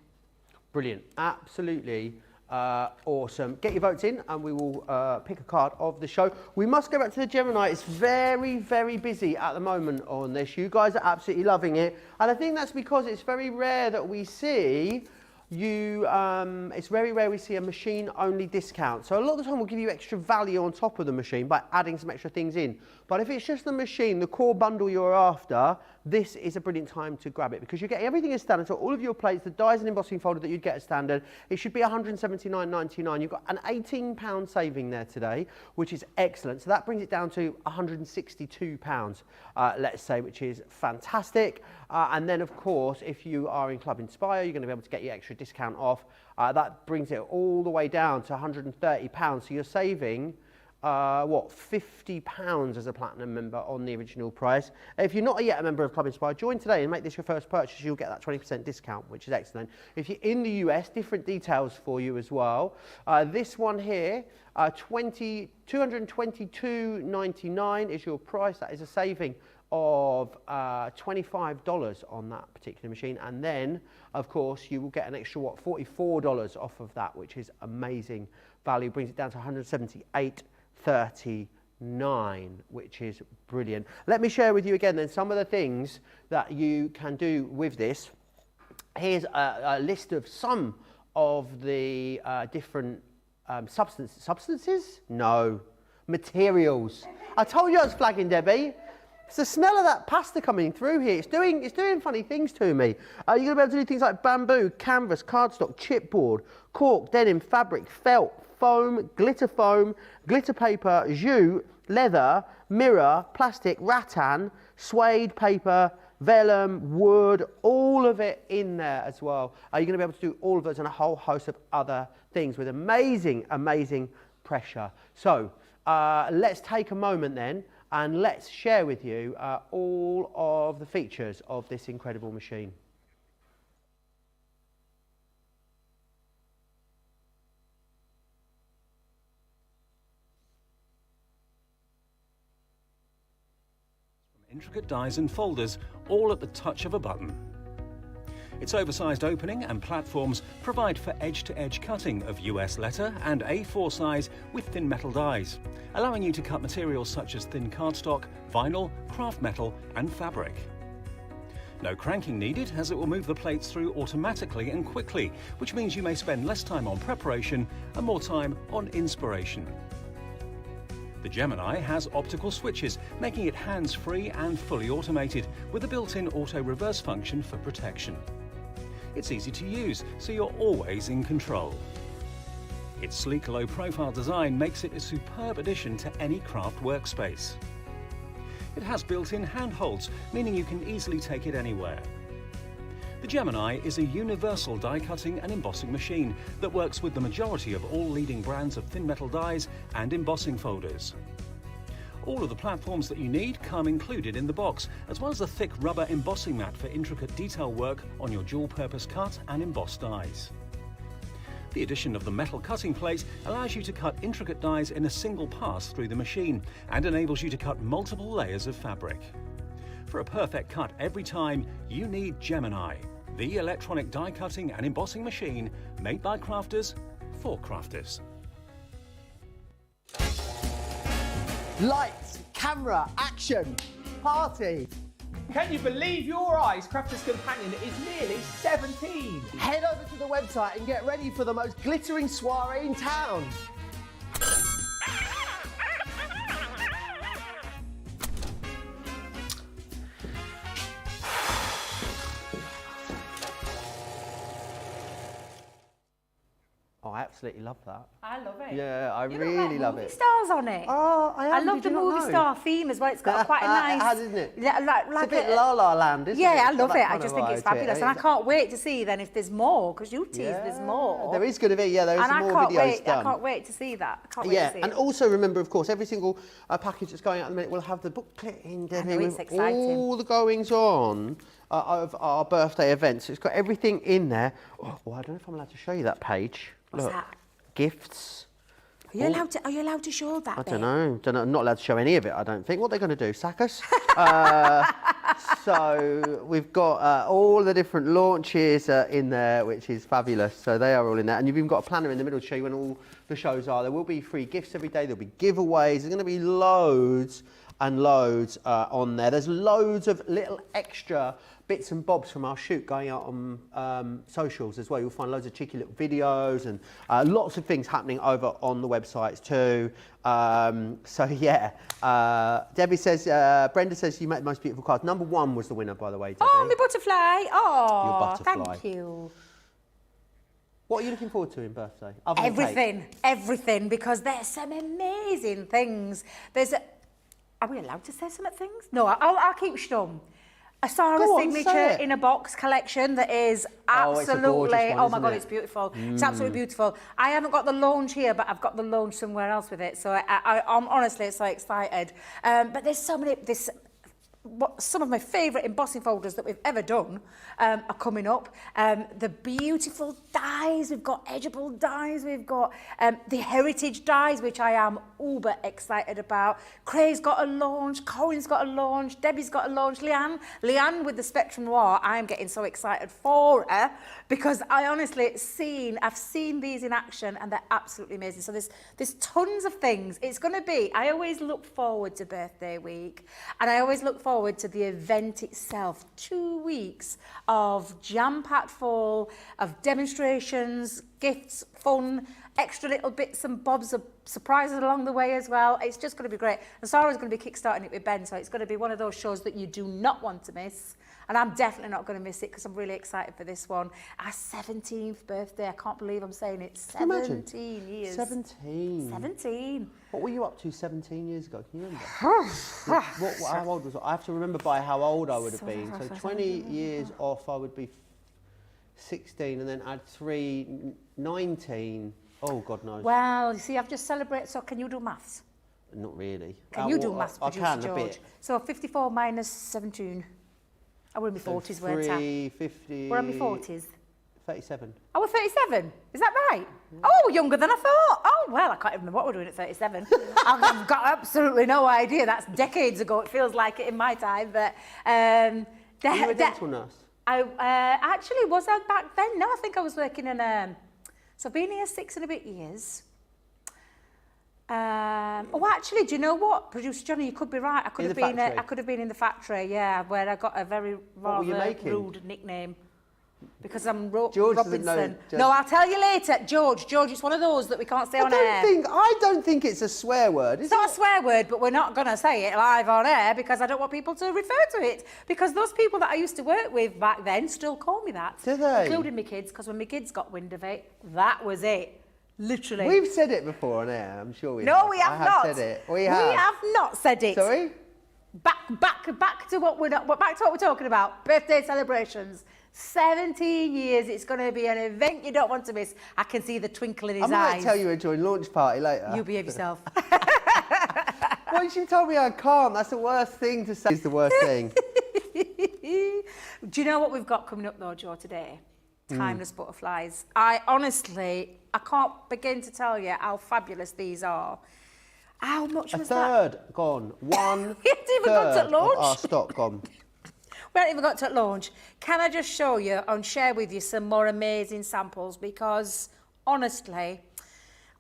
Speaker 1: Brilliant. Absolutely awesome. Get your votes in and we will pick a card of the show. We must go back to the Gemini. It's very, very busy at the moment on this. You guys are absolutely loving it. And I think that's because it's very rare that we see it's very rare we see a machine only discount. So a lot of the time we'll give you extra value on top of the machine by adding some extra things in. But if it's just the machine, the core bundle you're after, this is a brilliant time to grab it because you're getting everything as standard. So all of your plates, the dies and embossing folder that you'd get as standard, it should be £179.99. You've got an £18 saving there today, which is excellent. So that brings it down to £162, let's say, which is fantastic. And then, of course, if you are in Club Inspire, you're going to be able to get your extra discount off. That brings it all the way down to £130. So you're saving, £50 as a platinum member on the original price. If you're not yet a member of Club Inspire, join today and make this your first purchase. You'll get that 20% discount, which is excellent. If you're in the US, different details for you as well. This one here, $222.99 is your price. That is a saving of $25 on that particular machine, and then of course you will get an extra $44 off of that, which is amazing value. Brings it down to $178.39, which is brilliant. Let me share with you again then some of the things that you can do with this. Here's a list of some of the different substances? No, materials. I told you I was flagging, Debbie. It's the smell of that pasta coming through here. It's doing funny things to me. You're going to be able to do things like bamboo, canvas, cardstock, chipboard, cork, denim, fabric, felt, foam, glitter paper, jute, leather, mirror, plastic, rattan, suede paper, vellum, wood, all of it in there as well. You're going to be able to do all of those and a whole host of other things with amazing, amazing pressure. So let's take a moment then and let's share with you all of the features of this incredible machine.
Speaker 13: Intricate dies and folders, all at the touch of a button. Its oversized opening and platforms provide for edge-to-edge cutting of US letter and A4 size with thin metal dies, allowing you to cut materials such as thin cardstock, vinyl, craft metal and fabric. No cranking needed, as it will move the plates through automatically and quickly, which means you may spend less time on preparation and more time on inspiration. The Gemini has optical switches, making it hands-free and fully automated, with a built-in auto-reverse function for protection. It's easy to use, so you're always in control. Its sleek, low-profile design makes it a superb addition to any craft workspace. It has built-in handholds, meaning you can easily take it anywhere. The Gemini is a universal die-cutting and embossing machine that works with the majority of all leading brands of thin metal dies and embossing folders. All of the platforms that you need come included in the box, as well as a thick rubber embossing mat for intricate detail work on your dual-purpose cut and embossed dies. The addition of the metal cutting plate allows you to cut intricate dies in a single pass through the machine and enables you to cut multiple layers of fabric. For a perfect cut every time, you need Gemini, the electronic die cutting and embossing machine made by crafters for crafters.
Speaker 1: Lights, camera, action, party.
Speaker 3: Can you believe your eyes? Crafter's Companion is nearly 17.
Speaker 1: Head over to the website and get ready for the most glittering soiree in town. Oh, I absolutely love that.
Speaker 2: I love it.
Speaker 1: Yeah, I
Speaker 2: You
Speaker 1: really love
Speaker 2: movie
Speaker 1: it.
Speaker 2: stars on it.
Speaker 1: Oh, I am.
Speaker 2: love
Speaker 1: Did
Speaker 2: the
Speaker 1: you not
Speaker 2: movie
Speaker 1: know?
Speaker 2: star theme as well. It's got quite a nice.
Speaker 1: It has, isn't it?
Speaker 2: Yeah, like
Speaker 1: It's a bit La La Land, isn't it?
Speaker 2: Yeah, I
Speaker 1: It's got
Speaker 2: love
Speaker 1: that
Speaker 2: it. I
Speaker 1: kind
Speaker 2: just
Speaker 1: of
Speaker 2: think it's
Speaker 1: vibe to it.
Speaker 2: fabulous, and I can't wait to see then if there's more, because you teased there's more.
Speaker 1: There is going to be, there is some more videos done.
Speaker 2: I can't wait to see that. I can't wait to see
Speaker 1: and
Speaker 2: it.
Speaker 1: also remember, of course, every single package that's going out at the minute will have the booklet in, Debbie,
Speaker 2: know, it's
Speaker 1: with
Speaker 2: exciting.
Speaker 1: all the goings on of our birthday events. So it's got everything in there. Oh, well, I don't know if I'm allowed to show you that page.
Speaker 2: What's
Speaker 1: Look,
Speaker 2: that?
Speaker 1: Gifts.
Speaker 2: Are you allowed to show that?
Speaker 1: I don't know. I'm not allowed to show any of it, I don't think. What are they going to do? Sack us? So we've got all the different launches in there, which is fabulous. So they are all in there. And you've even got a planner in the middle to show you when all the shows are. There will be free gifts every day. There'll be giveaways. There's going to be loads and loads on there. There's loads of little extra bits and bobs from our shoot going out on socials as well. You'll find loads of cheeky little videos and lots of things happening over on the websites too. So yeah, Debbie says, Brenda says you make the most beautiful cards. Number 1 was the winner, by the way, Debbie.
Speaker 2: Oh, my butterfly. Oh,
Speaker 1: Your butterfly.
Speaker 2: thank you.
Speaker 1: What are you looking forward to in birthday? Other than cake?
Speaker 2: Everything, because there's some amazing things. Are we allowed to say some things? No, I'll keep stum. A Sarah signature in a box collection that is absolutely,
Speaker 1: one,
Speaker 2: my God,
Speaker 1: it?
Speaker 2: it's beautiful. It's absolutely beautiful. I haven't got the launch here, but I've got the launch somewhere else with it. So I'm honestly so excited. But there's so many, some of my favourite embossing folders that we've ever done are coming up. The beautiful dies, we've got edgeable dies, we've got the heritage dies, which I am uber excited about. Cray's got a launch, Corin's got a launch, Debbie's got a launch, Leanne with the Spectrum Noir, I'm getting so excited for her because I honestly I've seen these in action and they're absolutely amazing. So there's tons of things. It's going to be, I always look forward to birthday week and I always look forward to the event itself. 2 weeks of jam-packed full of demonstrations, gifts, fun, extra little bits and bobs of surprises along the way as well. It's just going to be great. And Sarah's going to be kickstarting it with Ben, so it's going to be one of those shows that you do not want to miss. And I'm definitely not going to miss it because I'm really excited for this one. Our 17th birthday. I can't believe I'm saying it. 17 years.
Speaker 1: 17.
Speaker 2: 17.
Speaker 1: What were you up to 17 years ago? Can you remember? How old was I? I have to remember by how old I would have been. So 20 years off, I would be 16, and then add 3, 19. Oh, God knows.
Speaker 2: Well, you see, I've just celebrated. So can you do maths?
Speaker 1: Not really.
Speaker 2: Can you do maths, producer
Speaker 1: I can
Speaker 2: George?
Speaker 1: a bit.
Speaker 2: So 54 minus 17. I were in my 40s, weren't I?
Speaker 1: 50.
Speaker 2: We're in my 40s.
Speaker 1: 37.
Speaker 2: Oh, we're 37. Is that right? Oh, younger than I thought. Oh, well, I can't even remember what we're doing at 37. I've got absolutely no idea. That's decades ago. It feels like it in my time. But
Speaker 1: Were you a dental nurse?
Speaker 2: I actually was back then. No, I think I was working in so I've been here 6 and a bit years. Actually, do you know what, producer Johnny? You could be right. I could have been in the factory. Yeah, where I got a very rather rude nickname because I'm Robinson. No, I'll tell you later, George. It's one of those that we can't say on air.
Speaker 1: I don't think it's a swear word.
Speaker 2: It's not a swear word, but we're not going to say it live on air because I don't want people to refer to it. Because those people that I used to work with back then still call me that.
Speaker 1: Do they?
Speaker 2: Including my kids, because when my kids got wind of it, that was it. Literally.
Speaker 1: We've said it before on air, I'm sure we have.
Speaker 2: No, we have not.
Speaker 1: Said it. We have.
Speaker 2: We have not said it.
Speaker 1: Sorry?
Speaker 2: Back to what we're talking about. Birthday celebrations. 17 years. It's going to be an event you don't want to miss. I can see the twinkle in his eyes.
Speaker 1: I might tell you a joint launch party later.
Speaker 2: You behave yourself.
Speaker 1: Once you told me I can't, that's the worst thing to say. It's the worst thing.
Speaker 2: Do you know what we've got coming up though, Joe, today? Timeless butterflies. I can't begin to tell you how fabulous these are. How much was that?
Speaker 1: A third gone. One
Speaker 2: We haven't even got to launch.
Speaker 1: of our stock gone.
Speaker 2: We haven't even got to launch. Can I just show you and share with you some more amazing samples? Because honestly,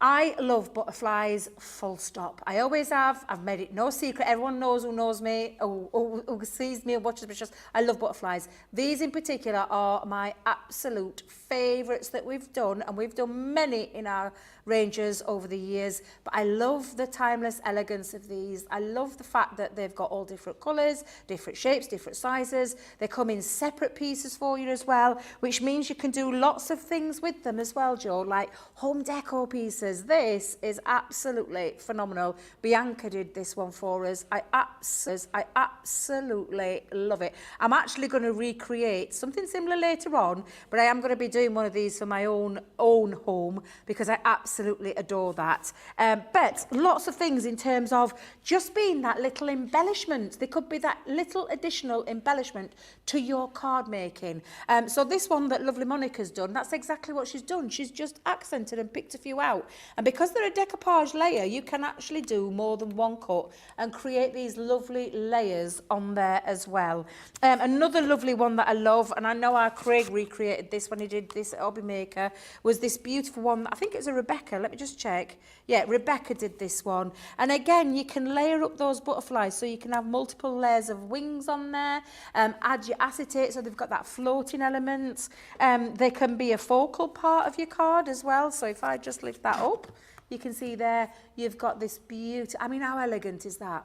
Speaker 2: I love butterflies, full stop. I always have. I've made it no secret. Everyone knows who knows me, who sees me and watches me. I love butterflies. These in particular are my absolute favourites that we've done, and we've done many in our ranges over the years. But I love the timeless elegance of these. I love the fact that they've got all different colours, different shapes, different sizes. They come in separate pieces for you as well, which means you can do lots of things with them as well, Joe, like home decor pieces. This is absolutely phenomenal. Bianca did this one for us. I absolutely love it. I'm actually going to recreate something similar later on, but I am going to be doing one of these for my own home because I absolutely adore that. But lots of things in terms of just being that little embellishment. There could be that little additional embellishment to your card making. So this one that lovely Monica's done, that's exactly what she's done. She's just accented and picked a few out. And because they're a decoupage layer, you can actually do more than one cut and create these lovely layers on there as well. Another lovely one that I love, and I know our Craig recreated this when he did this at Hobby Maker, was this beautiful one. I think it's a Rebecca. Let me just check. Yeah, Rebecca did this one. And again, you can layer up those butterflies so you can have multiple layers of wings on there. Add your acetate so they've got that floating element. They can be a focal part of your card as well. So if I just lift that up, you can see there you've got this beauty. I mean, how elegant is that?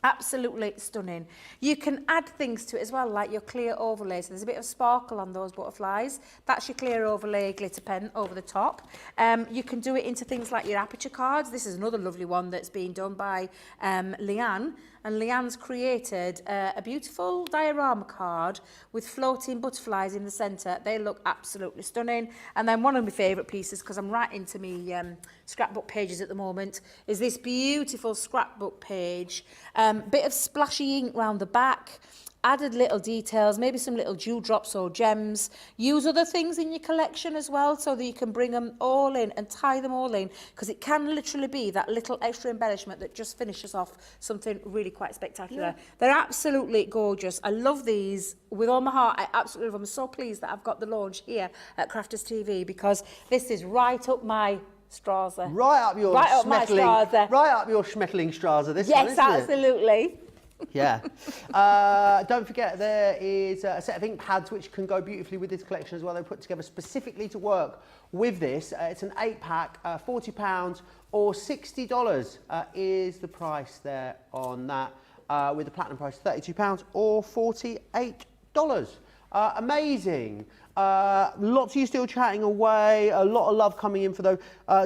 Speaker 2: Absolutely stunning. You can add things to it as well, like your clear overlay. So there's a bit of sparkle on those butterflies. That's your clear overlay glitter pen over the top. You can do it into things like your aperture cards. This is another lovely one that's been done by Leanne. And Leanne's created a beautiful diorama card with floating butterflies in the centre. They look absolutely stunning. And then one of my favourite pieces, because I'm right into me scrapbook pages at the moment, is this beautiful scrapbook page. Bit of splashy ink round the back. Added little details, maybe some little dewdrops or gems. Use other things in your collection as well so that you can bring them all in and tie them all in, because it can literally be that little extra embellishment that just finishes off something really quite spectacular. Yeah. They're absolutely gorgeous. I love these with all my heart. I absolutely love them. I'm so pleased that I've got the launch here at Crafters TV, because this is right up my Strasser.
Speaker 1: Right up your
Speaker 2: right up my Strasser.
Speaker 1: Right up your Schmetterling Strasser, this
Speaker 2: yes,
Speaker 1: one, isn't
Speaker 2: absolutely.
Speaker 1: It? Yeah. Don't forget, there is a set of ink pads which can go beautifully with this collection as well. They're put together specifically to work with this. It's an 8-pack, £40 or $60 is the price there on that, with the platinum price £32 or $48. Amazing. Lots of you still chatting away, a lot of love coming in for those.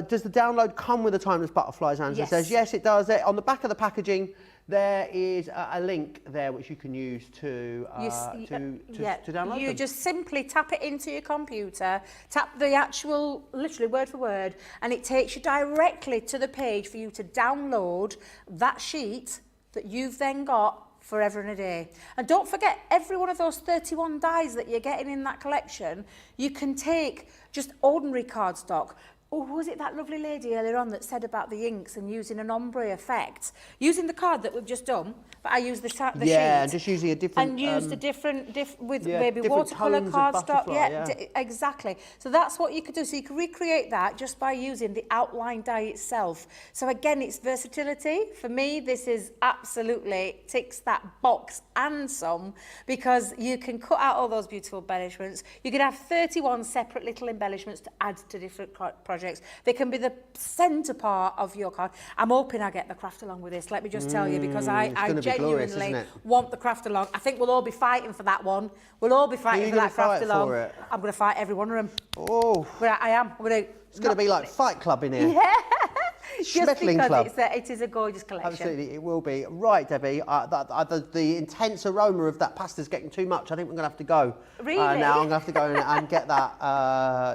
Speaker 1: Does the download come with the timeless butterflies, Angela?
Speaker 2: Yes.
Speaker 1: Says yes, it does. On the back of the packaging, there is a link there which you can use to download
Speaker 2: You
Speaker 1: them.
Speaker 2: just simply tap it into your computer, tap the actual, literally word for word, and it takes you directly to the page for you to download that sheet that you've then got forever and a day. And don't forget, every one of those 31 dies that you're getting in that collection, you can take just ordinary cardstock. Or was it that lovely lady earlier on that said about the inks and using an ombre effect? Using the card that we've just done, but I used the sheet.
Speaker 1: Yeah, and just using a different...
Speaker 2: And used a different, with
Speaker 1: yeah,
Speaker 2: maybe
Speaker 1: different
Speaker 2: watercolour
Speaker 1: tones of
Speaker 2: cardstock.
Speaker 1: butterfly,
Speaker 2: Yeah, exactly. So that's what you could do. So you can recreate that just by using the outline die itself. So again, it's versatility. For me, this is absolutely ticks that box and some, because you can cut out all those beautiful embellishments. You can have 31 separate little embellishments to add to different projects. They can be the centre part of your card. I'm hoping I get the craft along with this, let me just tell you, because I genuinely want the craft along. I think we'll all be fighting for that one. We'll all be fighting for that craft along. I'm going to fight every one of them.
Speaker 1: Oh.
Speaker 2: But I am.
Speaker 1: It's going to be like Fight Club in here.
Speaker 2: Yeah.
Speaker 1: Schmetterling Club.
Speaker 2: It is a gorgeous collection.
Speaker 1: Absolutely, it will be. Right, Debbie, the intense aroma of that pasta is getting too much. I think we're going to have to go.
Speaker 2: Really?
Speaker 1: Now I'm going to have to go and get that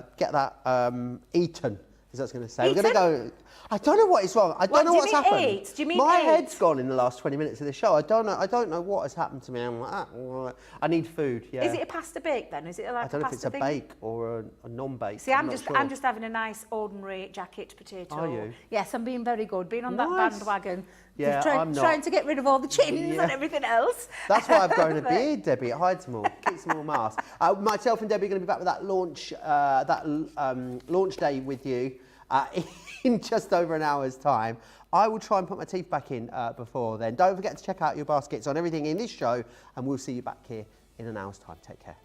Speaker 1: eaten, as I was going to say.
Speaker 2: Eaten?
Speaker 1: We're going to go... I don't know what is wrong. I don't know what's happened.
Speaker 2: Eat? Do you mean
Speaker 1: My
Speaker 2: eat?
Speaker 1: head's gone in the last 20 minutes of the show. I don't know what has happened to me. I'm like, I need food. Yeah.
Speaker 2: Is it a pasta bake then? Is it like
Speaker 1: I don't know if it's a bake or a non-bake.
Speaker 2: See, I'm just having a nice ordinary jacket potato.
Speaker 1: Are you?
Speaker 2: Yes, I'm being very good. Being on that bandwagon.
Speaker 1: Yeah, I'm not.
Speaker 2: Trying to get rid of all the chins and everything else.
Speaker 1: That's why I've grown a beard, Debbie. It hides them all, keeps them all masked. Myself and Debbie are going to be back with that launch day with you in just over an hour's time. I will try and put my teeth back in before then. Don't forget to check out your baskets on everything in this show, and we'll see you back here in an hour's time. Take care.